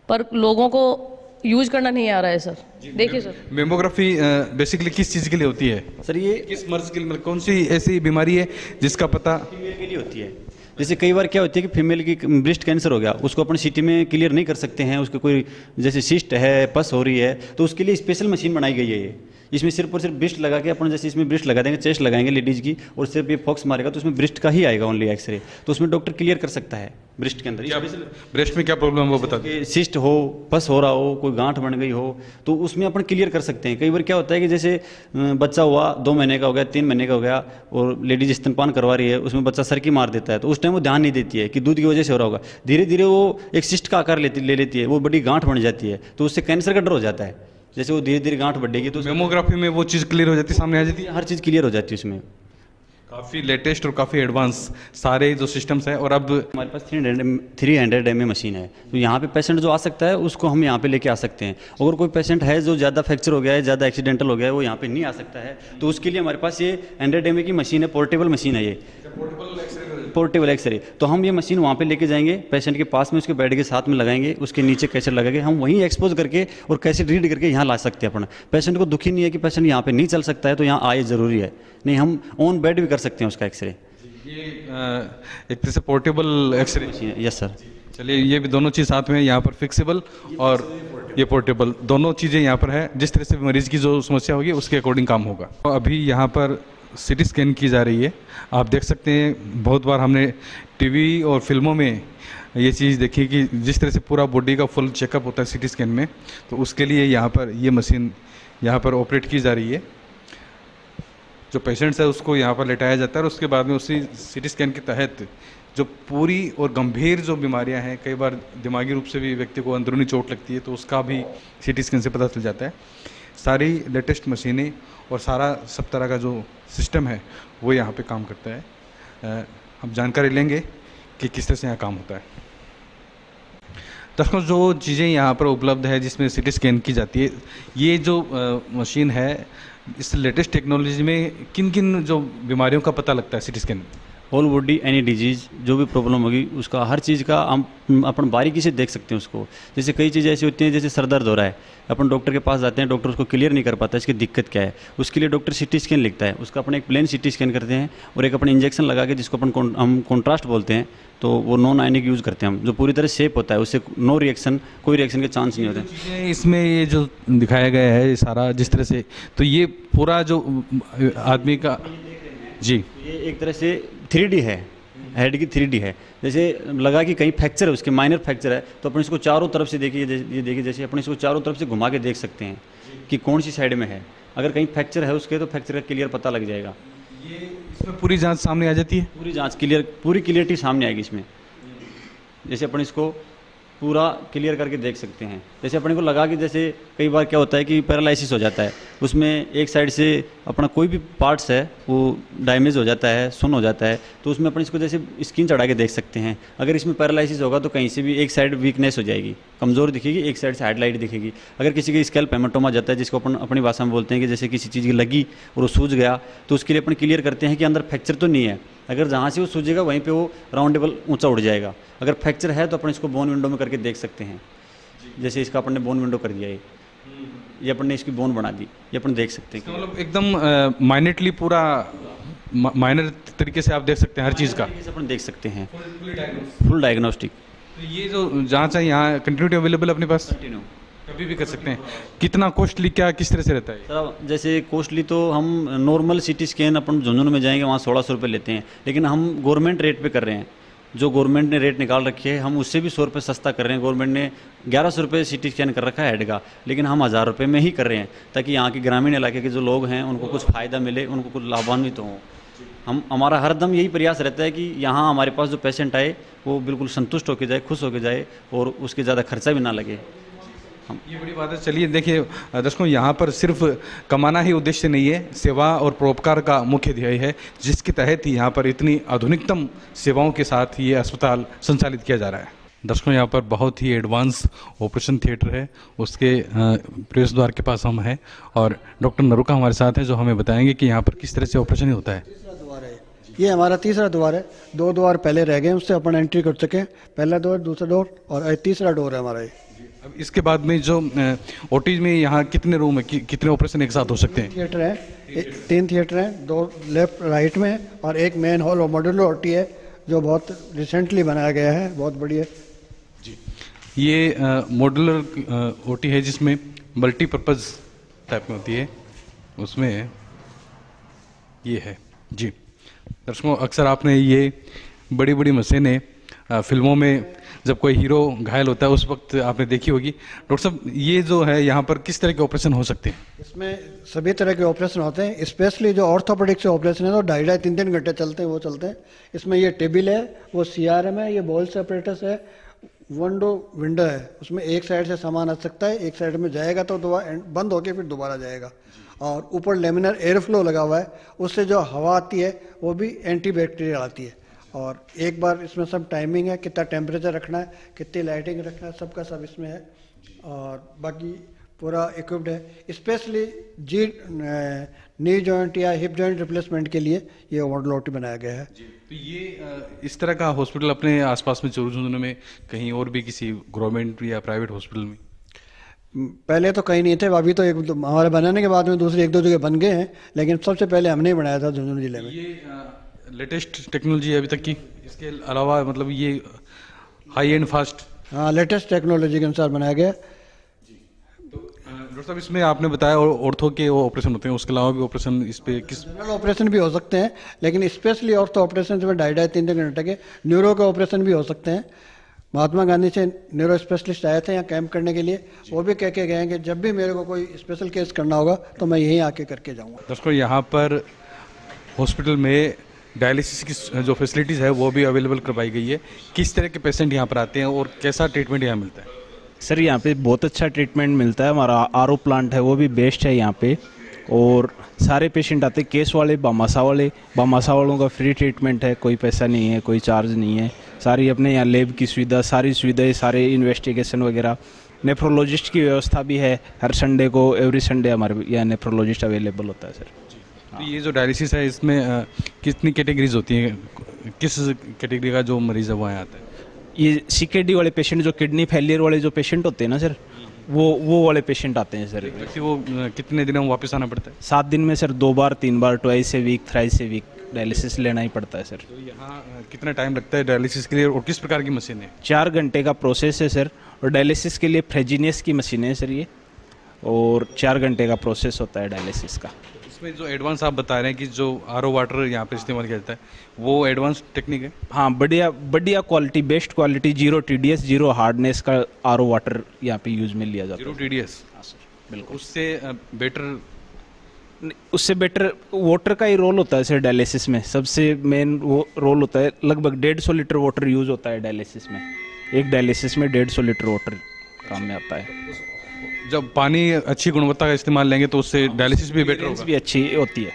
पर लोगों को यूज करना नहीं आ रहा है सर। देखिए सर, मेमोग्राफी बेसिकली किस चीज़ के लिए होती है सर? ये किस मर्ज के लिए, कौन सी ऐसी बीमारी है जिसका पता? फीमेल के लिए होती है। जैसे कई बार क्या होती है कि फीमेल की ब्रेस्ट कैंसर हो गया, उसको अपन CT में क्लियर नहीं कर सकते हैं, उसको कोई जैसे सिस्ट है, पस हो रही है, तो उसके लिए स्पेशल मशीन बनाई गई है। ये इसमें सिर्फ और सिर्फ ब्रेस्ट लगा के अपन, जैसे इसमें ब्रेस्ट लगा देंगे, चेस्ट लगाएंगे लेडीज़ की, और सिर्फ ये फॉक्स मारेगा तो उसमें ब्रेस्ट का ही आएगा ओनली एक्सरे, तो उसमें डॉक्टर क्लियर कर सकता है ब्रेस्ट के अंदर। ब्रेस्ट में क्या प्रॉब्लम है वो बता दें। सिस्ट हो, पस हो रहा हो, कोई गांठ बन गई हो, तो उसमें अपन क्लियर कर सकते हैं। कई बार क्या होता है कि जैसे बच्चा हुआ 2 महीने का हो गया, 3 महीने का हो गया, और लेडीज स्तनपान करवा रही है, उसमें बच्चा सरकी मार देता है, तो उस टाइम वो ध्यान नहीं देती है कि दूध की वजह से हो रहा होगा। धीरे धीरे वो एक सिस्ट का आकार ले लेती है, वो बड़ी गांठ बन जाती है, तो उससे कैंसर का डर हो जाता है। जैसे वो धीरे धीरे गांठ बढ़ेगी तो मेमोग्राफी में वो चीज़ क्लियर हो जाती है, सामने आ जाती है, हर चीज़ क्लियर हो जाती है उसमें। काफ़ी लेटेस्ट और काफ़ी एडवांस सारे जो सिस्टम्स हैं। और अब हमारे पास 300 mm मशीन है, तो यहाँ पे पेशेंट जो आ सकता है उसको हम यहाँ पे लेके आ सकते हैं। अगर कोई पेशेंट है जो ज़्यादा फ्रैक्चर हो गया है, ज़्यादा एक्सीडेंटल हो गया है, वो यहाँ पे नहीं आ सकता है, तो उसके लिए हमारे पास ये 100 mm की मशीन है, पोर्टेबल मशीन है। ये पोर्टेबल एक्सरे, तो हम ये मशीन वहाँ पे लेके जाएंगे, पेशेंट के पास में उसके बेड के साथ में लगाएंगे, उसके नीचे कैसेट लगाएंगे, हम वहीं एक्सपोज करके और कैसेट रीड करके यहाँ ला सकते हैं अपन। पेशेंट को दुखी नहीं है कि पेशेंट यहाँ पे नहीं चल सकता है तो यहाँ आए ज़रूरी है, नहीं, हम ऑन बेड भी कर सकते हैं उसका एक्सरे। ये एक तरह से पोर्टेबल एक्सरे मशीन है। Yes sir. चलिए, ये भी दोनों चीज़ साथ में, यहाँ पर फिक्सेबल और ये पोर्टेबल, दोनों चीज़ें यहाँ पर है। जिस तरह से मरीज़ की जो समस्या होगी उसके अकॉर्डिंग काम होगा। तो अभी यहाँ पर CT स्कैन की जा रही है, आप देख सकते हैं। बहुत बार हमने TV और फिल्मों में ये चीज़ देखी कि जिस तरह से पूरा बॉडी का फुल चेकअप होता है CT स्कैन में, तो उसके लिए यहाँ पर ये मशीन यहाँ पर ऑपरेट की जा रही है। जो पेशेंट्स है उसको यहाँ पर लेटाया जाता है और उसके बाद में उसी सीटी स्कैन के तहत जो पूरी और गंभीर जो बीमारियां हैं, कई बार दिमागी रूप से भी व्यक्ति को अंदरूनी चोट लगती है, तो उसका भी सीटी स्कैन से पता चल जाता है। सारी लेटेस्ट मशीनें और सारा सब तरह का जो सिस्टम है वो यहाँ पे काम करता है। हम जानकारी लेंगे कि किस तरह से यहाँ काम होता है। दर्शकों, जो चीज़ें यहाँ पर उपलब्ध है जिसमें सीटी स्कैन की जाती है, ये जो मशीन है, इस लेटेस्ट टेक्नोलॉजी में किन किन जो बीमारियों का पता लगता है सीटी स्कैन में? ऑल बॉडी एनी डिजीज़, जो भी प्रॉब्लम होगी उसका हर चीज़ का हम अपन बारीकी से देख सकते हैं उसको। जैसे कई चीज़ें ऐसी होती हैं, जैसे सर दर्द हो रहा है, अपन डॉक्टर के पास जाते हैं, डॉक्टर उसको क्लियर नहीं कर पाता इसकी दिक्कत क्या है, उसके लिए डॉक्टर सीटी स्कैन लिखता है, उसका अपन एक प्लेन सीटी स्कैन करते हैं और एक अपन इंजेक्शन लगा के, जिसको अपन हम कॉन्ट्रास्ट बोलते हैं, तो वो नॉन आयनिक यूज़ करते हैं हम, जो पूरी तरह सेफ होता है, उससे नो रिएक्शन, कोई रिएक्शन के चांस नहीं होते। इसमें ये जो दिखाया गया है सारा जिस तरह से, तो ये पूरा जो आदमी का, जी, ये एक तरह से 3D है, हेड की 3D है। जैसे लगा कि कहीं फ्रैक्चर है, उसके माइनर फ्रैक्चर है, तो अपन इसको चारों तरफ से देखिए, ये देखिए, जैसे अपन इसको चारों तरफ से घुमा के देख सकते हैं कि कौन सी साइड में है। अगर कहीं फ्रैक्चर है उसके, तो फ्रैक्चर का क्लियर पता लग जाएगा। ये इसमें पूरी जांच सामने आ जाती है, पूरी जांच क्लियर, पूरी क्लियरिटी सामने आएगी इसमें। जैसे अपन इसको पूरा क्लियर करके देख सकते हैं। जैसे अपने को लगा कि जैसे कई बार क्या होता है कि पैरालिसिस हो जाता है, उसमें एक साइड से अपना कोई भी पार्ट्स है वो डैमेज हो जाता है, सुन हो जाता है, तो उसमें अपन इसको जैसे स्क्रीन चढ़ा के देख सकते हैं। अगर इसमें पैरालिसिस होगा तो कहीं से भी एक साइड वीकनेस हो जाएगी, कमज़ोर दिखेगी, एक साइड से हाइडलाइट दिखेगी। अगर किसी के स्कैल्प हेमाटोमा जाता है, जिसको अपन अपनी भाषा में बोलते हैं कि जैसे किसी चीज़ की लगी और वो सूज गया, तो उसके लिए अपन क्लियर करते हैं कि अंदर फ्रैक्चर तो नहीं है। अगर जहाँ से वो सूझेगा वहीं पे वो राउंडेबल ऊंचा उड़ जाएगा। अगर फ्रैक्चर है तो अपन इसको बोन विंडो में करके देख सकते हैं। जैसे इसका अपन ने बोन विंडो कर दिया है, ये अपन ने इसकी बोन बना दी, ये अपन देख सकते हैं। मतलब एकदम माइनेटली पूरा माइनर तरीके से आप देख सकते हैं हर चीज़ का, अपन देख सकते हैं, फुल डायग्नोस्टिक। तो ये जो जांच है यहाँ कंटिन्यूटी अवेलेबल अपने पास, कंटिन्यू कभी भी कर सकते हैं। कितना कॉस्टली, क्या किस तरह से रहता है? सर जैसे कॉस्टली तो हम नॉर्मल सीटी स्कैन अपन झुंझुनू में जाएंगे वहाँ 1600 रुपये लेते हैं, लेकिन हम गवर्नमेंट रेट पे कर रहे हैं। जो गवर्नमेंट ने रेट निकाल रखी है, हम उससे भी 100 रुपये सस्ता कर रहे हैं। गवर्नमेंट ने 1100 रुपये सीटी स्कैन कर रखा है हेड का, लेकिन हम 1000 रुपये में ही कर रहे हैं, ताकि यहाँ के ग्रामीण इलाके के जो लोग हैं उनको कुछ फ़ायदा मिले, उनको कुछ लाभान्वित हों। हमारा हर दम यही प्रयास रहता है कि यहाँ हमारे पास जो पेशेंट आए वो बिल्कुल संतुष्ट होकर जाए, खुश होकर जाए और उसके ज़्यादा खर्चा भी ना लगे। ये बड़ी बात है। चलिए देखिए दर्शकों, यहाँ पर सिर्फ कमाना ही उद्देश्य नहीं है, सेवा और परोपकार का मुख्य ध्येय है, जिसके तहत ही यहाँ पर इतनी आधुनिकतम सेवाओं के साथ ये अस्पताल संचालित किया जा रहा है। दर्शकों, यहाँ पर बहुत ही एडवांस ऑपरेशन थिएटर है, उसके प्रवेश द्वार के पास हम हैं और डॉक्टर नरुका हमारे साथ हैं, जो हमें बताएंगे कि यहाँ पर किस तरह से ऑपरेशन होता है। ये हमारा तीसरा द्वार है, 2 द्वार पहले रह गए, उससे अपन एंट्री कर सके। पहला डोर, दूसरा डोर और तीसरा डोर है हमारा ये। अब इसके बाद में जो ओटी में यहाँ कितने रूम है, कितने ऑपरेशन एक साथ हो सकते हैं? थिएटर है, 3 थिएटर हैं, 2 लेफ्ट राइट में और एक मेन हॉल और मॉड्यूलर ओटी है, जो बहुत रिसेंटली बनाया गया है, बहुत बढ़िया। जी, ये मॉड्यूलर ओटी है जिसमें मल्टीपर्पज़ टाइप में होती है, उसमें ये है। जी दर्शकों, अक्सर आपने ये बड़ी बड़ी मशीनें फिल्मों में जब कोई हीरो घायल होता है उस वक्त आपने देखी होगी। डॉक्टर साहब, ये जो है यहाँ पर किस तरह के ऑपरेशन हो सकते हैं? इसमें सभी तरह के ऑपरेशन होते हैं, स्पेशली जो ऑर्थोपेडिक से ऑपरेशन है तो 2.5-3 घंटे चलते हैं, वो चलते हैं। इसमें ये टेबल है, वो CRM है, ये बॉल सेपरेटर्स है, विंडो है, उसमें एक साइड से सामान आ सकता है, एक साइड में जाएगा तो दोबारा बंद होके फिर दोबारा जाएगा। और ऊपर लेमिनर एयर फ्लो लगा हुआ है, उससे जो हवा आती है वो भी एंटीबैक्टीरियल आती है। और एक बार इसमें सब टाइमिंग है, कितना टेम्परेचर रखना है, कितनी लाइटिंग रखना है, सबका सब इसमें है। और बाकी पूरा इक्विप्ड है, स्पेशली नी जॉइंट या हिप जॉइंट रिप्लेसमेंट के लिए ये मॉडल ओटी बनाया गया है। तो ये इस तरह का हॉस्पिटल अपने आसपास में चूरू में कहीं और भी किसी गवर्नमेंट या प्राइवेट हॉस्पिटल में? पहले तो कहीं नहीं थे, अभी तो एक हमारे बनाने के बाद में दूसरी 1-2 जगह बन गए हैं, लेकिन सबसे पहले हमने ही बनाया था झुंझुनू जिले में। ये लेटेस्ट टेक्नोलॉजी है अभी तक की, इसके अलावा मतलब ये हाई एंड फास्ट? हाँ, लेटेस्ट टेक्नोलॉजी के अनुसार बनाया गया। डॉक्टर साहब, इसमें आपने बताया ऑर्थो के वो ऑपरेशन होते हैं, उसके अलावा भी ऑपरेशन इस पे किस? जनरल ऑपरेशन भी हो सकते हैं, लेकिन स्पेशली ऑर्थो ऑपरेशन में 2.5-3 घंटे के न्यूरो के ऑपरेशन भी हो सकते हैं। महात्मा गांधी से न्यूरो स्पेशलिस्ट आए थे यहाँ कैंप करने के लिए, वो भी कह के गए कि जब भी मेरे को कोई स्पेशल केस करना होगा तो मैं यहीं आके करके जाऊँगा। दोस्तों, यहाँ पर हॉस्पिटल में डायलिसिस की जो फैसिलिटीज़ है वो भी अवेलेबल करवाई गई है। किस तरह के पेशेंट यहाँ पर आते हैं और कैसा ट्रीटमेंट यहाँ मिलता है? सर यहाँ पे बहुत अच्छा ट्रीटमेंट मिलता है। हमारा आरओ प्लांट है वो भी बेस्ट है यहाँ पे, और सारे पेशेंट आते हैं, केस वाले, बामासा वालों का फ्री ट्रीटमेंट है, कोई पैसा नहीं है, कोई चार्ज नहीं है। सारी अपने यहाँ लैब की सुविधा, सारी सुविधाएं, सारे इन्वेस्टिगेशन वगैरह, नेफ्रोलॉजिस्ट की व्यवस्था भी है। हर संडे को, एवरी संडे हमारे यहाँ नेफ्रोलॉजिस्ट अवेलेबल होता है सर। तो ये जो डायलिसिस है इसमें कितनी कैटेगरीज होती हैं? किस कैटेगरी का जो मरीज़ है वो यहाँ आता है? ये सीकेडी वाले पेशेंट, जो किडनी फेलियर वाले जो पेशेंट होते हैं ना सर, वो वाले पेशेंट आते हैं सर। वो कितने दिनों में वापस आना पड़ता है? 7 दिन में sir 2 bar 3 bar, twice a week, thrice a week dialysis लेना ही पड़ता है सर। तो यहाँ कितना टाइम लगता है डायलिसिस के लिए और किस प्रकार की मशीन है? 4 घंटे का प्रोसेस है सर, और डायलिसिस के लिए फ्रेजिनियस की मशीनें हैं सर ये, और 4 घंटे का प्रोसेस होता है डायलिसिस का। इसमें जो एडवांस आप बता रहे हैं कि जो आरओ वाटर यहाँ पे इस्तेमाल किया जाता है वो एडवांस टेक्निक है? हाँ, बढ़िया quality, best quality, 0 TDS 0 hardness का आरओ वाटर यहाँ पे यूज में लिया जाता है। 0 TDS? हाँ सर, बिल्कुल। उससे बेटर वाटर का ही रोल होता है सर डायलिसिस में। सबसे मेन वो रोल होता है, लगभग 150 लीटर वाटर यूज होता है डायलिसिस में। एक डायलिसिस में 150 लीटर वाटर काम में आता है। जब पानी अच्छी गुणवत्ता का इस्तेमाल लेंगे तो उससे डायलिसिस भी बेटर होगा? भी अच्छी होती है,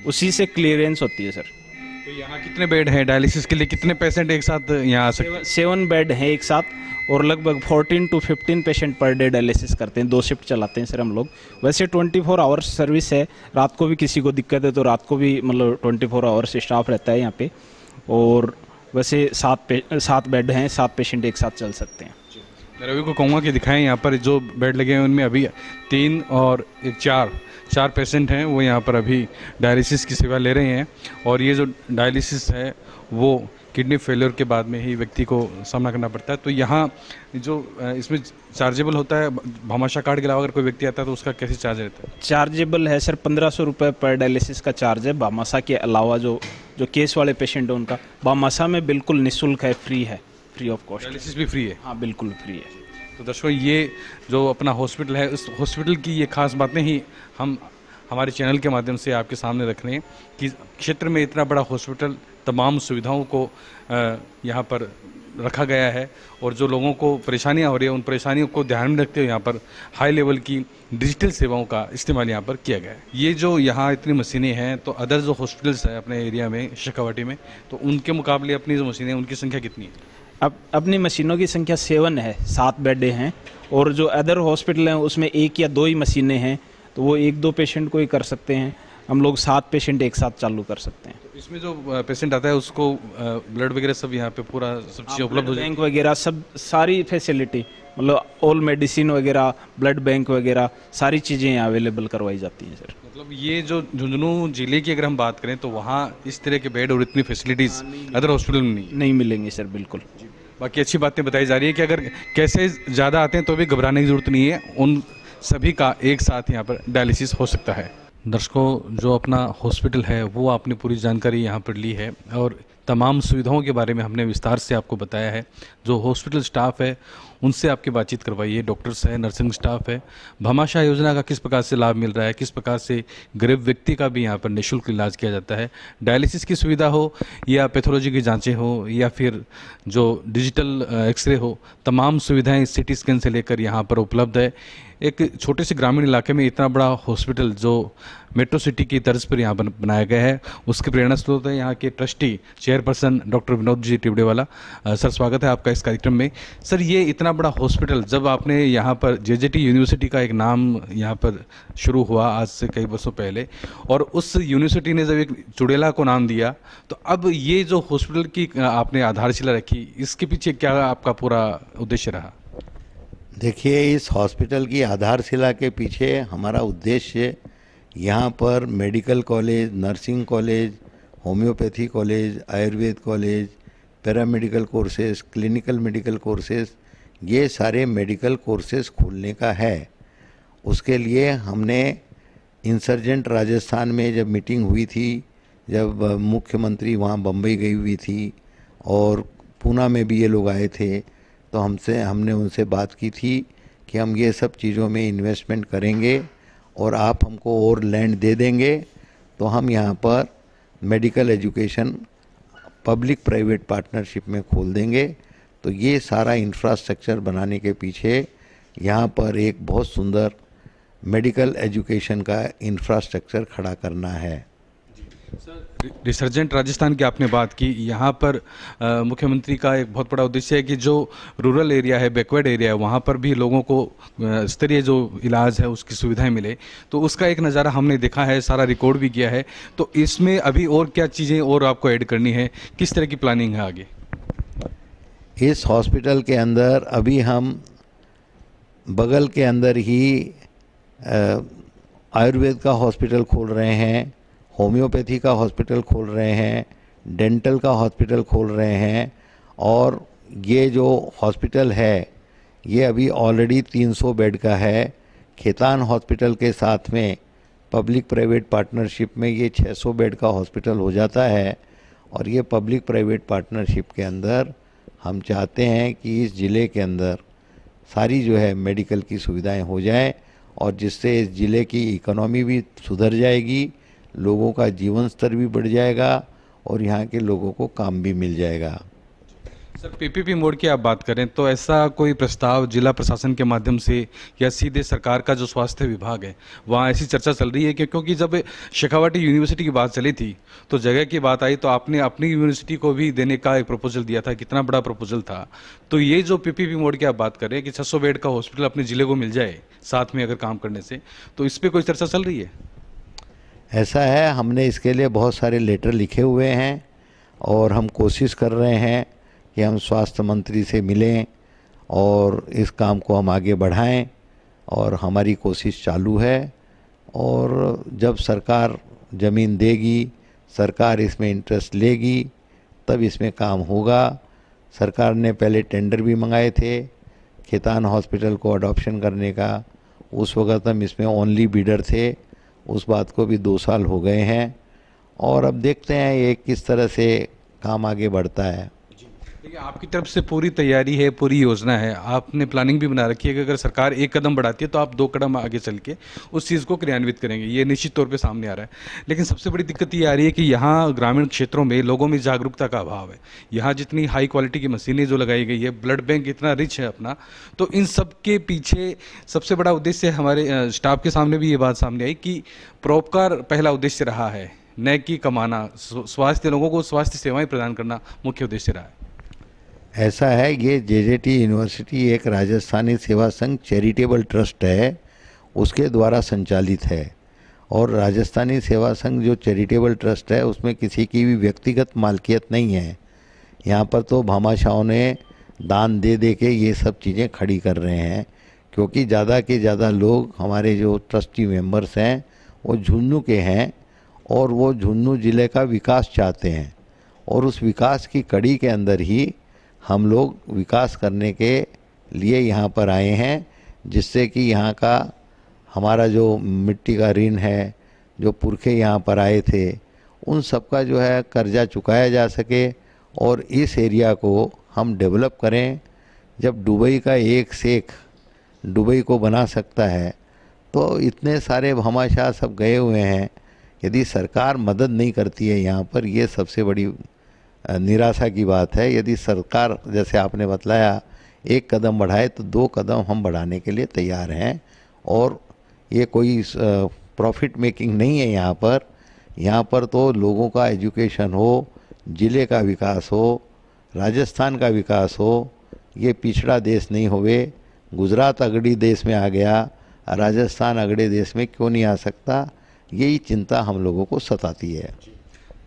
उसी से क्लियरेंस होती है सर। तो यहाँ कितने बेड हैं डायलिसिस के लिए? कितने पेशेंट एक साथ यहाँ आ सकते हैं? 7 बेड हैं एक साथ, और लगभग 14 to 15 patient per day dialysis करते हैं। 2 शिफ्ट चलाते हैं सर हम लोग। वैसे 24 आवर्स सर्विस है, रात को भी किसी को दिक्कत है तो रात को भी मतलब 24 आवर्स स्टाफ रहता है यहाँ पे। और वैसे 7 बेड हैं, 7 पेशेंट एक साथ चल सकते हैं। मैं रवि को कहूँगा कि दिखाएं यहाँ पर जो बेड लगे हैं उनमें अभी 3 और 4 पेशेंट हैं वो यहाँ पर अभी डायलिसिस की सेवा ले रहे हैं। और ये जो डायलिसिस है वो किडनी फेलियर के बाद में ही व्यक्ति को सामना करना पड़ता है। तो यहाँ जो इसमें चार्जेबल होता है, भामाशाह कार्ड के अलावा अगर कोई व्यक्ति आता है तो उसका कैसे चार्ज रहता है? चार्जेबल है सर, 1500 रुपये पर डायलिसिस का चार्ज है। भामाशाह के अलावा जो केस वाले पेशेंट हैं उनका भामाशाह में बिल्कुल निःशुल्क है, फ्री है, फ्री ऑफ कॉस्ट। डायलिसिस भी फ्री है? हाँ, बिल्कुल फ्री है। तो दर्शकों, ये जो अपना हॉस्पिटल है, उस हॉस्पिटल की ये खास बातें ही हम हमारे चैनल के माध्यम से आपके सामने रख रहे हैं कि क्षेत्र में इतना बड़ा हॉस्पिटल, तमाम सुविधाओं को यहाँ पर रखा गया है। और जो लोगों को परेशानियाँ हो रही है उन परेशानियों को ध्यान में रखते हुए यहाँ पर हाई लेवल की डिजिटल सेवाओं का इस्तेमाल यहाँ पर किया गया है। ये जो यहाँ इतनी मशीनें हैं, तो अदर जो हॉस्पिटल्स हैं अपने एरिया में, शेखावाटी में, तो उनके मुकाबले अपनी जो मशीनें हैं उनकी संख्या कितनी है? अब अपनी मशीनों की संख्या 7 है, 7 बेडें हैं। और जो अदर हॉस्पिटल हैं उसमें 1 या 2 ही मशीनें हैं, तो वो 1-2 पेशेंट को ही कर सकते हैं। हम लोग 7 पेशेंट एक साथ चालू कर सकते हैं। तो इसमें जो पेशेंट आता है उसको ब्लड वगैरह सब यहाँ पे पूरा सब चीज़ें उपलब्ध हो जाएगी? बैंक वगैरह सब, सारी फैसिलिटी, मतलब ऑल मेडिसिन वगैरह, ब्लड बैंक वगैरह, सारी चीज़ें यहाँ अवेलेबल करवाई जाती हैं सर। मतलब ये जो झुंझुनू जिले की अगर हम बात करें तो वहाँ इस तरह के बेड और इतनी फैसिलिटीज़ अदर हॉस्पिटल में नहीं मिलेंगी सर, बिल्कुल। बाकी अच्छी बातें बताई जा रही है कि अगर कैसे ज़्यादा आते हैं तो भी घबराने की ज़रूरत नहीं है, उन सभी का एक साथ यहाँ पर डायलिसिस हो सकता है। दर्शकों, जो अपना हॉस्पिटल है वो आपने पूरी जानकारी यहाँ पर ली है और तमाम सुविधाओं के बारे में हमने विस्तार से आपको बताया है। जो हॉस्पिटल स्टाफ है उनसे आपकी बातचीत करवाइए, डॉक्टर्स है, नर्सिंग स्टाफ है। भामाशाह योजना का किस प्रकार से लाभ मिल रहा है, किस प्रकार से गरीब व्यक्ति का भी यहाँ पर निःशुल्क इलाज किया जाता है। डायलिसिस की सुविधा हो या पैथोलॉजी की जांचें हो या फिर जो डिजिटल एक्सरे हो, तमाम सुविधाएं सिटी स्कैन से लेकर यहाँ पर उपलब्ध है। एक छोटे से ग्रामीण इलाके में इतना बड़ा हॉस्पिटल जो मेट्रो सिटी की तर्ज पर यहाँ पर बनाया गया है, उसके प्रेरणा स्रोत है यहाँ के trustee chairperson doctor Vinod ji Tibrewala. Sir, स्वागत है आपका इस कार्यक्रम में। सर, ये इतना बड़ा हॉस्पिटल जब आपने यहाँ पर जेजेटी यूनिवर्सिटी का एक नाम यहाँ पर शुरू हुआ आज से कई वर्षों पहले, और उस यूनिवर्सिटी ने जब एक चुड़ैला को नाम दिया, तो अब ये जो हॉस्पिटल की आपने आधारशिला रखी, इसके पीछे क्या आपका पूरा उद्देश्य रहा? देखिए, इस हॉस्पिटल की आधारशिला के पीछे हमारा उद्देश्य यहाँ पर medical college, nursing college, homeopathy college, Ayurveda college, paramedical courses, clinical medical courses, ये सारे मेडिकल कोर्सेज खोलने का है। उसके लिए हमने इंसर्जेंट राजस्थान में जब मीटिंग हुई थी, जब मुख्यमंत्री वहाँ बम्बई गई हुई थी और पूना में भी ये लोग आए थे, तो हमने उनसे बात की थी कि हम ये सब चीज़ों में इन्वेस्टमेंट करेंगे और आप हमको और लैंड दे देंगे तो हम यहाँ पर medical education public private partnership में खोल देंगे। तो ये सारा इंफ्रास्ट्रक्चर बनाने के पीछे यहाँ पर एक बहुत सुंदर मेडिकल एजुकेशन का इंफ्रास्ट्रक्चर खड़ा करना है। रिसर्जेंट राजस्थान की आपने बात की, यहाँ पर मुख्यमंत्री का एक बहुत बड़ा उद्देश्य है कि जो रूरल एरिया है, बैकवर्ड एरिया है, वहाँ पर भी लोगों को स्तरीय जो इलाज है उसकी सुविधाएं मिले। तो उसका एक नज़ारा हमने देखा है, सारा रिकॉर्ड भी किया है। तो इसमें अभी और क्या चीज़ें और आपको ऐड करनी है, किस तरह की प्लानिंग है आगे? इस हॉस्पिटल के अंदर अभी हम बगल के अंदर ही आयुर्वेद का हॉस्पिटल खोल रहे हैं, होम्योपैथी का हॉस्पिटल खोल रहे हैं, डेंटल का हॉस्पिटल खोल रहे हैं। और ये जो हॉस्पिटल है ये अभी ऑलरेडी 300 बेड का है। खेतान हॉस्पिटल के साथ में पब्लिक प्राइवेट पार्टनरशिप में ये 600 बेड का हॉस्पिटल हो जाता है। और ये पब्लिक प्राइवेट पार्टनरशिप के अंदर हम चाहते हैं कि इस ज़िले के अंदर सारी जो है मेडिकल की सुविधाएं हो जाएं और जिससे इस ज़िले की इकोनॉमी भी सुधर जाएगी, लोगों का जीवन स्तर भी बढ़ जाएगा और यहाँ के लोगों को काम भी मिल जाएगा। सर, पीपीपी मोड की आप बात करें तो ऐसा कोई प्रस्ताव जिला प्रशासन के माध्यम से या सीधे सरकार का जो स्वास्थ्य विभाग है वहाँ ऐसी चर्चा चल रही है कि क्योंकि जब शेखावाटी यूनिवर्सिटी की बात चली थी तो जगह की बात आई तो आपने अपनी यूनिवर्सिटी को भी देने का एक प्रपोजल दिया था, कितना बड़ा प्रपोजल था। तो ये जो पीपीपी मोड की आप बात करें कि 600 बेड का हॉस्पिटल अपने ज़िले को मिल जाए साथ में अगर काम करने से, तो इस पर कोई चर्चा चल रही है? ऐसा है, हमने इसके लिए बहुत सारे लेटर लिखे हुए हैं और हम कोशिश कर रहे हैं कि हम स्वास्थ्य मंत्री से मिलें और इस काम को हम आगे बढ़ाएं और हमारी कोशिश चालू है। और जब सरकार ज़मीन देगी, सरकार इसमें इंटरेस्ट लेगी, तब इसमें काम होगा। सरकार ने पहले टेंडर भी मंगाए थे खेतान हॉस्पिटल को अडॉप्शन करने का। उस वक्त हम इसमें ओनली बिडर थे, उस बात को भी 2 साल हो गए हैं और अब देखते हैं ये किस तरह से काम आगे बढ़ता है। देखिए, आपकी तरफ से पूरी तैयारी है, पूरी योजना है, आपने प्लानिंग भी बना रखी है कि अगर सरकार एक कदम बढ़ाती है तो आप 2 कदम आगे चल के उस चीज़ को क्रियान्वित करेंगे, ये निश्चित तौर पे सामने आ रहा है। लेकिन सबसे बड़ी दिक्कत ये आ रही है कि यहाँ ग्रामीण क्षेत्रों में लोगों में जागरूकता का अभाव है। यहाँ जितनी हाई क्वालिटी की मशीनें जो लगाई गई है, ब्लड बैंक इतना रिच है अपना, तो इन सब के पीछे सबसे बड़ा उद्देश्य हमारे स्टाफ के सामने भी ये बात सामने आई कि परोपकार पहला उद्देश्य रहा है, न कि कमाना। स्वास्थ्य, लोगों को स्वास्थ्य सेवाएँ प्रदान करना मुख्य उद्देश्य रहा है। ऐसा है, ये जेजेटी यूनिवर्सिटी एक राजस्थानी सेवा संघ चैरिटेबल ट्रस्ट है, उसके द्वारा संचालित है। और राजस्थानी सेवा संघ जो चैरिटेबल ट्रस्ट है उसमें किसी की भी व्यक्तिगत मालकियत नहीं है। यहाँ पर तो भामाशाहों ने दान दे दे के ये सब चीज़ें खड़ी कर रहे हैं, क्योंकि ज़्यादा के ज़्यादा लोग हमारे जो ट्रस्टी मेंबर्स हैं वो झुंझुनू के हैं और वो झुंझुनू ज़िले का विकास चाहते हैं। और उस विकास की कड़ी के अंदर ही हम लोग विकास करने के लिए यहाँ पर आए हैं, जिससे कि यहाँ का हमारा जो मिट्टी का ऋण है, जो पुरखे यहाँ पर आए थे, उन सब का जो है कर्जा चुकाया जा सके और इस एरिया को हम डेवलप करें। जब दुबई का एक से एक दुबई को बना सकता है तो इतने सारे भामाशाह सब गए हुए हैं, यदि सरकार मदद नहीं करती है यहाँ पर, ये सबसे बड़ी निराशा की बात है। यदि सरकार, जैसे आपने बतलाया, 1 कदम बढ़ाए तो 2 कदम हम बढ़ाने के लिए तैयार हैं। और ये कोई प्रॉफिट मेकिंग नहीं है यहाँ पर। यहाँ पर तो लोगों का एजुकेशन हो, ज़िले का विकास हो, राजस्थान का विकास हो। ये पिछड़ा देश नहीं होवे। गुजरात अगड़ी देश में आ गया, राजस्थान अगड़े देश में क्यों नहीं आ सकता, यही चिंता हम लोगों को सताती है।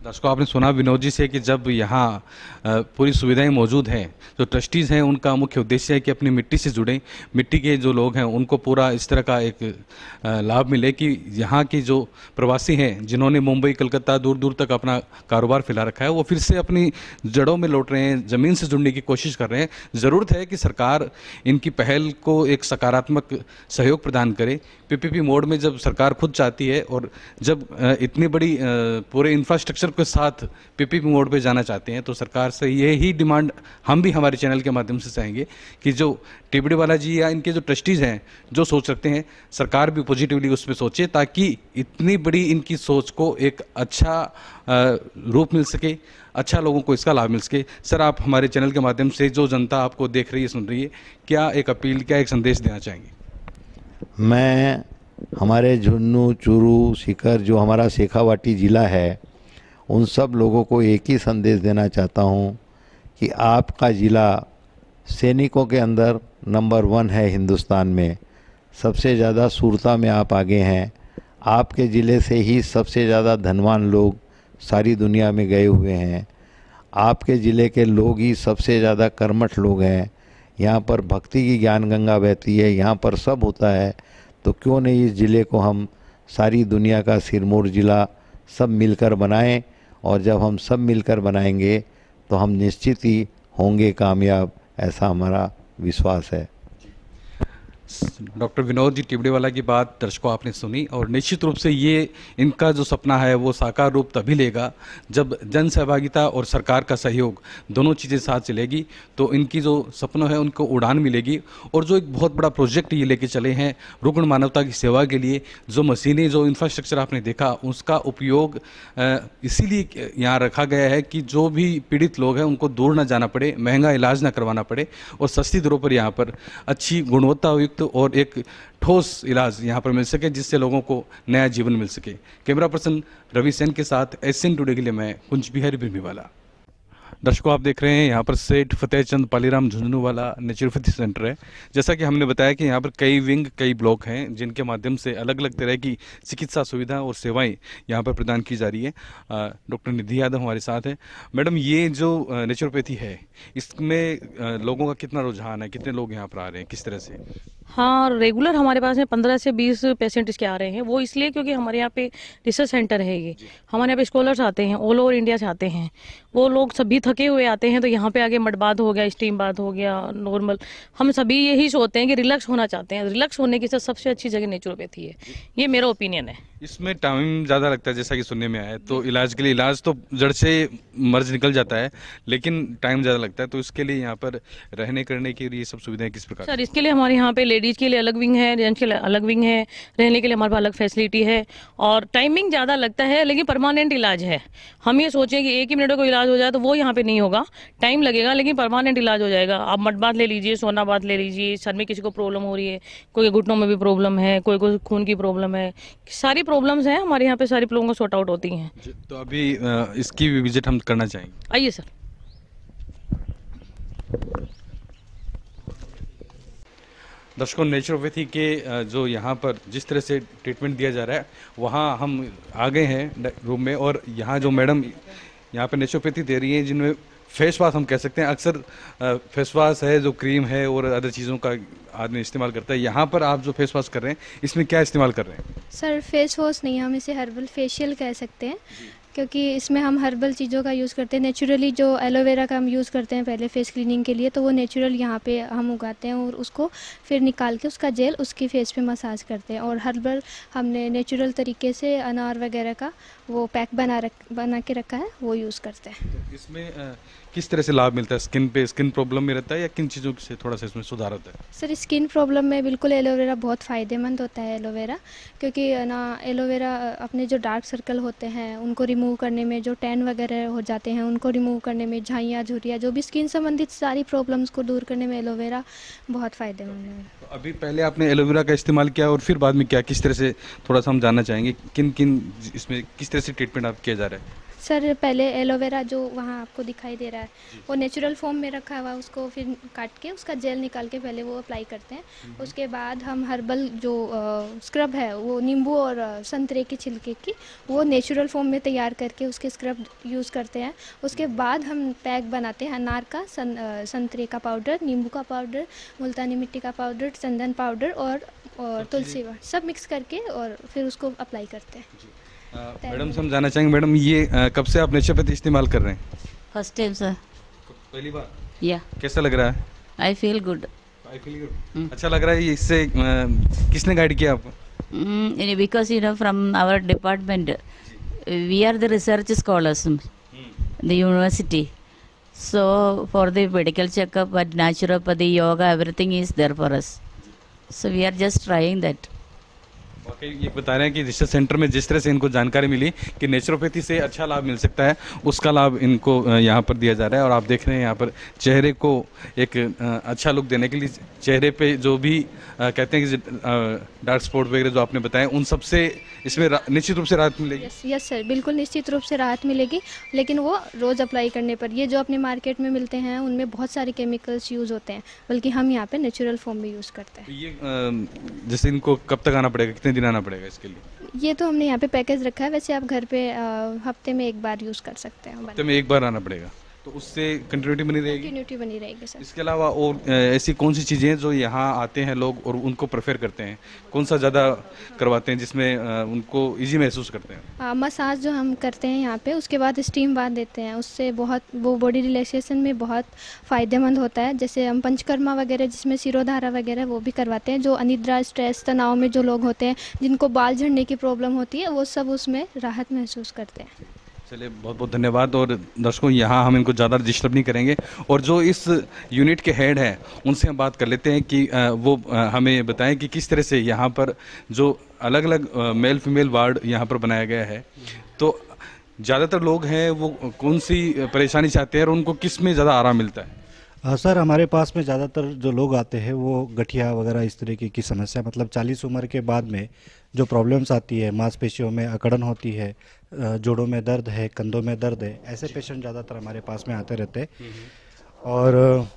दर्शकों, आपने सुना विनोद जी से कि जब यहाँ पूरी सुविधाएं मौजूद हैं, जो ट्रस्टीज़ हैं उनका मुख्य उद्देश्य है कि अपनी मिट्टी से जुड़ें, मिट्टी के जो लोग हैं उनको पूरा इस तरह का एक लाभ मिले कि यहाँ के जो प्रवासी हैं जिन्होंने मुंबई, कलकत्ता, दूर दूर तक अपना कारोबार फैला रखा है, वो फिर से अपनी जड़ों में लौट रहे हैं, ज़मीन से जुड़ने की कोशिश कर रहे हैं। ज़रूरत है कि सरकार इनकी पहल को एक सकारात्मक सहयोग प्रदान करे। पीपीपी मोड में जब सरकार खुद चाहती है और जब इतनी बड़ी पूरे इंफ्रास्ट्रक्चर इंफ्रास्ट्रक्चर के साथ पीपीपी मोड पे जाना चाहते हैं, तो सरकार से ये ही डिमांड हम भी हमारे चैनल के माध्यम से चाहेंगे कि जो टिबड़ीवाला जी या इनके जो ट्रस्टीज़ हैं जो सोच रखते हैं, सरकार भी पॉजिटिवली उस पर सोचे ताकि इतनी बड़ी इनकी सोच को एक अच्छा रूप मिल सके, अच्छा लोगों को इसका लाभ मिल सके। सर, आप हमारे चैनल के माध्यम से जो जनता आपको देख रही है, सुन रही है, क्या एक अपील, क्या एक संदेश देना चाहेंगे? मैं हमारे झुन्नू, चूरू, सीकर जो हमारा शेखावाटी ज़िला है, उन सब लोगों को एक ही संदेश देना चाहता हूँ कि आपका ज़िला सैनिकों के अंदर नंबर 1 है हिंदुस्तान में। सबसे ज़्यादा सूरता में आप आगे हैं। आपके ज़िले से ही सबसे ज़्यादा धनवान लोग सारी दुनिया में गए हुए हैं। आपके ज़िले के लोग ही सबसे ज़्यादा कर्मठ लोग हैं। यहाँ पर भक्ति की ज्ञान गंगा बहती है, यहाँ पर सब होता है। तो क्यों नहीं इस ज़िले को हम सारी दुनिया का सिरमौर ज़िला सब मिलकर बनाएं, और जब हम सब मिलकर बनाएंगे तो हम निश्चित ही होंगे कामयाब, ऐसा हमारा विश्वास है। डॉक्टर विनोद जी टिबड़ीवाला की बात दर्शकों आपने सुनी, और निश्चित रूप से ये इनका जो सपना है वो साकार रूप तभी लेगा जब जन सहभागिता और सरकार का सहयोग दोनों चीज़ें साथ चलेगी, तो इनकी जो सपना है उनको उड़ान मिलेगी। और जो एक बहुत बड़ा प्रोजेक्ट ये लेके चले हैं रुग्ण मानवता की सेवा के लिए, जो मशीनें, जो इंफ्रास्ट्रक्चर आपने देखा, उसका उपयोग इसीलिए यहाँ रखा गया है कि जो भी पीड़ित लोग हैं उनको दूर ना जाना पड़े, महंगा इलाज ना करवाना पड़े, और सस्ती दरों पर यहाँ पर अच्छी गुणवत्तायुक्त और एक ठोस इलाज यहाँ पर मिल सके, जिससे लोगों को नया जीवन मिल सके। कैमरा पर्सन रवि सेन के साथ एसएन टुडे के लिए मैं कुंज बिहारी बिरमीवाला। दर्शकों, आप देख रहे हैं यहाँ पर सेठ फतेहचंद पालीराम झुंझुनू वाला नेचुरोपैथी सेंटर है। जैसा कि हमने बताया कि यहाँ पर कई विंग, कई ब्लॉक हैं जिनके माध्यम से अलग अलग तरह की चिकित्सा सुविधा और सेवाएं यहाँ पर प्रदान की जा रही है। डॉक्टर निधि यादव हमारे साथ हैं। मैडम, ये जो नेचुरोपैथी है, इसमें लोगों का कितना रुझान है, कितने लोग यहाँ पर आ रहे हैं, किस तरह से? हाँ, रेगुलर हमारे पास में 15 से 20 पेशेंट इसके आ रहे हैं। वो इसलिए क्योंकि हमारे यहाँ पे रिसर्च सेंटर है ये। हमारे यहाँ पे स्कॉलर्स आते हैं, ऑल ओवर इंडिया से आते हैं। वो लोग सभी थके हुए आते हैं, तो यहाँ पे आगे मड बाथ हो गया, स्टीम बाथ हो गया, नॉर्मल, हम सभी यही सोचते हैं कि रिलैक्स होना चाहते हैं। रिलैक्स होने की सबसे अच्छी जगह नेचुरोपैथी है, ये मेरा ओपिनियन है। इसमें टाइम ज़्यादा लगता है जैसा कि सुनने में आया है, तो इलाज के लिए, इलाज तो जड़ से मर्ज निकल जाता है, लेकिन टाइम ज़्यादा लगता है। तो इसके लिए यहाँ पर रहने करने के लिए सब सुविधाएं किस प्रकार? सर, इसके लिए हमारे यहाँ पे लेडीज़ के लिए अलग विंग है, जेंट्स के लिए अलग विंग है, रहने के लिए हमारे पास अलग फैसिलिटी है। और टाइमिंग ज़्यादा लगता है, लेकिन परमानेंट इलाज है। हम ये सोचें कि एक ही मिनट को इलाज हो जाए, तो वो यहाँ पे नहीं होगा, टाइम लगेगा, लेकिन परमानेंट इलाज हो जाएगा। आप मड बाथ ले लीजिए, सोना बाथ ले लीजिए, सर में किसी को प्रॉब्लम हो रही है, कोई घुटनों में भी प्रॉब्लम है, कोई को खून की प्रॉब्लम है, सारी प्रॉब्लम्स हैं हमारे यहाँ पे, सारी प्रॉब्लम को सॉर्ट आउट होती हैं। तो अभी इसकी भी विजिट हम करना चाहेंगे। आइए सर। दर्शकों, नेचुरोपैथी के जो यहाँ पर जिस तरह से ट्रीटमेंट दिया जा रहा है, वहाँ हम आ गए हैं रूम में, और यहाँ जो मैडम यहाँ पर नेचुरोपैथी दे रही हैं, जिनमें फेस वॉश हम कह सकते हैं, अक्सर फेस वॉश है, जो क्रीम है और अदर चीज़ों का आदमी इस्तेमाल करता है। यहाँ पर आप जो फेस वॉश कर रहे हैं, इसमें क्या इस्तेमाल कर रहे हैं? सर, फेस वॉश नहीं, हम इसे हर्बल फेशियल कह सकते हैं, क्योंकि इसमें हम हर्बल चीज़ों का यूज़ करते हैं। नेचुरली जो एलोवेरा का हम यूज़ करते हैं पहले फेस क्लीनिंग के लिए, तो वो नेचुरल यहाँ पे हम उगाते हैं, और उसको फिर निकाल के उसका जेल उसकी फेस पे मसाज करते हैं। और हर्बल हमने नेचुरल तरीके से अनार वगैरह का वो पैक बना के रखा है, वो यूज़ करते हैं। तो इसमें किस तरह से लाभ मिलता है? स्किन पे, स्किन प्रॉब्लम में रहता है, या किन चीज़ों से थोड़ा सा इसमें सुधार होता है? सर, स्किन प्रॉब्लम में बिल्कुल एलोवेरा बहुत फ़ायदेमंद होता है। एलोवेरा, क्योंकि ना एलोवेरा अपने जो डार्क सर्कल होते हैं उनको रिमूव करने में, जो टैन वगैरह हो जाते हैं उनको रिमूव करने में, झाइयाँ, झुर्रियाँ, जो भी स्किन संबंधित सारी प्रॉब्लम्स को दूर करने में एलोवेरा बहुत फ़ायदेमंद है। तो अभी पहले आपने एलोवेरा का इस्तेमाल किया, और फिर बाद में क्या, किस तरह से, थोड़ा सा हम जानना चाहेंगे किन किन इसमें किस तरह से ट्रीटमेंट आप किया जा रहा है? सर, पहले एलोवेरा जो वहाँ आपको दिखाई दे रहा है, वो नेचुरल फॉर्म में रखा हुआ, उसको फिर काट के उसका जेल निकाल के पहले वो अप्लाई करते हैं। उसके बाद हम हर्बल जो स्क्रब है, वो नींबू और संतरे के छिलके की, वो नेचुरल फॉर्म में तैयार करके उसके स्क्रब यूज़ करते हैं। उसके बाद हम पैक बनाते हैं अनार का, संतरे का पाउडर, नींबू का पाउडर, मुल्तानी मिट्टी का पाउडर, चंदन पाउडर और तुलसी सब मिक्स करके, और फिर उसको अप्लाई करते हैं। मैडम, हम जानना चाहेंगे, मैडम ये कब से आप नेचुरोपैथी इस्तेमाल कर रहे हैं? First time sir. पहली बार? या। कैसा लग रहा है? I feel good. अच्छा लग रहा है। इससे किसने गाइड किया आपको? Because from our department we are the research scholars, the university. So for the medical checkup, but naturopathy, yoga, everything is there for us. So we are just trying that. वाकई ये बता रहे हैं कि research centre में जिस तरह से इनको जानकारी मिली कि नेचुरोपैथी से अच्छा लाभ मिल सकता है, उसका लाभ इनको यहाँ पर दिया जा रहा है। और आप देख रहे हैं यहाँ पर चेहरे को एक अच्छा लुक देने के लिए चेहरे पे जो भी कहते हैं कि डार्क स्पॉट वगैरह जो आपने बताया, उन सब से इसमें निश्चित रूप से राहत मिलेगी। यस सर, बिल्कुल निश्चित रूप से राहत मिलेगी, लेकिन वो रोज़ अप्लाई करने पर। ये जो अपने मार्केट में मिलते हैं उनमें बहुत सारे केमिकल्स यूज़ होते हैं, बल्कि हम यहाँ पे नेचुरल फॉर्म में यूज़ करते हैं। ये जैसे इनको कब तक आना पड़ेगा, कितने दिन आना पड़ेगा इसके लिए? ये तो हमने यहाँ पे पैकेज रखा है, वैसे आप घर पे हफ्ते में एक बार यूज़ कर सकते हैं। हफ्ते में एक बार आना पड़ेगा, तो उससे कंटिन्यूटी बनी रहेगी। कंटिन्यूटी बनी रहेगी सर। इसके अलावा और ऐसी कौन सी चीज़ें हैं जो यहाँ आते हैं लोग और उनको प्रेफर करते हैं, कौन सा ज़्यादा करवाते हैं जिसमें उनको इजी महसूस करते हैं? मसाज जो हम करते हैं यहाँ पे, उसके बाद स्टीम बाथ देते हैं, उससे बहुत वो बॉडी रिलैक्सेशन में बहुत फ़ायदेमंद होता है। जैसे हम पंचकर्मा वगैरह जिसमें सिरोधारा वगैरह वो भी करवाते हैं। जो अनिद्रा, स्ट्रेस, तनाव में जो लोग होते हैं, जिनको बाल झड़ने की प्रॉब्लम होती है, वो सब उसमें राहत महसूस करते हैं। चलिए, बहुत बहुत धन्यवाद। और दर्शकों, यहाँ हम इनको ज़्यादा डिस्टर्ब नहीं करेंगे और जो इस यूनिट के हेड हैं उनसे हम बात कर लेते हैं कि वो हमें बताएं कि किस तरह से यहाँ पर जो अलग अलग मेल फीमेल वार्ड यहाँ पर बनाया गया है, तो ज़्यादातर लोग हैं वो कौन सी परेशानी चाहते हैं और उनको किस में ज़्यादा आराम मिलता है? सर, हमारे पास में ज़्यादातर जो लोग आते हैं वो गठिया वगैरह इस तरीके की समस्या, मतलब 40 उम्र के बाद में जो प्रॉब्लम्स आती है, मांसपेशियों में अकड़न होती है, जोड़ों में दर्द है, कंधों में दर्द है, ऐसे पेशेंट ज़्यादातर हमारे पास में आते रहते हैं और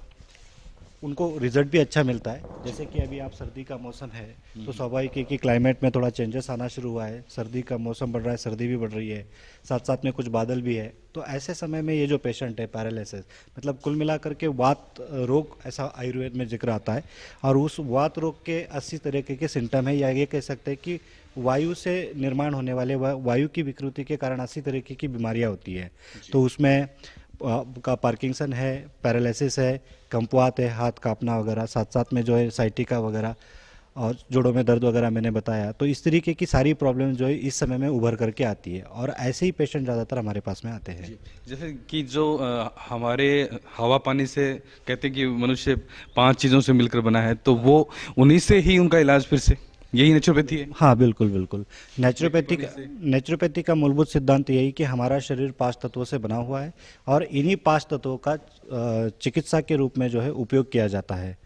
उनको रिजल्ट भी अच्छा मिलता है। जैसे कि अभी आप सर्दी का मौसम है तो स्वाभाविक है कि क्लाइमेट में थोड़ा चेंजेस आना शुरू हुआ है, सर्दी का मौसम बढ़ रहा है, सर्दी भी बढ़ रही है, साथ साथ में कुछ बादल भी है। तो ऐसे समय में ये जो पेशेंट है पैरालिसिस, मतलब कुल मिलाकर के वात रोग ऐसा आयुर्वेद में जिक्र आता है, और उस वात रोग के 80 तरीके के सिम्टम है, या ये कह सकते हैं कि वायु से निर्माण होने वाले वायु की विकृति के कारण 80 तरीके की बीमारियाँ होती है। तो उसमें का पार्किंसन है, पैरालिसिस है, कंपवात है, हाथ कांपना वगैरह, साथ साथ में जो है साइटिका वगैरह और जोड़ों में दर्द वगैरह मैंने बताया। तो इस तरीके की सारी प्रॉब्लम जो है इस समय में उभर करके आती है और ऐसे ही पेशेंट ज़्यादातर हमारे पास में आते हैं। जैसे कि जो हमारे हवा पानी से कहते हैं कि मनुष्य 5 चीज़ों से मिलकर बना है, तो वो उन्हीं से ही उनका इलाज फिर से यही नेचुरोपैथी है? हाँ, बिल्कुल बिल्कुल। नेचुरोपैथी का मूलभूत सिद्धांत यही कि हमारा शरीर 5 तत्वों से बना हुआ है और इन्हीं 5 तत्वों का चिकित्सा के रूप में जो है उपयोग किया जाता है।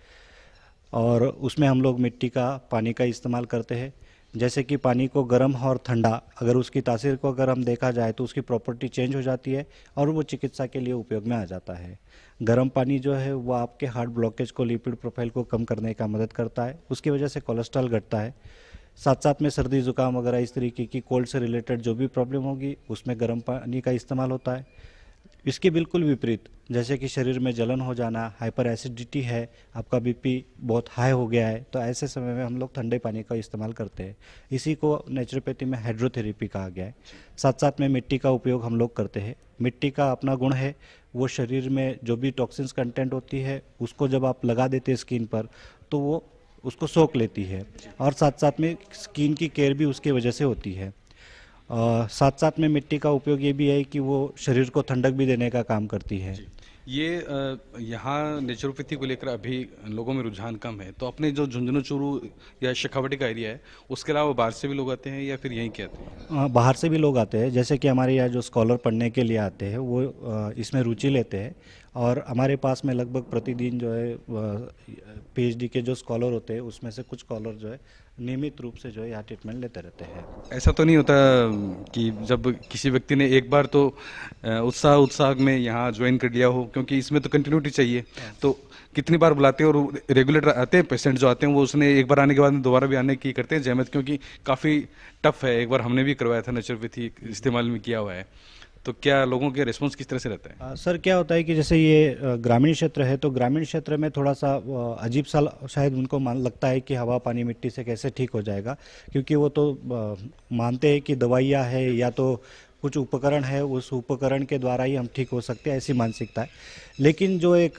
और उसमें हम लोग मिट्टी का, पानी का इस्तेमाल करते हैं। जैसे कि पानी को गर्म और ठंडा, अगर उसकी तासीर को अगर हम देखा जाए तो उसकी प्रॉपर्टी चेंज हो जाती है और वो चिकित्सा के लिए उपयोग में आ जाता है। गर्म पानी जो है वो आपके हार्ट ब्लॉकेज को, लिपिड प्रोफाइल को कम करने का मदद करता है, उसकी वजह से कोलेस्ट्रॉल घटता है। साथ साथ में सर्दी जुकाम वगैरह इस तरीके की कोल्ड से रिलेटेड जो भी प्रॉब्लम होगी उसमें गर्म पानी का इस्तेमाल होता है। इसके बिल्कुल विपरीत, जैसे कि शरीर में जलन हो जाना, हाइपर एसिडिटी है, आपका बीपी बहुत हाई हो गया है, तो ऐसे समय में हम लोग ठंडे पानी का इस्तेमाल करते हैं। इसी को नेचुरोपैथी में हाइड्रोथेरेपी कहा गया है। साथ साथ में मिट्टी का उपयोग हम लोग करते हैं। मिट्टी का अपना गुण है, वो शरीर में जो भी टॉक्सिन्स कंटेंट होती है उसको जब आप लगा देते हैं स्किन पर तो वो उसको सोख लेती है, और साथ साथ में स्किन की केयर भी उसकी वजह से होती है। साथ साथ में मिट्टी का उपयोग ये भी है कि वो शरीर को ठंडक भी देने का काम करती है। ये यहाँ नेचुरोपैथी को लेकर अभी लोगों में रुझान कम है, तो अपने जो झुंझुनू चूरू या शेखावटी का एरिया है उसके अलावा बाहर से भी लोग आते हैं या फिर यहीं के आते हैं? बाहर से भी लोग आते हैं। जैसे कि हमारे यहाँ जो स्कॉलर पढ़ने के लिए आते हैं वो इसमें रुचि लेते हैं, और हमारे पास में लगभग प्रतिदिन जो है पीएचडी के जो स्कॉलर होते हैं उसमें से कुछ स्कॉलर जो है नियमित रूप से जो है यहाँ ट्रीटमेंट लेते रहते हैं। ऐसा तो नहीं होता कि जब किसी व्यक्ति ने एक बार तो उत्साह में यहाँ ज्वाइन कर लिया हो, क्योंकि इसमें तो कंटिन्यूटी चाहिए, तो कितनी बार बुलाते हैं और रेगुलर आते हैं पेशेंट जो आते हैं वो उसने एक बार आने के बाद दोबारा भी आने की करते हैं जहमत, क्योंकि काफ़ी टफ है। एक बार हमने भी करवाया था, नेचुरोपैथी इस्तेमाल में किया हुआ है, तो क्या लोगों के रिस्पांस किस तरह से रहता है? सर, क्या होता है कि जैसे ये ग्रामीण क्षेत्र है तो ग्रामीण क्षेत्र में थोड़ा सा अजीब सा शायद उनको लगता है कि हवा पानी मिट्टी से कैसे ठीक हो जाएगा, क्योंकि वो तो मानते हैं कि दवाइयाँ है या तो कुछ उपकरण है, उस उपकरण के द्वारा ही हम ठीक हो सकते हैं, ऐसी मानसिकता है। लेकिन जो एक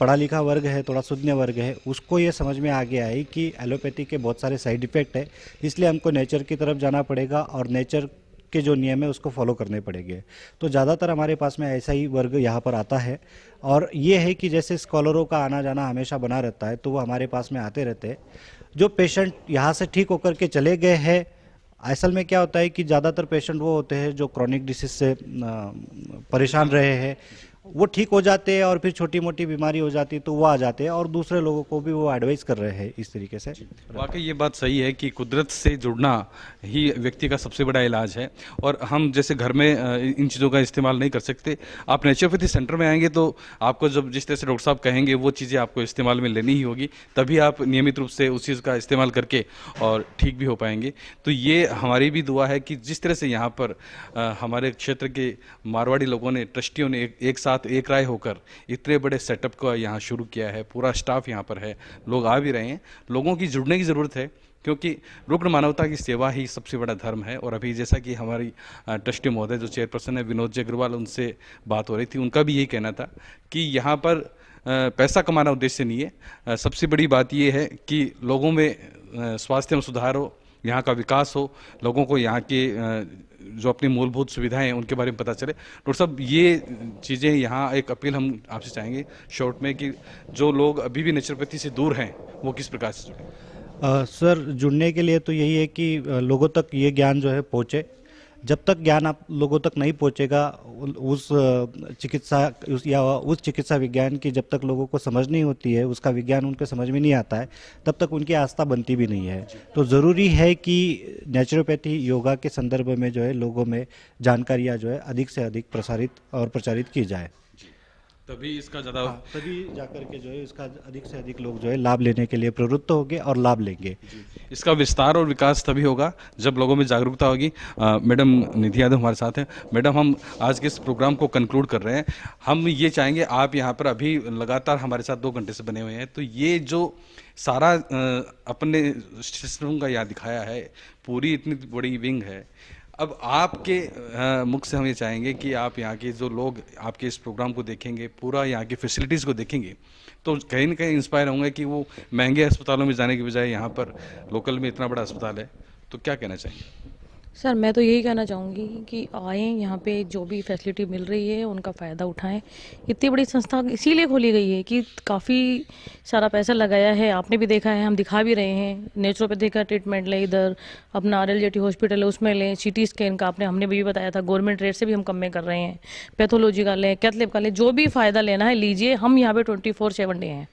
पढ़ा लिखा वर्ग है, थोड़ा सुज्ञ वर्ग है, उसको ये समझ में आ गया है कि एलोपैथी के बहुत सारे साइड इफ़ेक्ट है, इसलिए हमको नेचर की तरफ जाना पड़ेगा और नेचर के जो नियम है उसको फॉलो करने पड़ेंगे। तो ज़्यादातर हमारे पास में ऐसा ही वर्ग यहाँ पर आता है, और ये है कि जैसे स्कॉलरों का आना जाना हमेशा बना रहता है, तो वो हमारे पास में आते रहते हैं। जो पेशेंट यहाँ से ठीक होकर के चले गए हैं, असल में क्या होता है कि ज़्यादातर पेशेंट वो होते हैं जो क्रॉनिक डिसीज से परेशान रहे हैं, वो ठीक हो जाते हैं और फिर छोटी मोटी बीमारी हो जाती है तो वो आ जाते हैं, और दूसरे लोगों को भी वो एडवाइस कर रहे हैं इस तरीके से। वाकई ये बात सही है कि कुदरत से जुड़ना ही व्यक्ति का सबसे बड़ा इलाज है, और हम जैसे घर में इन चीज़ों का इस्तेमाल नहीं कर सकते। आप नेचुरोपैथी सेंटर में आएंगे तो आपको जब जिस तरह से डॉक्टर साहब कहेंगे वो चीज़ें आपको इस्तेमाल में लेनी ही होगी, तभी आप नियमित रूप से उस चीज़ का इस्तेमाल करके और ठीक भी हो पाएंगे। तो ये हमारी भी दुआ है कि जिस तरह से यहाँ पर हमारे क्षेत्र के मारवाड़ी लोगों ने, ट्रस्टियों ने एक साथ एक राय होकर इतने बड़े सेटअप को यहाँ शुरू किया है, पूरा स्टाफ यहाँ पर है, लोग आ भी रहे हैं। लोगों की जुड़ने की ज़रूरत है, क्योंकि रुग्ण मानवता की सेवा ही सबसे बड़ा धर्म है। और अभी जैसा कि हमारी ट्रस्टी महोदय जो चेयरपर्सन है विनोद जी अग्रवाल, उनसे बात हो रही थी, उनका भी यही कहना था कि यहाँ पर पैसा कमाना उद्देश्य नहीं है। सबसे बड़ी बात ये है कि लोगों में स्वास्थ्य में सुधार हो, यहाँ का विकास हो, लोगों को यहाँ के जो अपनी मूलभूत सुविधाएं हैं उनके बारे में पता चले। डॉक्टर साहब, ये चीज़ें यहाँ एक अपील हम आपसे चाहेंगे शॉर्ट में, कि जो लोग अभी भी नेचुरोपैथी से दूर हैं वो किस प्रकार से जुड़े? सर, जुड़ने के लिए तो यही है कि लोगों तक ये ज्ञान जो है पहुँचे। जब तक ज्ञान आप लोगों तक नहीं पहुंचेगा, उस चिकित्सा विज्ञान की जब तक लोगों को समझ नहीं होती है, उसका विज्ञान उनके समझ में नहीं आता है, तब तक उनकी आस्था बनती भी नहीं है। तो ज़रूरी है कि नेचुरोपैथी योगा के संदर्भ में जो है लोगों में जानकारियाँ जो है अधिक से अधिक प्रसारित और प्रचारित की जाए, तभी इसका ज़्यादा तभी जाकर के जो है इसका अधिक से अधिक लोग जो है लाभ लेने के लिए प्रवृत्त होंगे और लाभ लेंगे। इसका विस्तार और विकास तभी होगा जब लोगों में जागरूकता होगी। मैडम निधि यादव हमारे साथ हैं। मैडम, हम आज के इस प्रोग्राम को कंक्लूड कर रहे हैं। हम ये चाहेंगे, आप यहाँ पर अभी लगातार हमारे साथ 2 घंटे से बने हुए हैं, तो ये जो सारा अपने सिस्टम का यहाँ दिखाया है, पूरी इतनी बड़ी विंग है, अब आपके मुख से हम ये चाहेंगे कि आप यहाँ के जो लोग आपके इस प्रोग्राम को देखेंगे, पूरा यहाँ की फैसिलिटीज़ को देखेंगे, तो कहीं ना कहीं इंस्पायर होंगे कि वो महंगे अस्पतालों में जाने की बजाय यहाँ पर लोकल में इतना बड़ा अस्पताल है। तो क्या कहना चाहेंगे? सर, मैं तो यही कहना चाहूँगी कि आएँ, यहाँ पे जो भी फैसिलिटी मिल रही है उनका फ़ायदा उठाएं। इतनी बड़ी संस्था इसीलिए खोली गई है कि काफ़ी सारा पैसा लगाया है, आपने भी देखा है, हम दिखा भी रहे हैं। नेचुरोपैथी का ट्रीटमेंट लें, इधर अपना RLJT हॉस्पिटल है उसमें लें, CT स्कैन का हमने भी बताया था, गवर्नमेंट रेट से भी हम कम में कर रहे हैं। पैथोलॉजी का लें, कैथ लैब का लें, जो भी फ़ायदा लेना है लीजिए। हम यहाँ पे 24/7 डे हैं,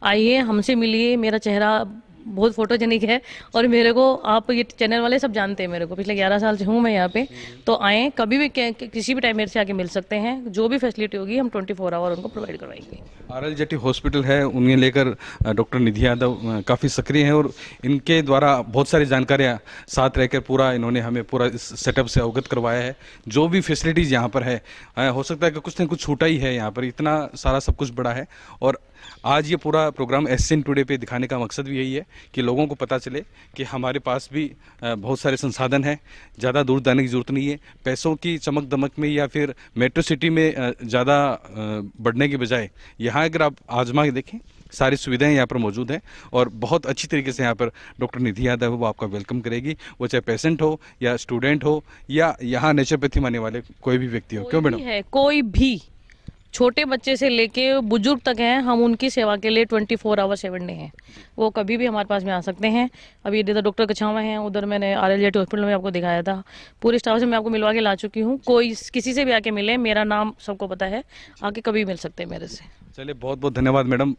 आइए हमसे मिलिए। मेरा चेहरा बहुत फोटोजेनिक है, और मेरे को आप ये चैनल वाले सब जानते हैं, मेरे को पिछले 11 साल से हूँ मैं यहाँ पे। तो आएँ, कभी भी किसी भी टाइम मेरे से आके मिल सकते हैं। जो भी फैसिलिटी होगी हम 24 आवर उनको प्रोवाइड करवाएंगे। RLJT हॉस्पिटल है, उन्हें लेकर डॉक्टर निधि यादव काफ़ी सक्रिय हैं, और इनके द्वारा बहुत सारी जानकारियाँ साथ रहकर पूरा इन्होंने हमें पूरा इस सेटअप से अवगत करवाया है। जो भी फैसिलिटीज़ यहाँ पर है, हो सकता है कि कुछ न कुछ छूटा ही है, यहाँ पर इतना सारा सब कुछ बड़ा है। और आज ये पूरा प्रोग्राम SCN टुडे पे दिखाने का मकसद भी यही है कि लोगों को पता चले कि हमारे पास भी बहुत सारे संसाधन हैं, ज़्यादा दूर जाने की ज़रूरत नहीं है। पैसों की चमक दमक में या फिर मेट्रो सिटी में ज़्यादा बढ़ने के बजाय यहाँ अगर आप आजमा के देखें, सारी सुविधाएं यहाँ पर मौजूद हैं, और बहुत अच्छी तरीके से यहाँ पर डॉक्टर निधि यादव वो आपका वेलकम करेगी, वो चाहे पेशेंट हो या स्टूडेंट हो या यहाँ नेचुरोपैथी मानने वाले कोई भी व्यक्ति हो। क्यों मैडम? कोई भी छोटे बच्चे से लेके बुजुर्ग तक हैं, हम उनकी सेवा के लिए 24/7 डे हैं। वो कभी भी हमारे पास में आ सकते हैं। अभी इधर डॉक्टर कछावा हैं, उधर मैंने RLJT हॉस्पिटल में आपको दिखाया था, पूरे स्टाफ से मैं आपको मिलवा के ला चुकी हूँ। कोई किसी से भी आके मिले, मेरा नाम सबको पता है, आके कभी मिल सकते हैं मेरे से। चलिए, बहुत बहुत धन्यवाद मैडम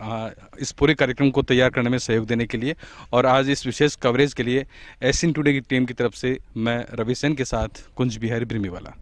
इस पूरे कार्यक्रम को तैयार करने में सहयोग देने के लिए, और आज इस विशेष कवरेज के लिए SCN टुडे की टीम की तरफ से मैं रवि सेन के साथ कुंज बिहारी ब्रिमीवाला।